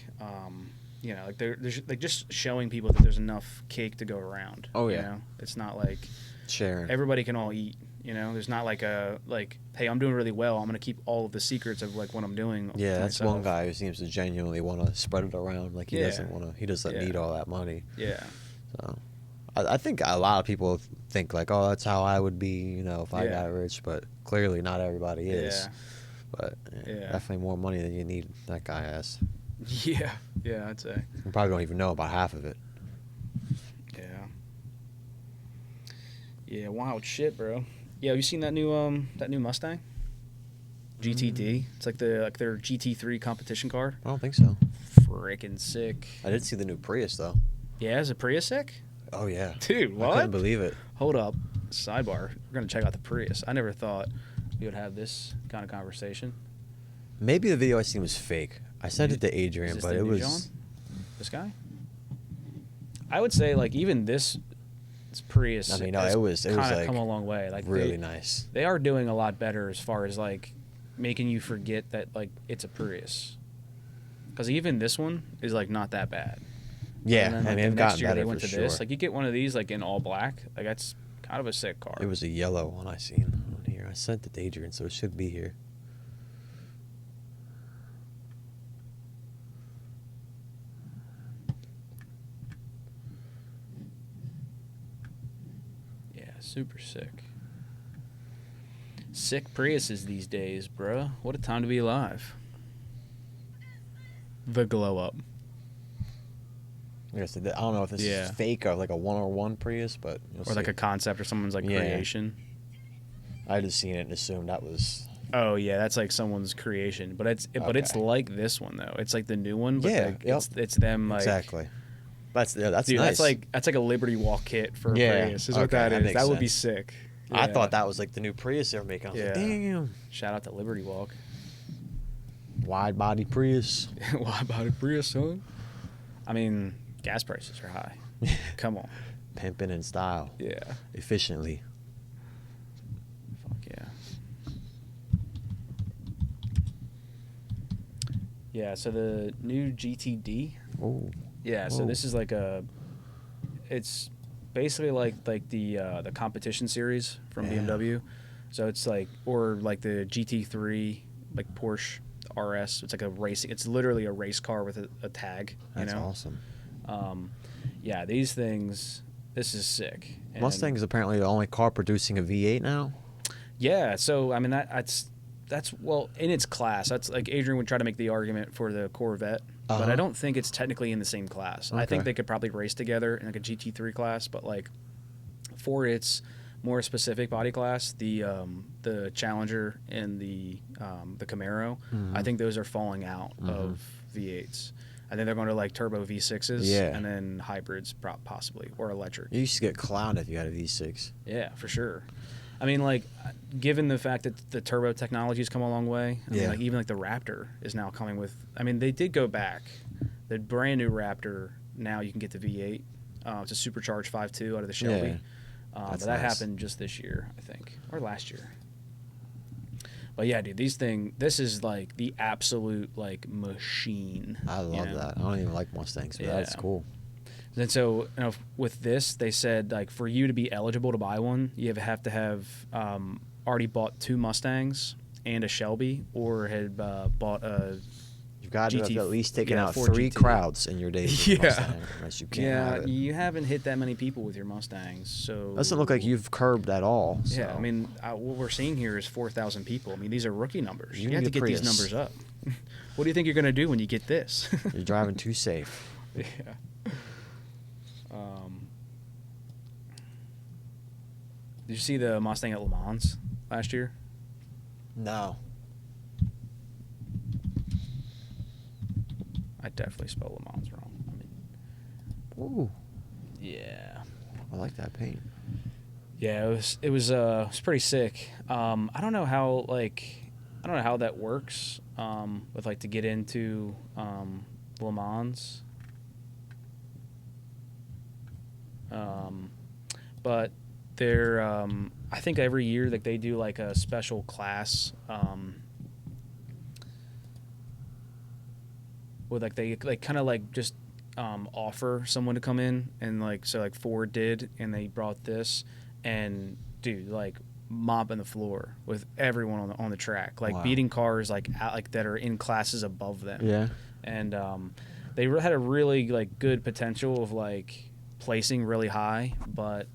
you know, like they're like just showing people that there's enough cake to go around. Oh, you yeah. know? It's not like Sharing. everybody can all eat. You know, there's not like a like, hey, I'm doing really well. I'm gonna keep all of the secrets of like what I'm doing. Yeah, to that's myself. one guy who seems to genuinely want to spread it around. Like he Yeah. doesn't want to. He doesn't Yeah. need all that money. Yeah, So, I think a lot of people think like, oh, that's how I would be, you know, if I Yeah. got rich. But clearly, not everybody is. yeah, But Yeah. definitely more money than you need. That guy has. yeah, yeah. I'd say. You probably don't even know about half of it. Yeah. Yeah, wild shit, bro. Yeah, have you seen that new Mustang? GTD. It's like their GT3 competition car. I don't think so. Freaking sick. I did see the new Prius though. Yeah, is a Prius sick? Oh yeah. Dude, I what? couldn't believe it. Hold up. Sidebar. We're gonna check out the Prius. I never thought we would have this kind of conversation. Maybe the video I seen was fake. I sent it to Is Adrian, this but the it new was. John? This guy? I would say like even this Prius. I mean, no, has it was kinda like come a long way. Like really nice. They are doing a lot better as far as like making you forget that like it's a Prius. Because even this one is like not that bad. Yeah, And then, like, and the they've next gotten year better they went for to sure. this. Like you get one of these like in all black. Like that's kind of a sick car. It was a yellow one I seen on here. I sent it to Adrian, so it should be here. Super sick. Sick Priuses these days, bruh. What a time to be alive. The glow up. Like I said, I don't know if this is fake or like a 101 Prius, but Or like a concept or someone's like creation. I just seen it and assumed that was. Oh yeah, that's like someone's creation, but it's like this one though. It's like the new one, but it's them like exactly. That's dude, nice. That's like a Liberty Walk kit for a Prius. Is what that is. That would be sick. I thought that was like the new Prius they were making. I was like, damn. Shout out to Liberty Walk. Wide body Prius. Wide body Prius, son. I mean, gas prices are high. Come on. Pimping in style. Yeah. Efficiently. Fuck yeah. Yeah, so the new GTD. Oh. Yeah, so this is like it's basically like the competition series from BMW. So it's like, or like the GT3, like Porsche RS. It's like a racing. It's literally a race car with a tag. That's awesome. Yeah, these things. This is sick. And Mustang is apparently the only car producing a V8 now. Yeah, so I mean that's well in its class. That's like Adrian would try to make the argument for the Corvette, but I don't think it's technically in the same class. Okay. I think they could probably race together in like a GT3 class, but like for its more specific body class, the Challenger and the Camaro, I think those are falling out of V8s. I think they're going to like turbo V6s and then hybrids possibly, or electric. You used to get clowned if you had a V6. Yeah, for sure. I mean, like, given the fact that the turbo technology's come a long way, I mean, like, even like the Raptor is now coming with. I mean, they did go back. The brand new Raptor now you can get the V8. It's a supercharged 5.2 out of the Shelby. But that happened just this year, I think, or last year. But yeah, dude, this is like the absolute like machine. I love that. I don't even like Mustangs, but that's cool. And so, with this, they said like for you to be eligible to buy one, you have to have already bought 2 Mustangs and a Shelby, or had bought a. You've got to have at least taken out 3 GT. crowds in your days with Mustang, unless you can't have it. You haven't hit that many people with your Mustangs, so Doesn't look like you've curbed at all. So. Yeah, I mean, what we're seeing here is 4,000 people. I mean, these are rookie numbers. You have need to a get these Prius. numbers up. What do you think you're going to do when you get this? You're driving too safe. Yeah. Did you see the Mustang at Le Mans last year? No. I definitely spelled Le Mans wrong. I mean, Ooh, yeah. I like that paint. Yeah, it was pretty sick. I don't know how that works with like to get into Le Mans. But they're I think every year like they do like a special class with like they like kind of like just offer someone to come in, and like so like Ford did, and they brought this, and dude, like mopping the floor with everyone on the track, like beating cars like that are in classes above them. Yeah. And they had a really like good potential of like placing really high, but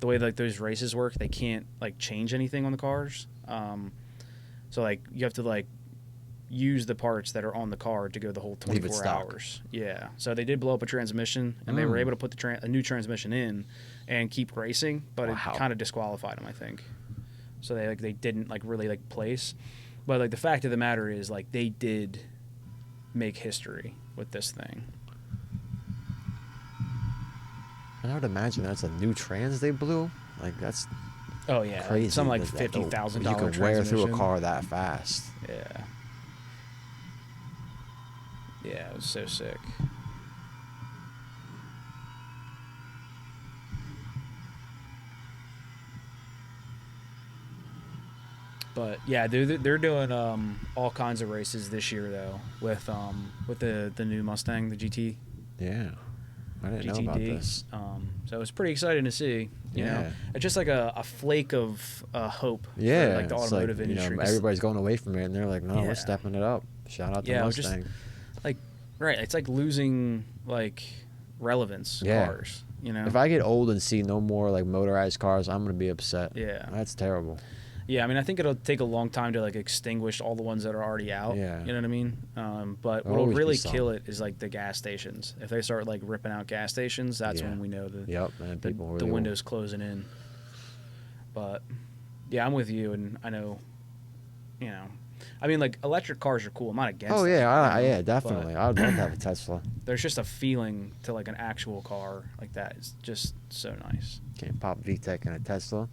the way like those races work, they can't like change anything on the cars. So like you have to like use the parts that are on the car to go the whole 24 hours. Yeah. So they did blow up a transmission, and they were able to put a new transmission in and keep racing, but it kind of disqualified them, I think. So they didn't like really like place. But like the fact of the matter is like they did make history with this thing. I would imagine that's a new trans they blew. Like that's crazy. Some like $50,000. You could wear through a car that fast. Yeah. Yeah, it was so sick. But yeah, they're doing all kinds of races this year though with the new Mustang, the GT. Yeah, I didn't know about this. So it's pretty exciting to see. You know, it's just like a flake of hope. Yeah, for like the automotive industry. You know, everybody's going away from it, and they're like, "No, we're stepping it up." Shout out to Mustang. Right, it's like losing like relevance cars. You know. If I get old and see no more like motorized cars, I'm gonna be upset. Yeah. That's terrible. Yeah, I mean, I think it'll take a long time to like extinguish all the ones that are already out. Yeah. You know what I mean? But There'll what'll always be really some. kill it is like the gas stations. If they start like ripping out gas stations, that's Yeah. when we know that Yep, man. the, People the really window's closing in. But yeah, I'm with you, and I know, you know, I mean, like electric cars are cool. I'm not against. Oh them, yeah, you know, yeah, definitely. but I'd love to have a Tesla. there's just a feeling to like an actual car like that. It's just so nice. Can't pop VTEC in a Tesla.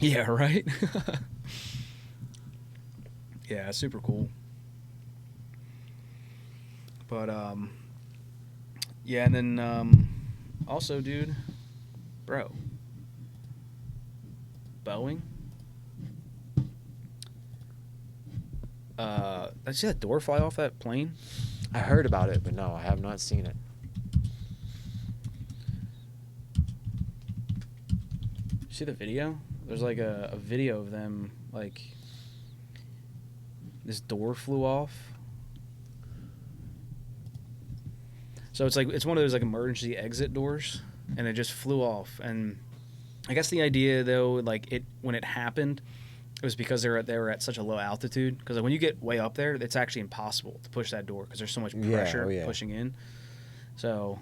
Yeah, right. Yeah, super cool. But yeah, and then also, dude, bro, Boeing. Did I see that door fly off that plane? I heard about it, but no, I have not seen it. See the video? There's like a video of them, like this door flew off. So it's like it's one of those like emergency exit doors, and it just flew off. And I guess the idea though, like it when it happened, it was because they were at such a low altitude. Because like when you get way up there, it's actually impossible to push that door because there's so much pressure pushing in. So,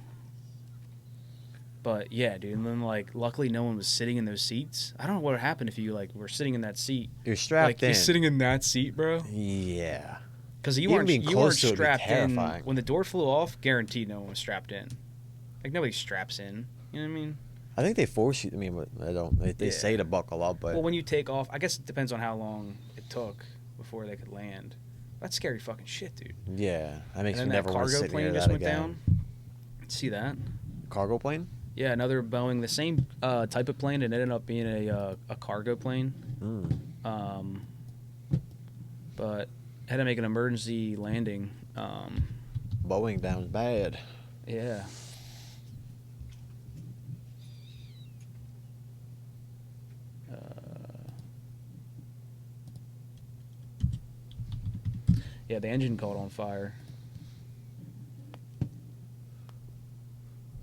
but yeah, dude. And then like luckily no one was sitting in those seats. I don't know what would happen if you like were sitting in that seat. You're strapped like in. you're sitting in that seat, bro. Yeah. Because you Even weren't being you weren't close to it would be strapped in terrifying. when the door flew off. Guaranteed, no one was strapped in. Like nobody straps in. You know what I mean? I think they force you. I mean, I don't. They Yeah. say to buckle up, but Well, when you take off, I guess it depends on how long it took before they could land. That's scary fucking shit, dude. yeah, that makes And me then that never want to cargo sit plane near just that went again. down. See that? Cargo plane? Yeah, another Boeing, the same type of plane. It ended up being a cargo plane. Mm. But had to make an emergency landing. Boeing down bad. Yeah. Yeah, the engine caught on fire.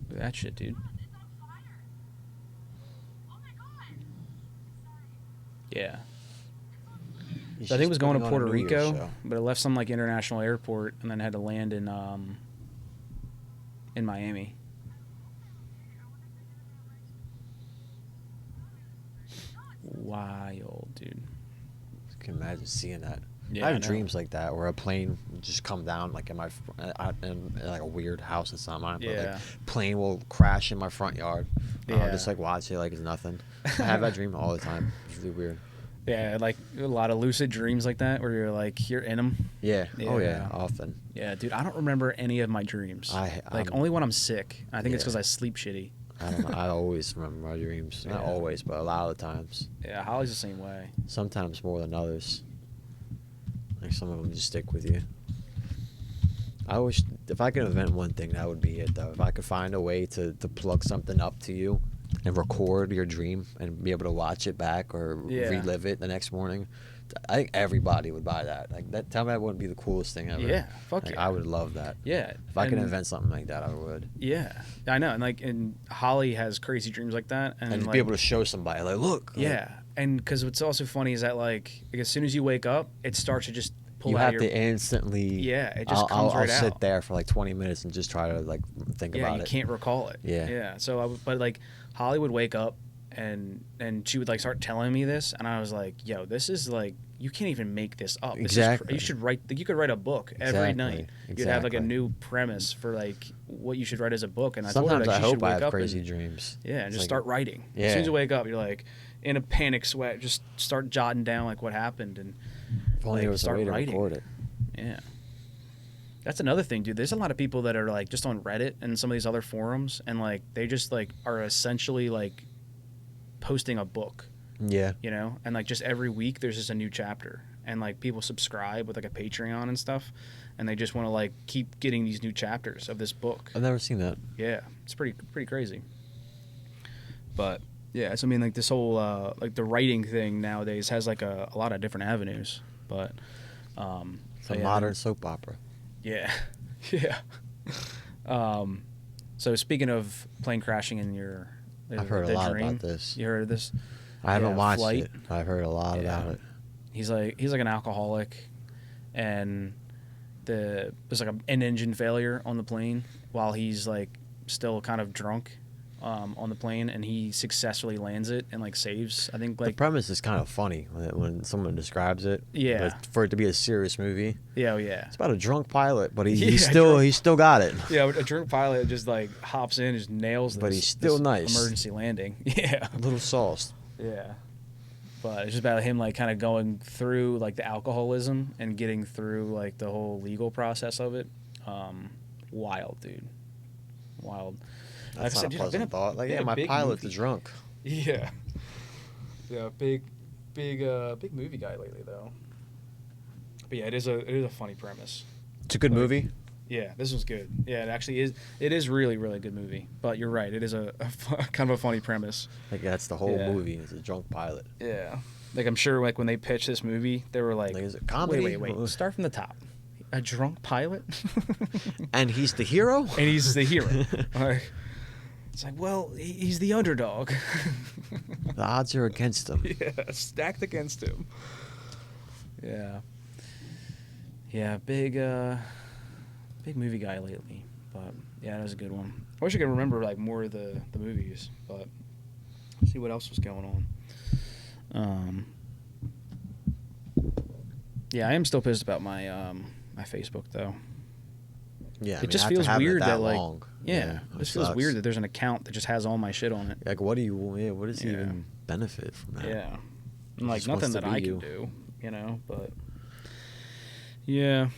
Look at that shit, dude. Yeah. So I think it was going to Puerto Rico, but it left some like international airport and then had to land in Miami. Wild, dude. I can imagine seeing that. Yeah, I I have know. dreams like that where a plane would just come down like in my in like a weird house. It's not mine, but Yeah. like plane will crash in my front yard. Yeah. Just like watch it like it's nothing. I have that dream all the time. It's really weird. Yeah, like a lot of lucid dreams like that where you're like you're in them. Yeah. Oh Yeah. yeah. Often. Yeah, dude, I don't remember any of my dreams. I'm- Only when I'm sick. I think it's Yeah. because I sleep shitty. I don't know. I always remember my dreams. Not Yeah. always, but a lot of the times. Yeah, Holly's the same way. Sometimes more than others. Like some of them just stick with you. I wish if I could invent one thing, that would be it though. If I could find a way to plug something up to you and record your dream and be able to watch it back or Yeah. relive it the next morning, I think everybody would buy that. Like that, tell me that wouldn't be the coolest thing ever. Yeah, fuck Like, yeah. I would love that. Yeah. If I could and- invent something like that, I would. Yeah, I know, and Holly has crazy dreams like that, and And like, be able to show somebody, like, look. like, yeah, and because what's also funny is that like as soon as you wake up, it starts to just pull you out have of your to instantly. Yeah, it just I'll, comes I'll right sit out. there for like 20 minutes and just try to like think yeah, about you it. can't recall it. Yeah. yeah. So but like Holly would wake up and she would like start telling me this, and I was like, yo, this is like you can't even make this up. This is Exactly. you should write. You could write a book every Exactly. night. You'd have like a Exactly. new premise for like what you should write as a book. And I told her Sometimes like, I she hope should I wake have up crazy and, dreams. yeah, and It's just like- start writing. As Yeah. soon as you wake up, you're like in a panic sweat. Just start jotting down like what happened and If only like, there was a start way to writing. record it. yeah. That's another thing, dude. There's a lot of people that are like just on Reddit and some of these other forums, and like they just like are essentially like posting a book, Yeah. you know, and like just every week there's just a new chapter, and like people subscribe with like a Patreon and stuff, and they just want to like keep getting these new chapters of this book. I've never seen that. Yeah, it's pretty crazy. But yeah, so I mean, like this whole like the writing thing nowadays has like a lot of different avenues. But It's a yeah, modern soap opera. yeah, yeah. So speaking of plane crashing in your, I've heard a the lot dream, about this. You heard of this? I haven't watched Flight. it. I've heard a lot Yeah. about it. He's like an alcoholic, and there's like an engine failure on the plane while he's like still kind of drunk on the plane, and he successfully lands it and like saves. I think The like premise is kind of funny when someone describes it. Yeah. But for it to be a serious movie, yeah, oh yeah, it's about a drunk pilot, but he Yeah, he still got it. yeah. A drunk pilot just like hops in, just nails this. But he's still this nice. Emergency landing. Yeah, A little sauce. yeah. But it's just about him like kind of going through like the alcoholism and getting through like the whole legal process of it. Wild, dude. Wild. That's Like I not said, a dude, I've been pleasant thought. Like, been yeah, a my big pilot's movie. drunk. Yeah. Yeah, big movie guy lately though. But yeah, it is a funny premise. It's a good Like, movie. Yeah, this was good. Yeah, it actually is. It is really, really good movie. But you're right. It is kind of a funny premise. Like that's the whole Yeah. movie. It's a drunk pilot. Yeah. Like I'm sure like when they pitched this movie, they were like, Like, is it comedy? Wait. Start from the top. A drunk pilot? And he's the hero. And he's the hero. Like, it's like, well, he's the underdog. The odds are against him. Yeah, stacked against him. Yeah. Yeah, big movie guy lately. But yeah, that was a good one. I wish I could remember like more of the movies, but let's see what else was going on. Yeah, I am still pissed about my my Facebook though. Yeah, It just after feels having it weird that, like, long, Yeah, it it just feels sucks. weird that there's an account that just has all my shit on it. Like, what do you? Yeah, what does he Yeah. even benefit from that? Yeah. He And, like, just wants nothing to that be I can you. do, you know, but yeah.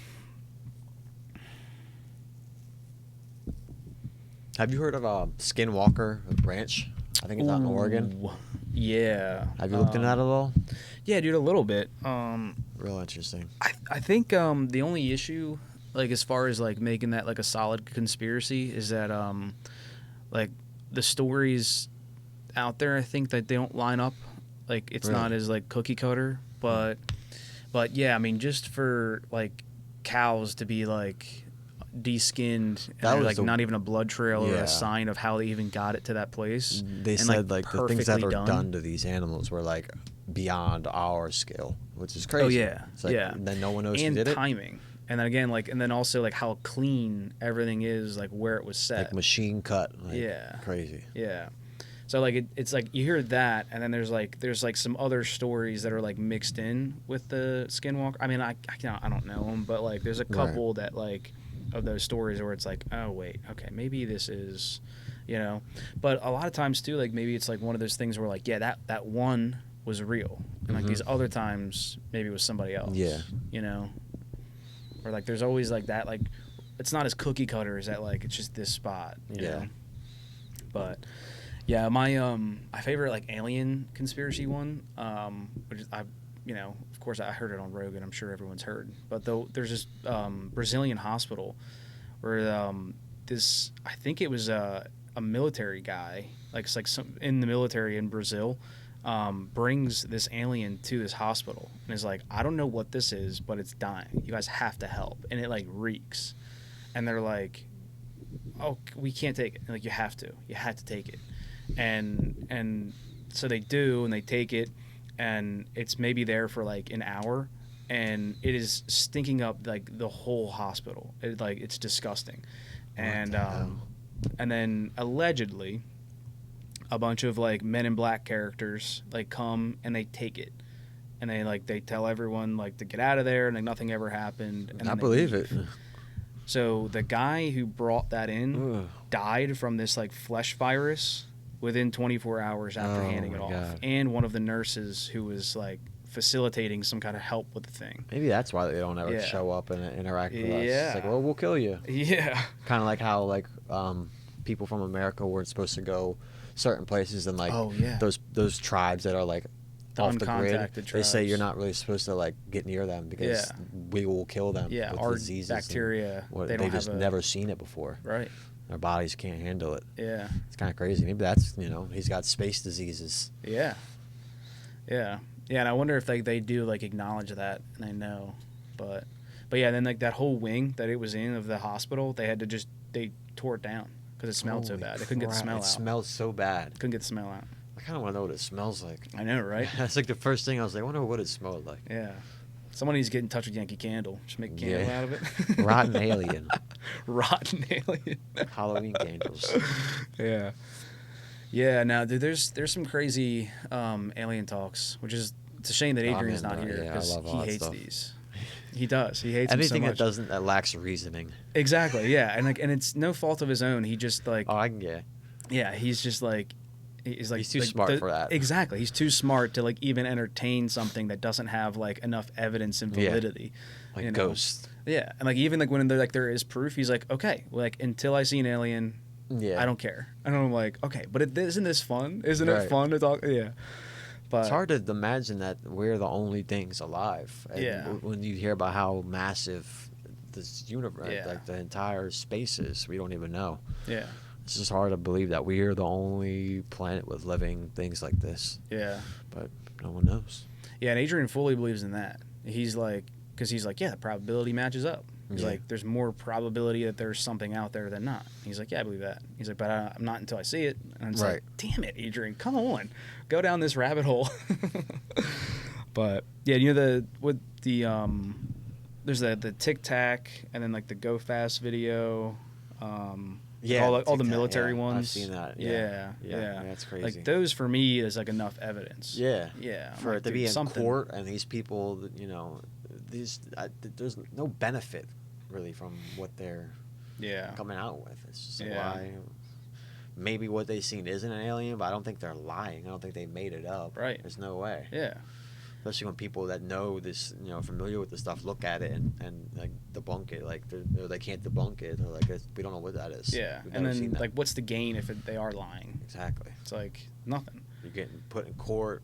Have you heard of Skinwalker Ranch? I think it's out in Oregon. Ooh, yeah. Have you looked into that at all? Yeah, dude, a little bit. Real interesting. I think the only issue, like as far as like making that like a solid conspiracy, is that like the stories out there, I think that they don't line up. Like it's Really? not as like cookie cutter, but yeah, I mean just for like cows to be like de-skinned and That there's, was like the- not even a blood trail or Yeah. a sign of how they even got it to that place. They and, said like the things that perfectly are done to these animals were like beyond our skill, which is crazy. Oh yeah, It's like, yeah. Then no one knows and who did it. timing, and then again, like, and then also like how clean everything is, like where it was set. Like machine cut. Like, Yeah. Crazy. Yeah. So like it's like you hear that, and then there's like some other stories that are like mixed in with the Skinwalker. I mean, I don't know them, but like there's a couple that like of those stories where it's like, oh wait, okay, maybe this is, you know. But a lot of times too, like maybe it's like one of those things where like, yeah, that one was real, and like these other times maybe it was somebody else. Yeah. You know. Or like there's always like that, like it's not as cookie cutter as that, like it's just this spot. You know? But yeah, my favorite like alien conspiracy one, which is of course I heard it on Rogan. I'm sure everyone's heard. But there's this Brazilian hospital where this, I think it was a military guy, like it's like some in the military in Brazil, brings this alien to this hospital and is like, I don't know what this is, but it's dying. You guys have to help, and it like reeks, and they're like, oh, we can't take it. And like, you have to take it. And so they do, and they take it, and it's maybe there for like an hour, and it is stinking up like the whole hospital. It's disgusting. And and then allegedly a bunch of like Men in Black characters like come and they take it. And they tell everyone like to get out of there, and like nothing ever happened. And I then they believe leave. it. So the guy who brought that in Ugh. died from this like flesh virus within 24 hours after Oh handing it my off. God. And one of the nurses who was like facilitating some kind of help with the thing. Maybe that's why they don't ever Yeah. show up and interact with us. Yeah. It's like, well, we'll kill you. Yeah. Kind of like how like people from America weren't supposed to go certain places, and like Oh, yeah. those tribes that are like The off the grid, uncontacted they say tribes. you're not really supposed to like get near them because Yeah. we will kill them. Yeah, with our diseases and bacteria, what, they they don't just have a- never seen it before. Right. Their bodies can't handle it. Yeah. It's kind of crazy. Maybe that's he's got space diseases. Yeah. Yeah. Yeah, and I wonder if they do like acknowledge that, and I know. But yeah, then like that whole wing that it was in of the hospital, they tore it down because it smelled so Holy bad. They couldn't get the crap, smell out. It smells so bad. Couldn't get the smell out. I kind of want to know what it smells like. I know, right? That's like the first thing I was like, I wonder what it smelled like. Yeah. Someone needs to get in touch with Yankee Candle. Just make a candle out of it. Rotten alien. Rotten alien. Halloween candles. Yeah. Yeah, no, dude, there's some crazy alien talks, which is, it's a shame that Adrian's not here, yeah, I because love all he that hates stuff. these. He does. He hates Anything them so much. that lacks reasoning. Exactly, yeah. And it's no fault of his own. He just like Oh, I can get. yeah, he's just like he's too smart for that. Exactly. He's too smart to like even entertain something that doesn't have like enough evidence and validity. Like you know? Ghost. Yeah. And like even like when there is proof, he's like, okay, like until I see an alien, Yeah. I don't care. And I'm like, okay, but isn't this fun? Isn't it Right. fun to talk? Yeah. But It's hard to imagine that we're the only things alive. And Yeah. When you hear about how massive this universe, Yeah. like the entire space is, we don't even know. yeah. It's just hard to believe that we're the only planet with living things like this. Yeah. But no one knows. Yeah, and Adrian fully believes in that. He's like, because he's like, yeah, the probability matches up. He's Yeah. like, there's more probability that there's something out there than not. He's like, yeah, I believe that. He's like, but I'm not until I see it. And it's Right. like, damn it, Adrian, come on, go down this rabbit hole. But yeah, you know there's the Tic Tac and then like the Go Fast video. Yeah, all the Tic Tac, military yeah, I've ones. seen that, Yeah, yeah. yeah. That's crazy. Like those for me is like enough evidence. Yeah. Yeah. For like, it to dude, be in something. court and these people, there's no benefit really from what they're Yeah. coming out with. It's just a Yeah. lie. Maybe what they seen isn't an alien, but I don't think they're lying. I don't think they made it up. Right. There's no way. Yeah. Especially when people that know this, familiar with the stuff, look at it and like debunk it. Like they can't debunk it. They're like, we don't know what that is. Yeah. We've And never then seen that. like, what's the gain if they are lying? Exactly. It's like nothing. You're getting put in court.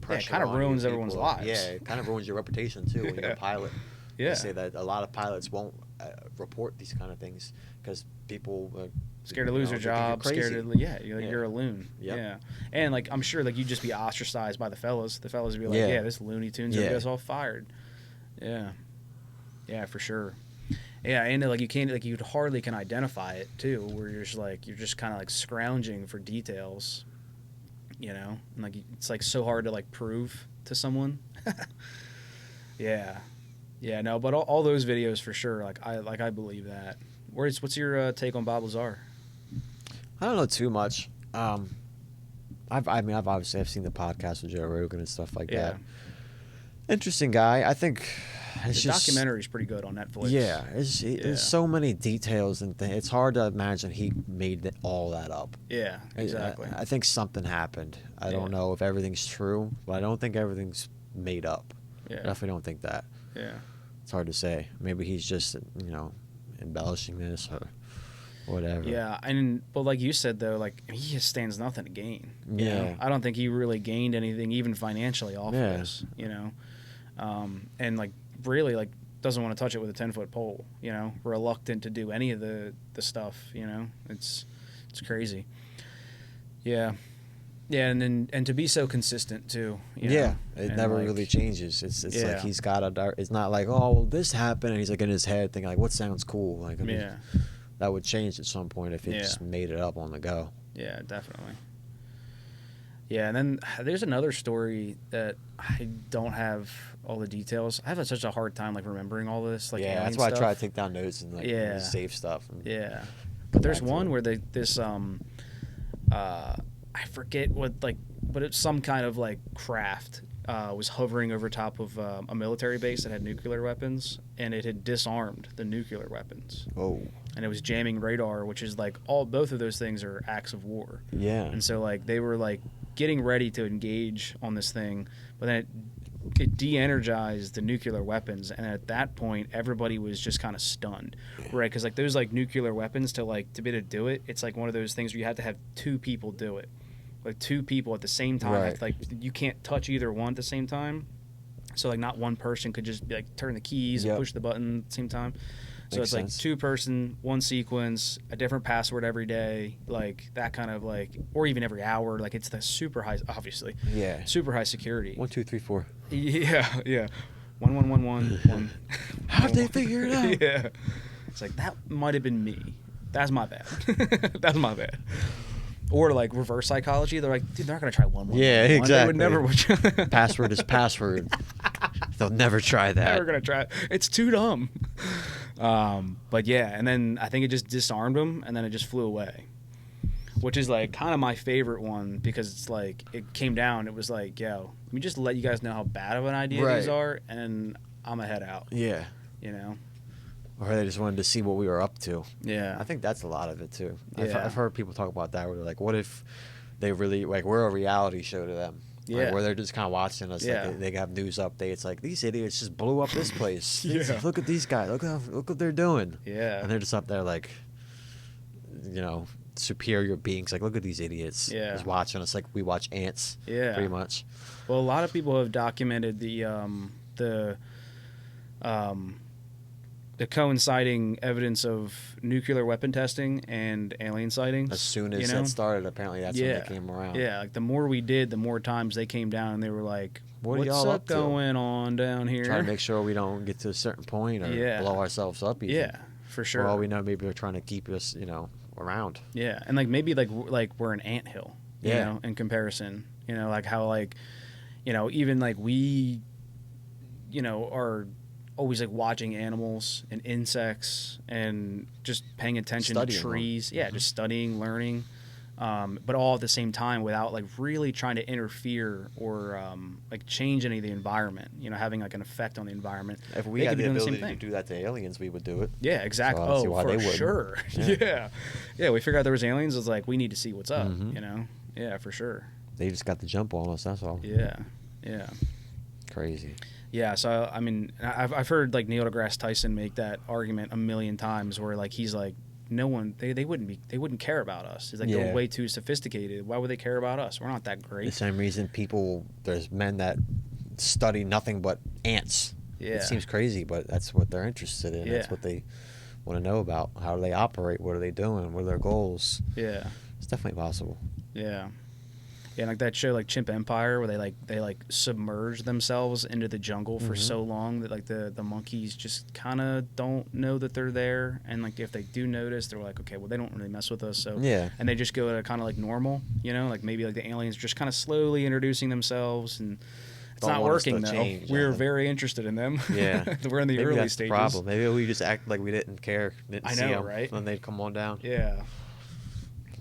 Pressure kinda on ruins you, everyone's people. lives. Yeah, it kind of ruins your reputation too when you're Yeah. a pilot. Yeah. They say that a lot of pilots won't report these kind of things because people Scared to lose their they think you're job, scared crazy. to you're, Yeah. you're a loon. Yep. Yeah, and like I'm sure like you'd just be ostracized by the fellas. The fellas would be like, Yeah. yeah, this Looney Tunes Yeah. gonna get us all fired. Yeah, yeah, for sure. Yeah, and like you can't like you hardly can identify it too, where you're just kind of like scrounging for details, and like it's like so hard to like prove to someone. Yeah, no, but all those videos for sure. I believe that. What's your take on Bob Lazar? I don't know too much. I've obviously seen the podcast with Joe Rogan and stuff like Yeah. that. Interesting guy. I think it's The just documentary's pretty good on Netflix. Yeah, Yeah. there's so many details and things. It's hard to imagine he made all that up. Yeah, exactly. I think something happened. I Yeah. don't know if everything's true, but I don't think everything's made up. Yeah. I definitely don't think that. Yeah. It's hard to say. Maybe he's just, embellishing this or whatever. Yeah, but like you said though, like he just stands nothing to gain. you Yeah. know? I don't think he really gained anything, even financially, off Yeah. of this. And like really like doesn't want to touch it with a 10-foot pole. Reluctant to do any of the stuff. It's crazy. Yeah. Yeah, and to be so consistent too. It and never like, really changes. It's Yeah. like he's got it's not like, oh, well, this happened, and he's like in his head thinking like, what sounds cool? Like, I mean, Yeah. that would change at some point if he Yeah. just made it up on the go. Yeah, definitely. Yeah, and then there's another story that I don't have all the details. I have such a hard time like remembering all this. Like Yeah, that's alien why stuff. I try to take down notes and like Yeah. save stuff. And Yeah, but there's back to one it. where I forget but it's some kind of like craft was hovering over top of a military base that had nuclear weapons, and it had disarmed the nuclear weapons, Oh, and it was jamming radar, which is like both of those things are acts of war. yeah. And so like they were like getting ready to engage on this thing, but then it de-energized the nuclear weapons, and at that point everybody was just kind of stunned, right? Because like those like nuclear weapons to be able to do it, it's like one of those things where you have to have two people do it, like two people at the same time. Right. Like you can't touch either one at the same time, so like not one person could just like turn the keys and Yep. push the button at the same time. So Makes it's like sense. 2-person, one sequence, a different password every day, like that kind of like, or even every hour. Like it's the super high, obviously, Yeah. super high security. 1, 2, 3, 4. Yeah. 1111. How'd they figure it out? Yeah. It's like that might have been me. That's my bad. That's my bad. Or like reverse psychology. They're like, dude, they're not gonna try 111. Yeah, exactly. They would never. Password is password. They'll never try that. Never gonna try it. It's too dumb. But yeah, and then I think it just disarmed them, and then it just flew away. Which is like kind of my favorite one because it's like it came down. It was like, yo, let me just let you guys know how bad of an idea these are, and I'm gonna head out. Yeah. You know. Or they just wanted to see what we were up to. Yeah. I think that's a lot of it too. Yeah. I've heard people talk about that where they're like, what if they really like we're a reality show to them? Yeah. Like, where they're just kind of watching us. Yeah. Like they have news updates. Like these idiots just blew up this place. Yeah. Look at these guys. Look what they're doing. Yeah. And they're just up there like, you know, superior beings. Like, look at these idiots. Yeah. Just watching us like we watch ants. Yeah. Pretty much. Well, a lot of people have documented the coinciding evidence of nuclear weapon testing and alien sightings. As soon as that started, apparently that's when they came around. Yeah, like the more we did, the more times they came down and they were like, What are what's y'all up up to?" going on down here? Trying to make sure we don't get to a certain point or blow ourselves up even. Yeah, for sure. For all we know, maybe they're trying to keep us, you know, around. Yeah, and like maybe like we're an anthill, you Yeah. know, in comparison. You know, like how like, you know, even like we, you know, are always like watching animals and insects and just paying attention Studying to them. trees. Yeah, just studying, learning, but all at the same time without like really trying to interfere or like change any of the environment. You know, having like an effect on the environment. If we They had could be the doing ability same to thing. do that to aliens, we would do it. Yeah, exactly. So I don't see why they for wouldn't. sure. Yeah. Yeah. We figured out there was aliens. It's like we need to see what's up. Mhm. You know. Yeah, for sure. They just got the jump on us, that's all. Yeah. Yeah. Crazy. Yeah, so I mean, I've heard like Neil deGrasse Tyson make that argument a million times, where like he's like, no one they wouldn't care about us. He's like Yeah. they're way too sophisticated. Why would they care about us? We're not that The great. same reason there's men that study nothing but ants. Yeah, It seems crazy, but that's what they're interested in. That's Yeah. what they want to know about. How do they operate? What are they doing? What are their goals? yeah, It's definitely possible. yeah. Yeah, like that show, like Chimp Empire, where they submerge themselves into the jungle for Mhm. so long that like the monkeys just kind of don't know that they're there, and like if they do notice, they're like, okay, well they don't really mess with us, so Yeah. and they just go to kind of like normal, you know, like maybe like the aliens are just kind of slowly introducing themselves, and it's Don't not want us to working though. change, We're I think. very interested in them. Yeah. We're in the Maybe early that's stages. the problem. Maybe we just act like we didn't care, didn't I see know, them, right? and they'd come on down. Yeah.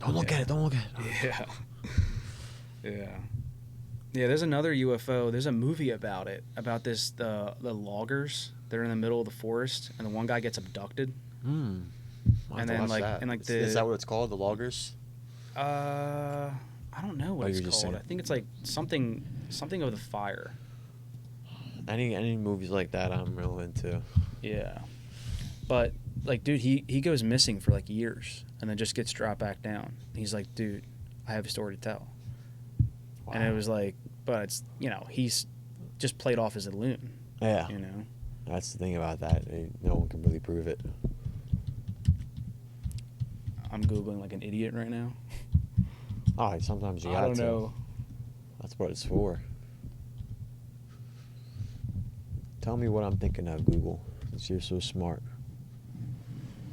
Don't look Yeah. at it. Don't look at it. Yeah. Yeah. Yeah, there's another UFO. There's a movie about it, about this the loggers. They're in the middle of the forest, and the one guy gets abducted. Hmm. And then, like- and, like, is the- that what it's called? The loggers? I don't know what Oh, it's you're just called. saying. I think it's like something of the fire. Any movies like that, I'm real into. Yeah. But like, dude, he goes missing for like years, and then just gets dropped back down. He's like, dude, I have a story to tell. And it was like, but it's, you know, he's just played off as a loon. Yeah. You know. That's the thing about that. No one can really prove it. I'm googling like an idiot right now. Oh, sometimes you got I don't to. know. That's what it's for. Tell me what I'm thinking of, Google, since you're so smart.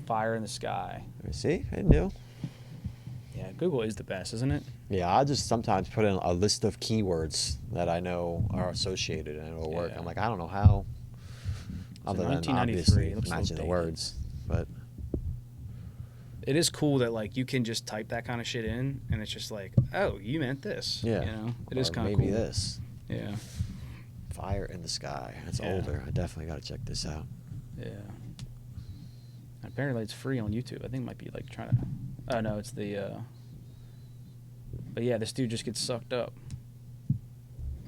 Fire in the sky. See? I knew. Yeah, Google is the best, isn't it? Yeah, I just sometimes put in a list of keywords that I know are associated and it'll work. Yeah. I'm like, I don't know how. Other than 1993, obviously it looks a little matching the dated. words, but It is cool that like you can just type that kind of shit in, and it's just like, oh, you meant this. yeah, You know, it is Or kind of maybe cool. this Yeah. fire in the sky. It's Yeah. older. I definitely got to check this out. Yeah. Apparently it's free on YouTube. I think it might be like trying to. Oh no, it's the. But yeah, this dude just gets sucked up.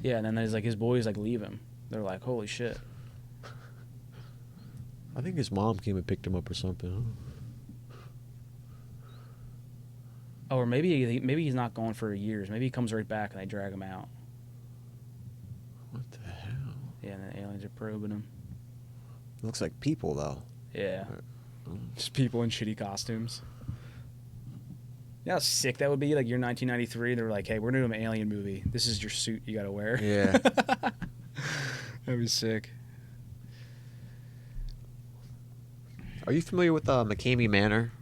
Yeah, and then there's like his boys like leave him. They're like, holy shit. I think his mom came and picked him up or something. Oh, or maybe he's not gone for years. Maybe he comes right back and they drag him out. What the hell? Yeah, and the aliens are probing him. It looks like people though. Yeah. Mm. Just people in shitty costumes. You know how sick that would be? Like, you're 1993, they're like, hey, we're doing an alien movie. This is your suit you gotta wear. Yeah. That'd be sick. Are you familiar with McCamey Manor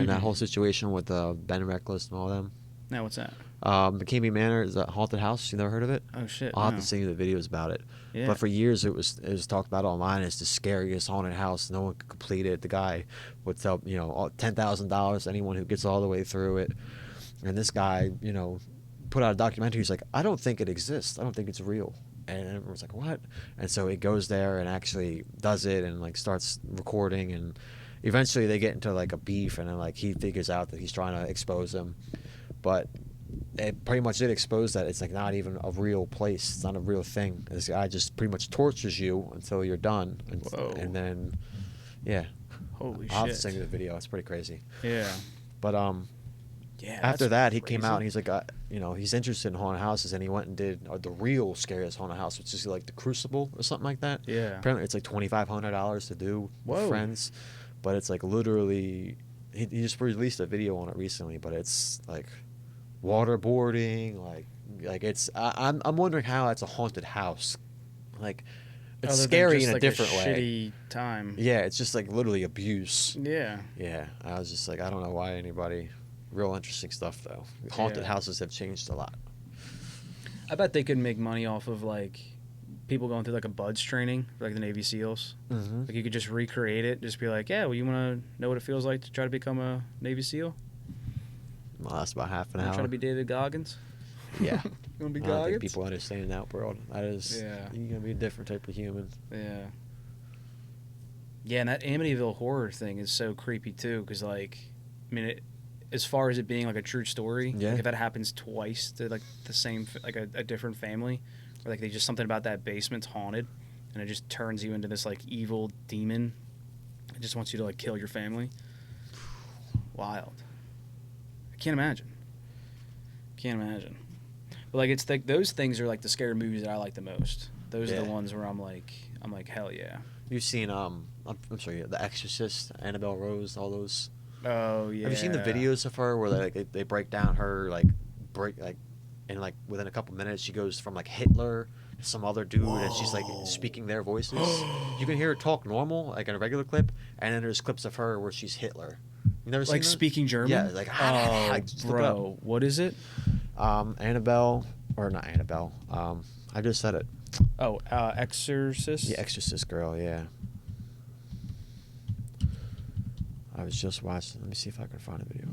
and that whole situation with Ben Reckless and all them. Now what's that? McCamey Manor is a haunted house. You never heard of it? Oh shit. I'll have no. to send you the videos about it. Yeah. But for years it was talked about online as the scariest haunted house. No one could complete it. The guy would tell $10,000 to anyone who gets all the way through it. And this guy, put out a documentary. He's like, I don't think it exists. I don't think it's real. And everyone's like, what? And so he goes there and actually does it and like starts recording, and eventually they get into like a beef, and then like he figures out that he's trying to expose him. But it pretty much did expose that it's like not even a real place. It's not a real thing. This guy just pretty much tortures you until you're done. And then, yeah. Holy I'll have shit. to send you the video. It's pretty crazy. Yeah. But Yeah. after that's that, he crazy. came out and he's like, he's interested in haunted houses, and he went and did the real scariest haunted house, which is like the Crucible or something like that. Yeah. Apparently, it's like $2,500 to do with Whoa. friends, but it's like literally, he just released a video on it recently, but it's like waterboarding, like it's. I'm wondering how it's a haunted house, like. It's Other than scary just, in a like, different way. Shitty time. Yeah, it's just like literally abuse. Yeah. Yeah, I was just like, I don't know why anybody. Real interesting stuff though. Haunted Yeah. houses have changed a lot. I bet they could make money off of like people going through like a buds training for like the Navy SEALs. Mm-hmm. Like you could just recreate it. Just be like, yeah, well, you want to know what it feels like to try to become a Navy SEAL? Well, that's about half an You hour. try to be David Goggins? Yeah. You want to be I don't think Goggins? people understand that world. That is, Yeah. you're gonna be a different type of human. Yeah. Yeah, and that Amityville horror thing is so creepy too, because like, I mean, as far as it being like a true story, Yeah. like if that happens twice to like the same, like a different family, or like they just something about that basement's haunted, and it just turns you into this like evil demon. It just wants you to like kill your family. Wild. I can't imagine. Can't imagine. But like it's like those things are like the scary movies that I like the most. Those are Yeah. the ones where I'm like hell yeah. You've seen I'm sorry, The Exorcist, Annabelle Rose, all those. Oh yeah. Have you seen the videos of her where they break down her and like within a couple minutes she goes from like Hitler to some other dude and she's like speaking their voices. You can hear her talk normal like in a regular clip, and then there's clips of her where she's Hitler. You never seen Like those? speaking German? Yeah, like oh, like, just look it up. bro, what is it? Annabelle, or not Annabelle. I just said it. Oh, Exorcist. The Exorcist girl, yeah. I was just watching. Let me see if I can find a video.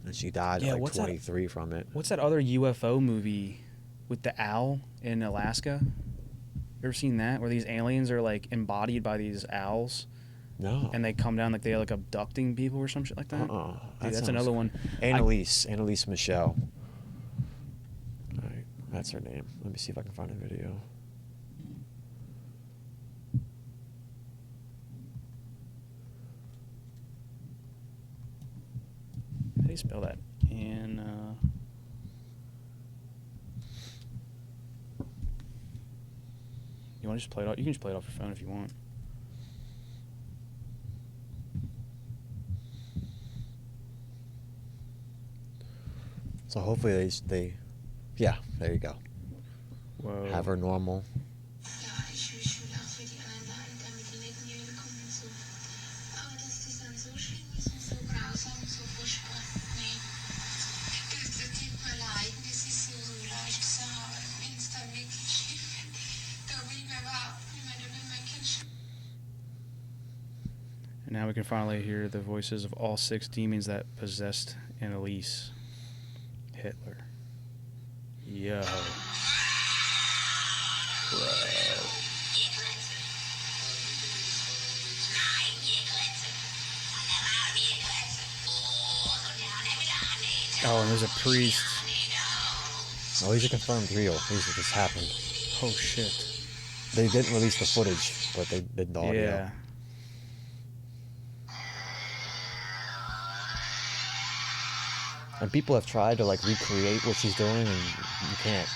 And she died Yeah, at like what's that? 23 from it. What's that other UFO movie with the owl in Alaska? You ever seen that? Where these aliens are like embodied by these owls, No. and they come down like they're like abducting people or some shit like that. Uh-uh. Dude, That that's sounds- another one. Annalise Michelle. All right, that's her name. Let me see if I can find a video. How do you spell that? You want to just play it off? You can just play it off your phone if you want. So hopefully they yeah, there you go. Whoa. Have her normal. Ja, ich will auch für die Einladung, damit die netten hier gekommen und so. Aber dass das dann so schlimm ist und so grausam und so furchtbar, nee. Das tut mir leid, das ist so leicht gesagt, aber wenn es dann wirklich schief wird, da will ich mir überhaupt nicht mehr, da will mein Kind schon. And now we can finally hear the voices of all 6 demons that possessed Annalise. Hitler. Yo. Bro. Oh, and there's a priest. Oh, he's a confirmed real. This happened. Oh shit. They didn't release the footage, but they did the audio. Yeah. And people have tried to like recreate what she's doing, and you can't.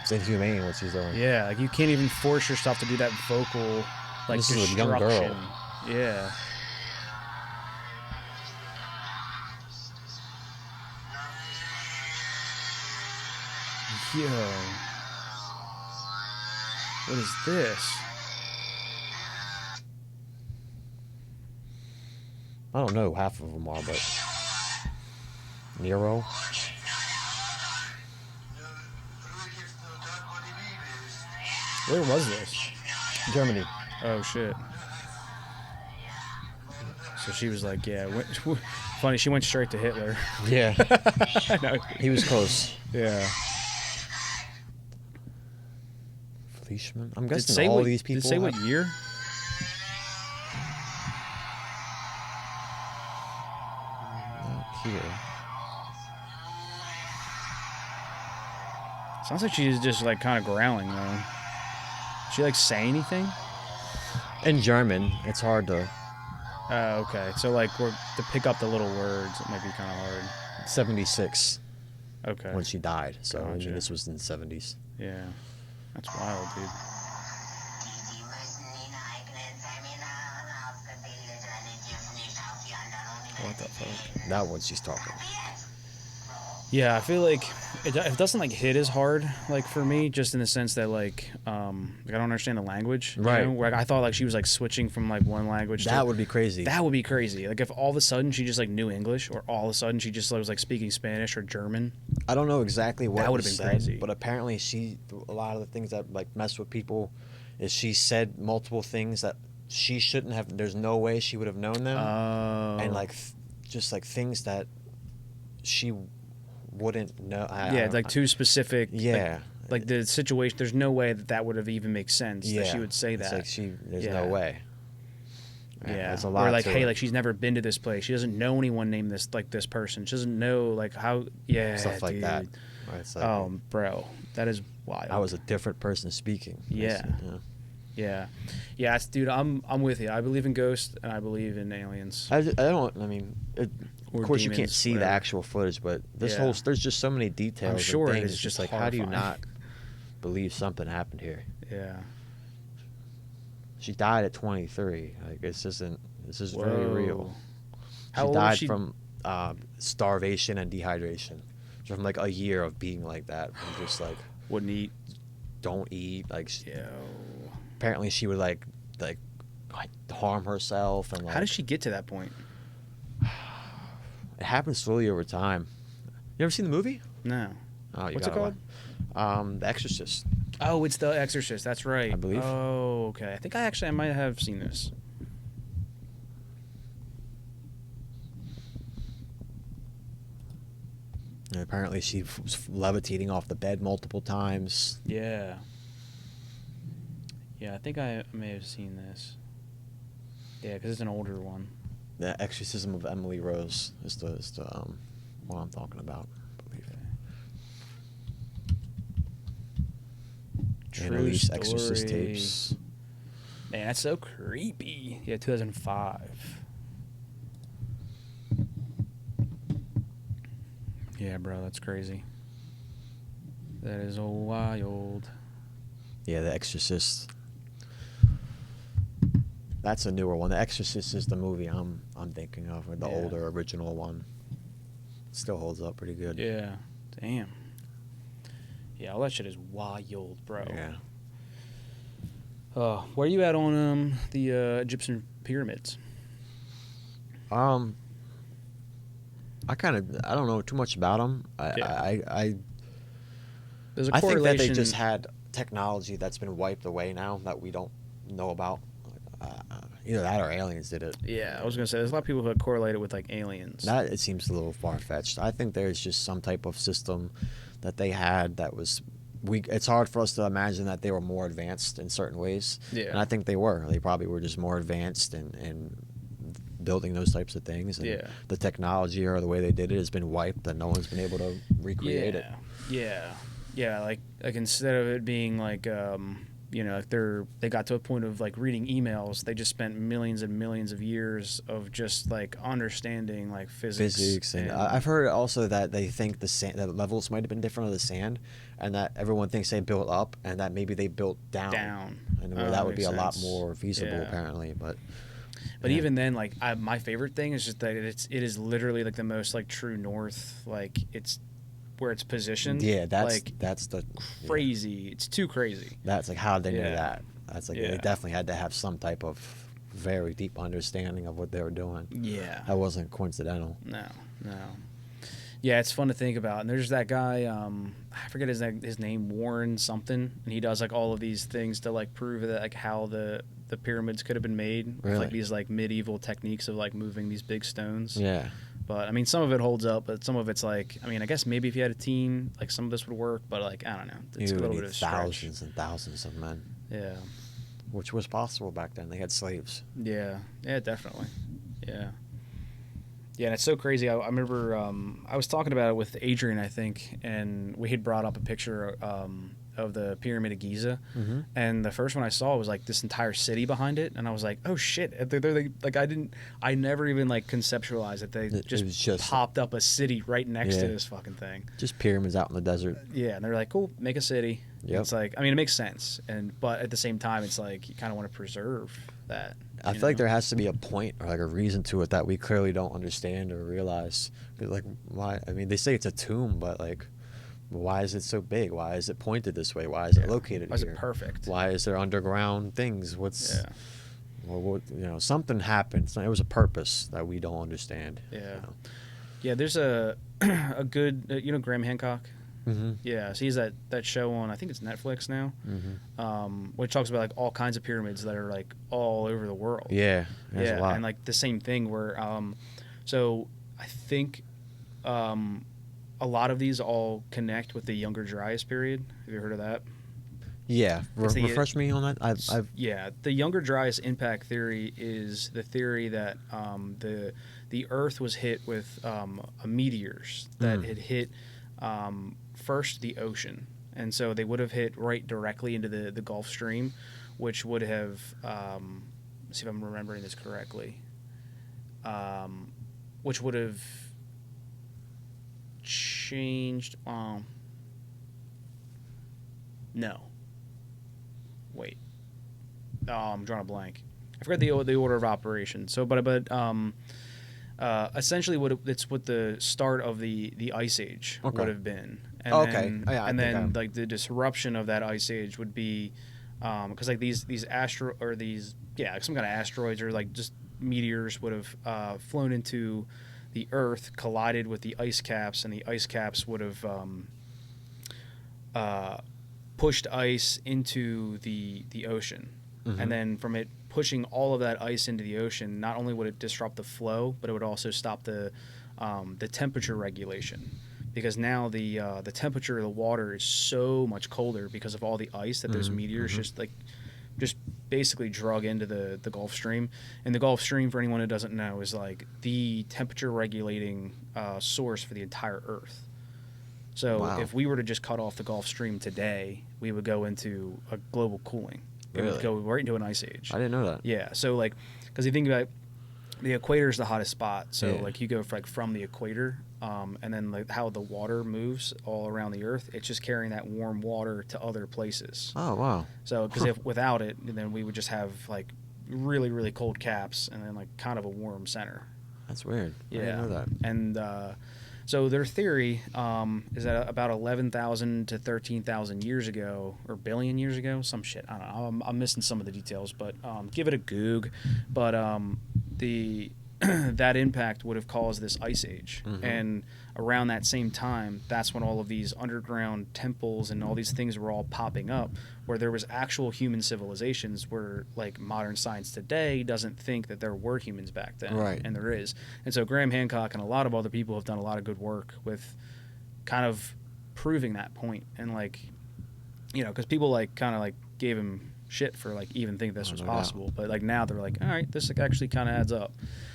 It's inhumane what she's doing. Yeah, like you can't even force yourself to do that vocal like This is a young girl. destruction. Yeah. Yo. What is this? I don't know who half of them are, but Nero. Where was this? Germany. Oh, shit. So she was like, yeah. Funny, she went straight to Hitler. Yeah. I know. He was close. Yeah. Fleischmann. I'm Did it guessing say all what, these did people. it say what year? Not here. Sounds like she's just like kind of growling though. She like say anything? In German, it's hard to. Oh, okay. So like we're to pick up the little words, it might be kind of hard. 76 Okay. when she died. So I Gotcha. mean, this was in the 70s. Yeah. That's wild, dude. What the fuck? That one she's talking. Yeah, I feel like it doesn't like hit as hard like for me, just in the sense that like I don't understand the language. Right. You know? Like I thought like she was like switching from like one language. That to, would be crazy. That would be crazy. Like if all of a sudden she just like knew English, or all of a sudden she just was like speaking Spanish or German. I don't know exactly what That would've was been said, crazy. but apparently a lot of the things that like mess with people is she said multiple things that she shouldn't have. There's no way she would have known them, Oh. and like just like things that she wouldn't know. Yeah, like too specific. Yeah. Like the situation. There's no way that would have even make sense Yeah, that she would say it's that. like there's Yeah. no way. Yeah. There's a lot or like, to hey, it. like she's never been to this place. She doesn't know anyone named this person. She doesn't know like how. Yeah. Stuff like dude. that. Where it's like, Oh, bro, that is wild. I was a different person speaking. Yeah. Yeah, yeah, dude. I'm with you. I believe in ghosts and I believe in aliens. I don't. I mean, of Or course you can't demons, see the whatever. actual footage, but this Yeah. there's just so many details. I'm sure and it things. is It's just like, how do you horrifying. not believe something happened here? Yeah. She died at 23. Like this is very real. Whoa. She How old was died she? from starvation and dehydration, from like a year of being like that, from just like Wouldn't eat. don't eat. Like Yo. apparently she would like harm herself and like. How does she get to that point? It happens slowly over time. You ever seen the movie? No. Oh, you What's it gotta called? watch. The Exorcist. Oh, it's The Exorcist. That's right. I believe. Oh, okay. I think I might have seen this. And apparently she was levitating off the bed multiple times. Yeah. Yeah, I think I may have seen this. Yeah, because it's an older one. The Exorcism of Emily Rose is the one I'm talking about, I believe. True Annalise Exorcist story. tapes. Man, that's so creepy. Yeah, 2005. Yeah, bro, that's crazy. That is wild. Yeah, The Exorcist. That's a newer one. The Exorcist is the movie I'm thinking of, or the Yeah. older original one. Still holds up pretty good. Yeah. Damn. Yeah, all that shit is wild, bro. Yeah. Where are you at on the Egyptian pyramids? I don't know too much about them. There's a I think correlation. that they just had technology that's been wiped away now that we don't know about. Either that or aliens did it. Yeah, I was gonna say there's a lot of people who correlate it with like aliens. That it seems a little far fetched. I think there's just some type of system that they had that was weak. It's hard for us to imagine that they were more advanced in certain ways. Yeah. And I think they were. They probably were just more advanced in building those types of things. And Yeah. the technology or the way they did it has been wiped and no one's been able to recreate it. Yeah. Like instead of it being like like they got to a point of like reading emails, they just spent millions and millions of years of just like understanding like physics. And I've heard also that they think the levels might have been different of the sand, and that everyone thinks they built up, and that maybe they built down. And where that would be makes a lot sense. more feasible Yeah. apparently. But But even then, like my favorite thing is just that it is literally like the most like true north. Like it's where it's positioned. Yeah, like that's the crazy. It's too crazy. That's like how they knew Yeah. that. That's like they definitely had to have some type of very deep understanding of what they were doing. Yeah. That wasn't coincidental. No. Yeah, it's fun to think about. And there's that guy, I forget his name, Warren something, and he does like all of these things to like prove that like how the pyramids could have been made with Really? like these like medieval techniques of like moving these big stones. Yeah. But I mean, some of it holds up, but some of it's like, I mean, I guess maybe if you had a team, like some of this would work, but like I don't know, it's You a would little need bit of a stretch. thousands and thousands of men, Yeah, which was possible back then. They had slaves. yeah, definitely, yeah. Yeah, and it's so crazy. I remember I was talking about it with Adrian, I think, and we had brought up a picture of the Pyramid of Giza, and the first one I saw was like this entire city behind it, and I was like, oh shit! They're like I never even like conceptualized that they It was just popped up a city right next to Yeah. this fucking thing. just pyramids out in the desert. Yeah, and they're like, cool, make a city. Yep. It's like, I mean, it makes sense, but at the same time, it's like you kind of want to preserve that. I feel like there has to be a point or like a reason to it that we clearly don't understand or realize. 'Cause, like, why? I mean, they say it's a tomb, but like, why is it so big? Why is it pointed this way? Why is it located Why is here? it perfect? Why is there underground things? What's Yeah. well, something happened. It was a purpose that we don't understand. Yeah. Yeah, there's a good, Graham Hancock? Mm-hmm. Yeah, so he's that show on, I think it's Netflix now, which talks about like all kinds of pyramids that are like all over the world. Yeah. There's a lot. and like the same thing where, so I think a lot of these all connect with the Younger Dryas period. Have you heard of that? Yeah. It's the- Refresh me on that. I've Yeah, the Younger Dryas impact theory is the theory that the Earth was hit with meteors that had hit first the ocean, and so they would have hit right directly into the Gulf Stream, which would have let's see if I'm remembering this correctly, which would have changed. No. Wait. I'm drawing a blank. I forgot the order of operation. So, but essentially, it's what the start of the ice age would have been. And Okay. Yeah, I and think then like the disruption of that ice age would be, because like these some kind of asteroids or like just meteors would have flown into the Earth, collided with the ice caps, and the ice caps would have pushed ice into the ocean. And then from it pushing all of that ice into the ocean, not only would it disrupt the flow, but it would also stop the temperature regulation, because now the temperature of the water is so much colder because of all the ice that those meteors just basically drug into the Gulf Stream. And the Gulf Stream, for anyone who doesn't know, is like the temperature regulating source for the entire Earth. So Wow. if we were to just cut off the Gulf Stream today, we would go into a global cooling. It would Really? go right into an ice age. I didn't know that. Yeah. So like, because you think about it, the equator is the hottest spot. So Yeah. like you go from the equator, and then like how the water moves all around the Earth, it's just carrying that warm water to other places. Oh wow. So because if without it, then we would just have like really really cold caps and then like kind of a warm center. That's weird. Yeah. I didn't know that. And so their theory is that about 11,000 to 13,000 years ago, or billion years ago, some shit. I don't know. I'm missing some of the details, but give it a goog. But the that impact would have caused this ice age, and around that same time, that's when all of these underground temples and all these things were all popping up, where there was actual human civilizations, where like modern science today doesn't think that there were humans back then, Right. and there is. And so Graham Hancock and a lot of other people have done a lot of good work with kind of proving that point, and like, because people like kind of like gave him shit for like even think this was no doubt. possible, but like now they're like, all right, this actually kind of adds up.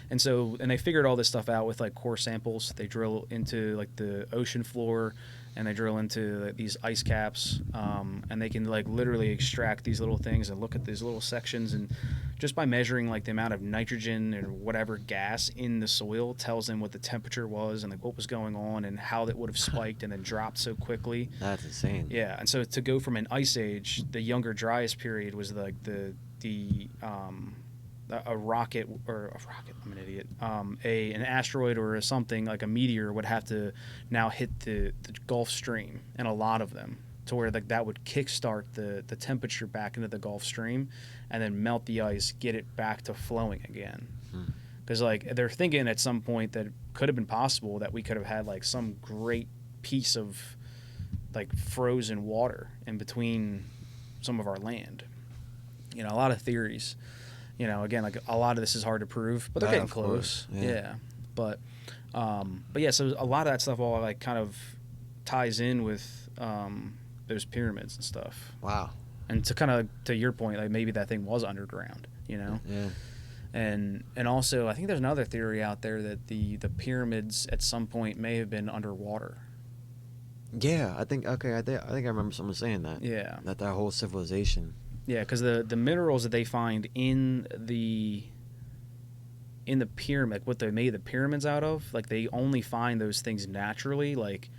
And so, and they figured all this stuff out with like core samples. They drill into like the ocean floor, and they drill into like, these ice caps, and they can like literally extract these little things and look at these little sections, and just by measuring like the amount of nitrogen or whatever gas in the soil tells them what the temperature was and like what was going on and how that would have spiked and then dropped so quickly. That's insane. Yeah, and so to go from an ice age, the Younger Dryas period was like the a rocket I'm an idiot. An asteroid or something like a meteor would have to now hit the Gulf Stream, and a lot of them, to where like that would kickstart the temperature back into the Gulf Stream, and then melt the ice, get it back to flowing again. Because like they're thinking at some point that it could have been possible that we could have had like some great piece of like frozen water in between some of our land. You know, a lot of theories. You know, again, like a lot of this is hard to prove, but they're getting close. Yeah. But yeah, so a lot of that stuff all like kind of ties in with those pyramids and stuff. Wow. And to your point, like maybe that thing was underground, you know? Yeah. And also, I think there's another theory out there that the pyramids at some point may have been underwater. Yeah, I think I remember someone saying that. Yeah. That whole civilization. Yeah, because the minerals that they find in the pyramid, what they made the pyramids out of, like they only find those things naturally, like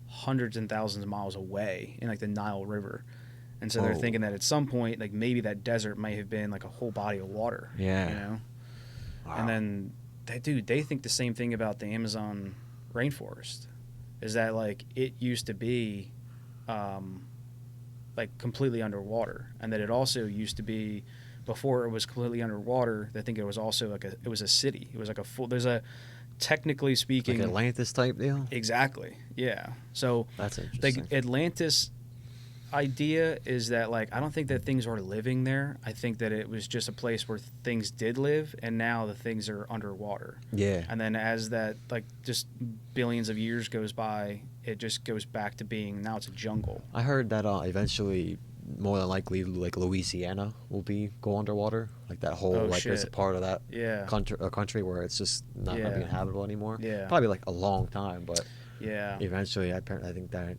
hundreds and thousands of miles away in like the Nile River. And so they're thinking that at some point, like maybe that desert might have been like a whole body of water. Yeah. You know? Wow. And then, they think the same thing about the Amazon rainforest. Is that like it used to be like completely underwater, and that it also used to be, before it was completely underwater, I think it was also like it was a city. It was like there's a, technically speaking, like Atlantis type deal. Exactly. Yeah. So that's interesting. Like Atlantis idea is that like I don't think that things are living there. I think that it was just a place where things did live, and now the things are underwater. Yeah. And then as that like just billions of years goes by, it just goes back to being, now it's a jungle. I heard that eventually, more than likely, like Louisiana will go underwater. Like that whole there's a part of that country where it's just not gonna be inhabitable anymore. Yeah. Probably like a long time, but eventually, I think that.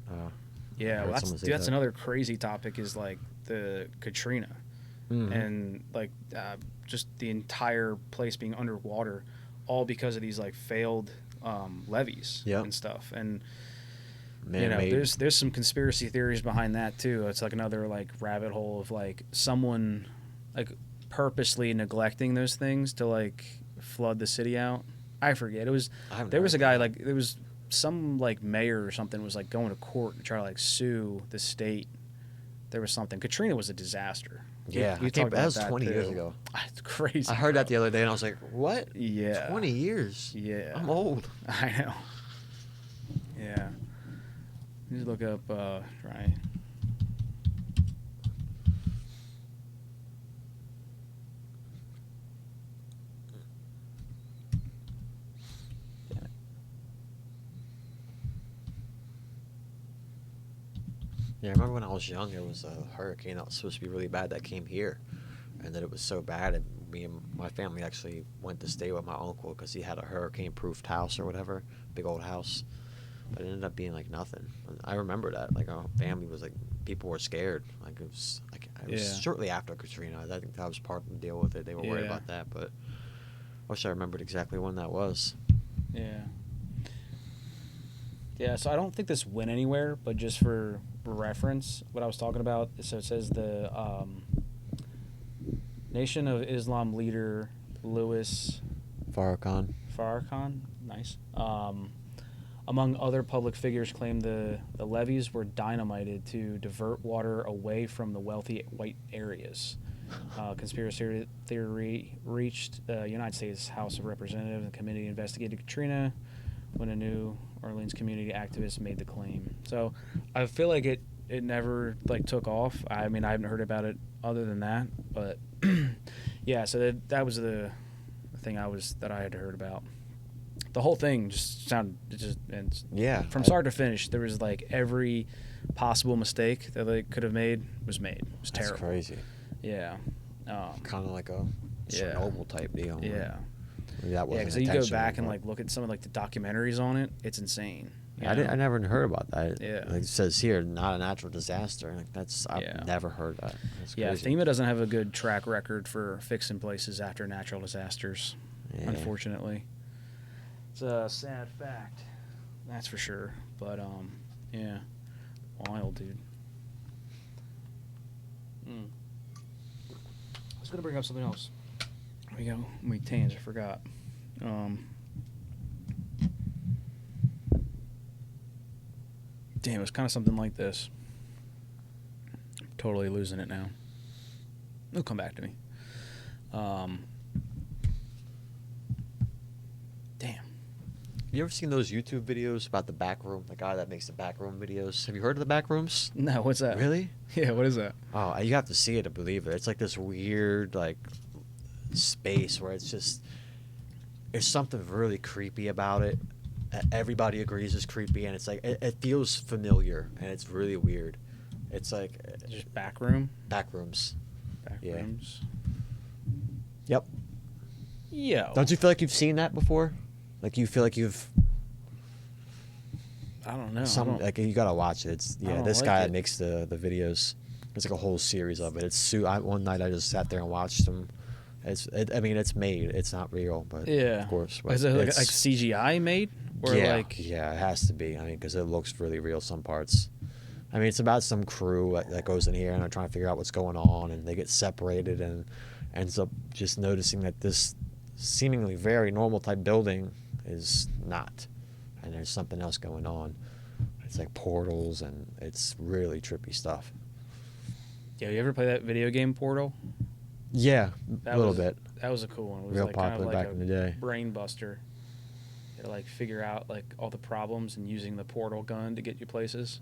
Yeah, well, that's another crazy topic, is like the Katrina, and like just the entire place being underwater, all because of these like failed levees and stuff. And you know, there's some conspiracy theories behind that too. It's like another like rabbit hole of like someone like purposely neglecting those things to like flood the city out. I forget. There was a guy like there was some like mayor or something was like going to court to try to like sue the state. There was something. Katrina was a disaster. Yeah, that was 20 years ago. It's crazy. I heard that the other day, and I was like, "What? Yeah, 20 years. Yeah, I'm old." I know. Yeah. Just look up. Right. Yeah, I remember when I was young, there was a hurricane that was supposed to be really bad that came here, and that it was so bad, and me and my family actually went to stay with my uncle because he had a hurricane-proofed house or whatever, big old house, but it ended up being like nothing. And I remember that, like our family was like, people were scared. Like it was shortly after Katrina. I think that was part of the deal with it. They were worried about that, but I wish I remembered exactly when that was. Yeah. Yeah, so I don't think this went anywhere, but just for reference, what I was talking about, so it says the Nation of Islam leader Louis Farrakhan, nice, among other public figures, claimed the levees were dynamited to divert water away from the wealthy white areas. Conspiracy theory reached the United States House of Representatives. The committee investigated Katrina when a New Orleans community activist made the claim. So I feel like it never like took off. I mean, I haven't heard about it other than that, but yeah, so that was the thing that I had heard about. The whole thing just sounded from start to finish. There was like every possible mistake that they could have made was made. It was terrible. That's crazy. Yeah. Kind of like a Chernobyl type deal. Yeah. That wasn't because you go back and like look at some of like the documentaries on it. It's insane. I never heard about that. Yeah. Like it says here, not a natural disaster. Like I've never heard that. That's crazy. FEMA doesn't have a good track record for fixing places after natural disasters. Yeah. Unfortunately, it's a sad fact. That's for sure. But yeah, wild, dude. I was gonna bring up something else. we go. Let me tangent. I forgot. Damn, it was kind of something like this. Totally losing it now. It'll come back to me. Damn. You ever seen those YouTube videos about the back room? The guy that makes the back room videos. Have you heard of the back rooms? No, what's that? Really? Yeah, what is that? Oh, you have to see it to believe it. It's like this weird, like, space where it's just, there's something really creepy about it. Everybody agrees it's creepy, and it's like it feels familiar, and it's really weird. It's like Just back room? back rooms. Back Yeah. rooms. Yep. Yo. Don't you feel like you've seen that before? Like you feel like you've I don't know. like you gotta watch it. It's I don't this like guy it. makes the videos. It's like a whole series of it. One night I just sat there and watched them. I mean, it's made. It's not real, but Yeah. of course. But Is it like it's- CGI made? Or yeah, like yeah, it has to be. I mean, because it looks really real some parts. I mean, it's about some crew that goes in here and they're trying to figure out what's going on, and they get separated and ends up just noticing that this seemingly very normal type building is not, and there's something else going on. It's like portals, and it's really trippy stuff. Yeah, you ever play that video game Portal? Yeah, That a little was- bit. That was a cool one. It was Real like kind of popular like back a in the day. brain buster. You had to like figure out like all the problems and using the portal gun to get you places.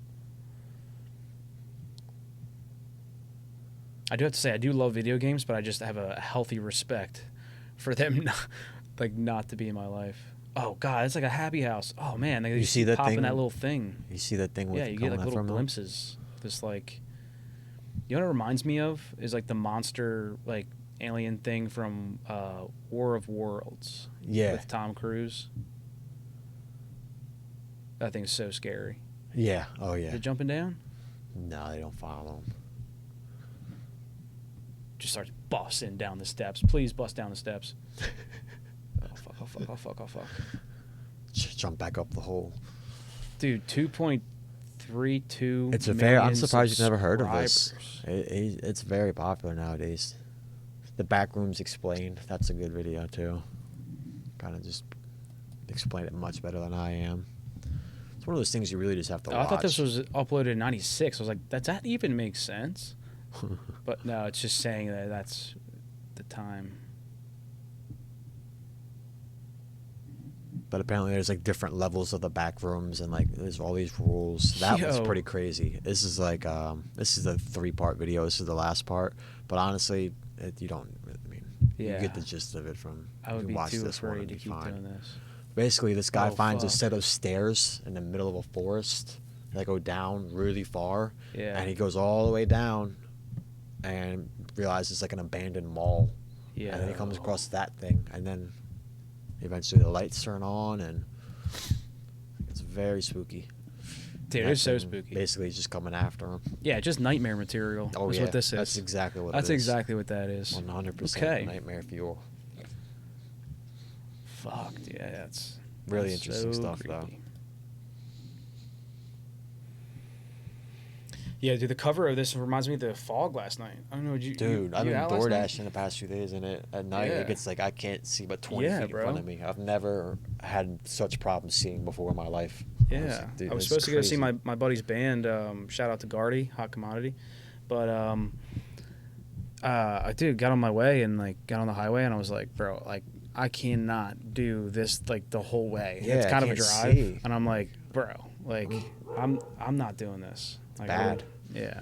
I do have to say I do love video games, but I just have a healthy respect for them not to be in my life. Oh god, it's like a happy house. Oh man, they You just see keep that popping thing? that little thing. You see that thing with Yeah, you get like coming little from them? glimpses. This like, you know what it reminds me of is like the monster like alien thing from War of Worlds. Yeah. With Tom Cruise. That thing's so scary. Yeah. Oh Is yeah. it jumping down? No, they don't follow them. Just starts busting down the steps. Please bust down the steps. Oh fuck! Oh fuck! Oh fuck! Oh fuck! Jump back up the hole. Dude, 2.32. It's a very. I'm million surprised you've never heard of this. subscribers. It's very popular nowadays. The Backrooms Explained. That's a good video too. Kind of just explain it much better than I am. It's one of those things you really just have to Oh, watch. I thought this was uploaded in '96. I was like, does that even make sense? But no, it's just saying that that's the time. But apparently there's like different levels of the Backrooms, and like there's all these rules. That was Yo. pretty crazy. This is like this is a 3-part video. This is the last part. But honestly, you don't. I mean, Yeah. you get the gist of it from. I you would can be watch too this one afraid and to be keep fine. doing this. Basically, this guy Oh, finds a fuck. set of stairs in the middle of a forest that go down really far. Yeah. And he goes all the way down and realizes it's like an abandoned mall. Yeah. And then he comes across that thing, and then eventually the lights turn on, and it's very spooky. Dude, That it's so thing spooky. Basically, he's just coming after him. Yeah, just nightmare material. Oh, That's yeah. what this is. That's exactly what That's it is. exactly what that is. 100% Okay. nightmare fuel. Fuck, yeah, that's Really that's interesting so stuff, though. creepy. Yeah, dude, the cover of this reminds me of the fog last night. I don't know, did you Dude, I've you been out last night? DoorDashing the past few days, and at night Yeah. it gets like I can't see but 20 Yeah, feet bro. in front of me. I've never had such problems seeing before in my life. Yeah, Honestly, dude, I was it's supposed to go see crazy. my buddy's band. Shout out to Gardy, Hot Commodity. But I got on my way and like got on the highway, and I was like, bro, like I cannot do this like the whole way. Yeah, It's kind I of a can't drive, see. and I'm like, bro, like I'm not doing this. Like, I bad. yeah,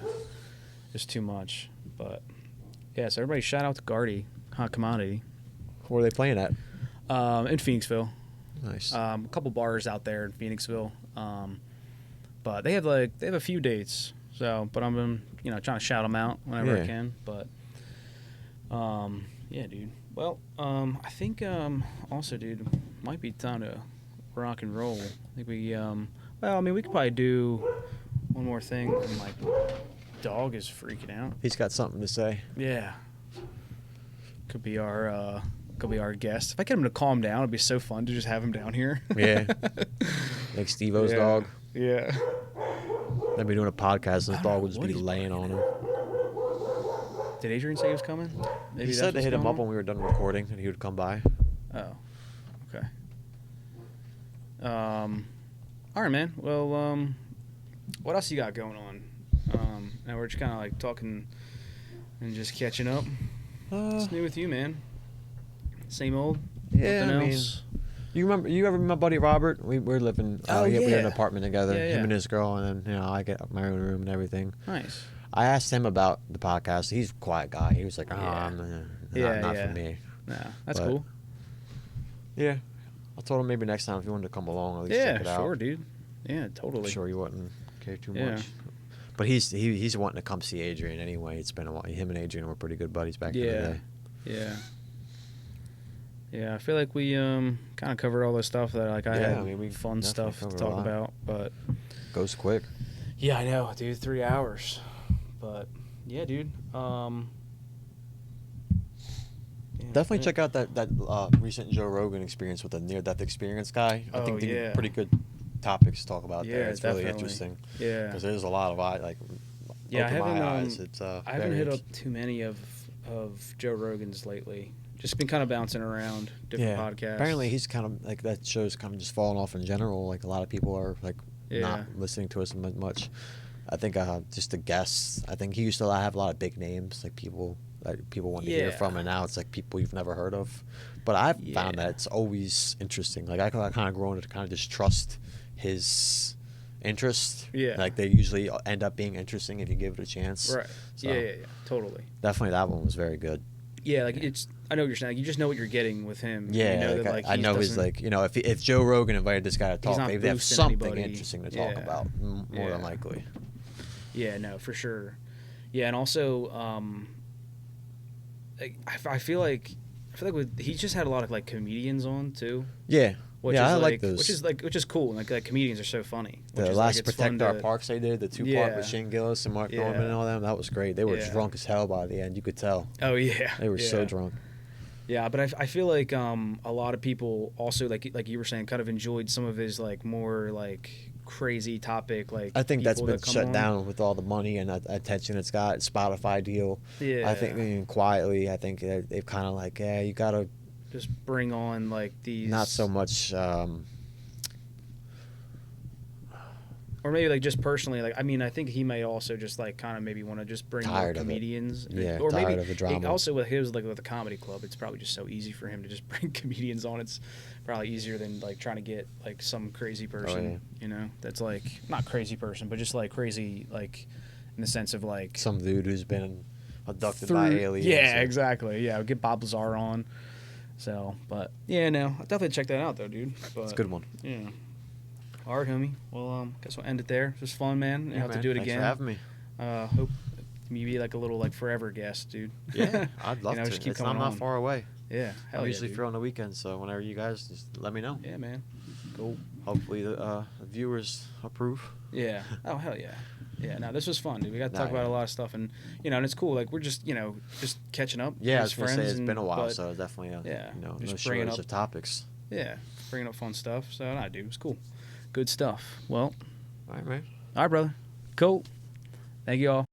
it's too much. But yeah, so everybody shout out to Gardy, Hot Commodity, Where are they playing at? in Phoenixville. Nice. A couple bars out there in Phoenixville, but they have a few dates. So, but I'm trying to shout them out whenever I Yeah. can. But yeah, dude. Well, I think also, dude, might be time to rock and roll. I think we we could probably do one more thing. And my dog is freaking out. He's got something to say. Yeah, could be our guest. If I get him to calm down, it'd be so fun to just have him down here. Yeah. Like Steve-O's Yeah. dog. Yeah. I'd be doing a podcast, and I his don't dog know would just what be he's laying on him. Did Adrian say he was coming? Maybe He that's said to what's hit him going up on? when we were done recording, and he would come by. Oh, okay. All right, man. Well, what else you got going on? Now we're just kind of like talking and just catching up. What's new with you, man? Same old. Yeah, Nothing I mean, else? you ever met my buddy Robert? We're living. Oh, we had an yeah. apartment together. Yeah, Him yeah. and his girl, and then I get my own room and everything. Nice. I asked him about the podcast. He's a quiet guy. He was like, Yeah. not Yeah. for me. Nah, that's But- cool. Yeah, I told him maybe next time if he wanted to come along, at least Yeah, check it out. sure, dude. Yeah, totally. I'm sure he wouldn't care too Yeah. much. But he's wanting to come see Adrian anyway. It's been a while. Him and Adrian were pretty good buddies back in the Yeah. day. Yeah. Yeah, I feel like we kind of covered all the stuff that like I Yeah, had I mean, we fun definitely stuff to covered a talk lot. about, but Goes quick. yeah, I know, dude, 3 hours. But yeah, dude. Yeah, Definitely yeah. check out that recent Joe Rogan experience with the near-death experience guy. I Oh, think they yeah. pretty good topics to talk about Yeah, there. It's really definitely. interesting Yeah. because there's a lot of Yeah, I open haven't my eyes. It's I haven't very hit up too many of Joe Rogan's lately. Just been kind of bouncing around different podcasts. Apparently, he's kind of like that show's kind of just falling off in general. Like a lot of people are like Yeah. not listening to us much. I think just the guests. I think he used to have a lot of big names, like people want to hear Yeah. from, and now it's like people you've never heard of. But I've found Yeah. that it's always interesting. Like I kind of grown to kind of just trust his interest. Yeah. Like they usually end up being interesting if you give it a chance. Right. So Yeah, totally. definitely that one was very good. Yeah, like I know what you're saying. You just know what you're getting with him. Yeah, you know like, that, like, I know he's doesn't- like, if Joe Rogan invited this guy to talk, not maybe they have boosting something anybody. interesting to talk Yeah. about, more than Yeah. likely. Yeah, no, for sure. Yeah, and also, I feel like he's just had a lot of like comedians on too. Yeah, Which yeah, is I like, like those. which is cool. Like comedians are so funny. The which is, last like, it's Protect fun Our to- Parks they did, the 2-part Yeah. with Shane Gillis and Mark Yeah. Norman and all them, that was great. They were Yeah. drunk as hell by the end. You could tell. Oh yeah, They were so yeah. drunk. Yeah, but I feel like a lot of people also like you were saying kind of enjoyed some of his like more like crazy topic like. I think that's people been that come shut on. down with all the money and attention it's got. Spotify deal. Yeah, I think quietly, I think they've kind of like, you gotta just bring on like these. not so much. Or maybe like just personally, like I mean, I think he may also just like kind of maybe want to just bring Tired more of it. comedians. Yeah, or tired maybe of the drama. Also with his like with the comedy club, it's probably just so easy for him to just bring comedians on. It's probably easier than like trying to get like some crazy person, you know, that's like not crazy person, but just like crazy like in the sense of like Some dude who's been abducted by aliens. Yeah, or- exactly. Yeah, get Bob Lazar on. So, but yeah, no, I'll definitely check that out though, dude. But, It's a good one. Yeah. All right, homie. Well, guess we'll end it there. It was fun, man. You Yeah, have to man. do it Thanks again. for having me. Hope maybe like a little like forever guest, dude. Yeah, I'd love You know, to. just keep I'm coming not on. far away. Yeah, hell I'm yeah, usually dude. free on the weekends, so whenever you guys just let me know. Yeah, man. Cool. Hopefully the viewers approve. Yeah. Oh, hell yeah. Yeah, no, this was fun, dude. We got to talk Nah, about yeah. a lot of stuff, and and it's cool. Like we're just just catching up. Yeah, I as was gonna say friends it's and- been a while, but, so definitely yeah, no just bringing shortage up- of topics. yeah, bringing up fun stuff. So nah, dude, it's cool. Good stuff. Well, All right, man. all right, brother. Cool. Thank you all.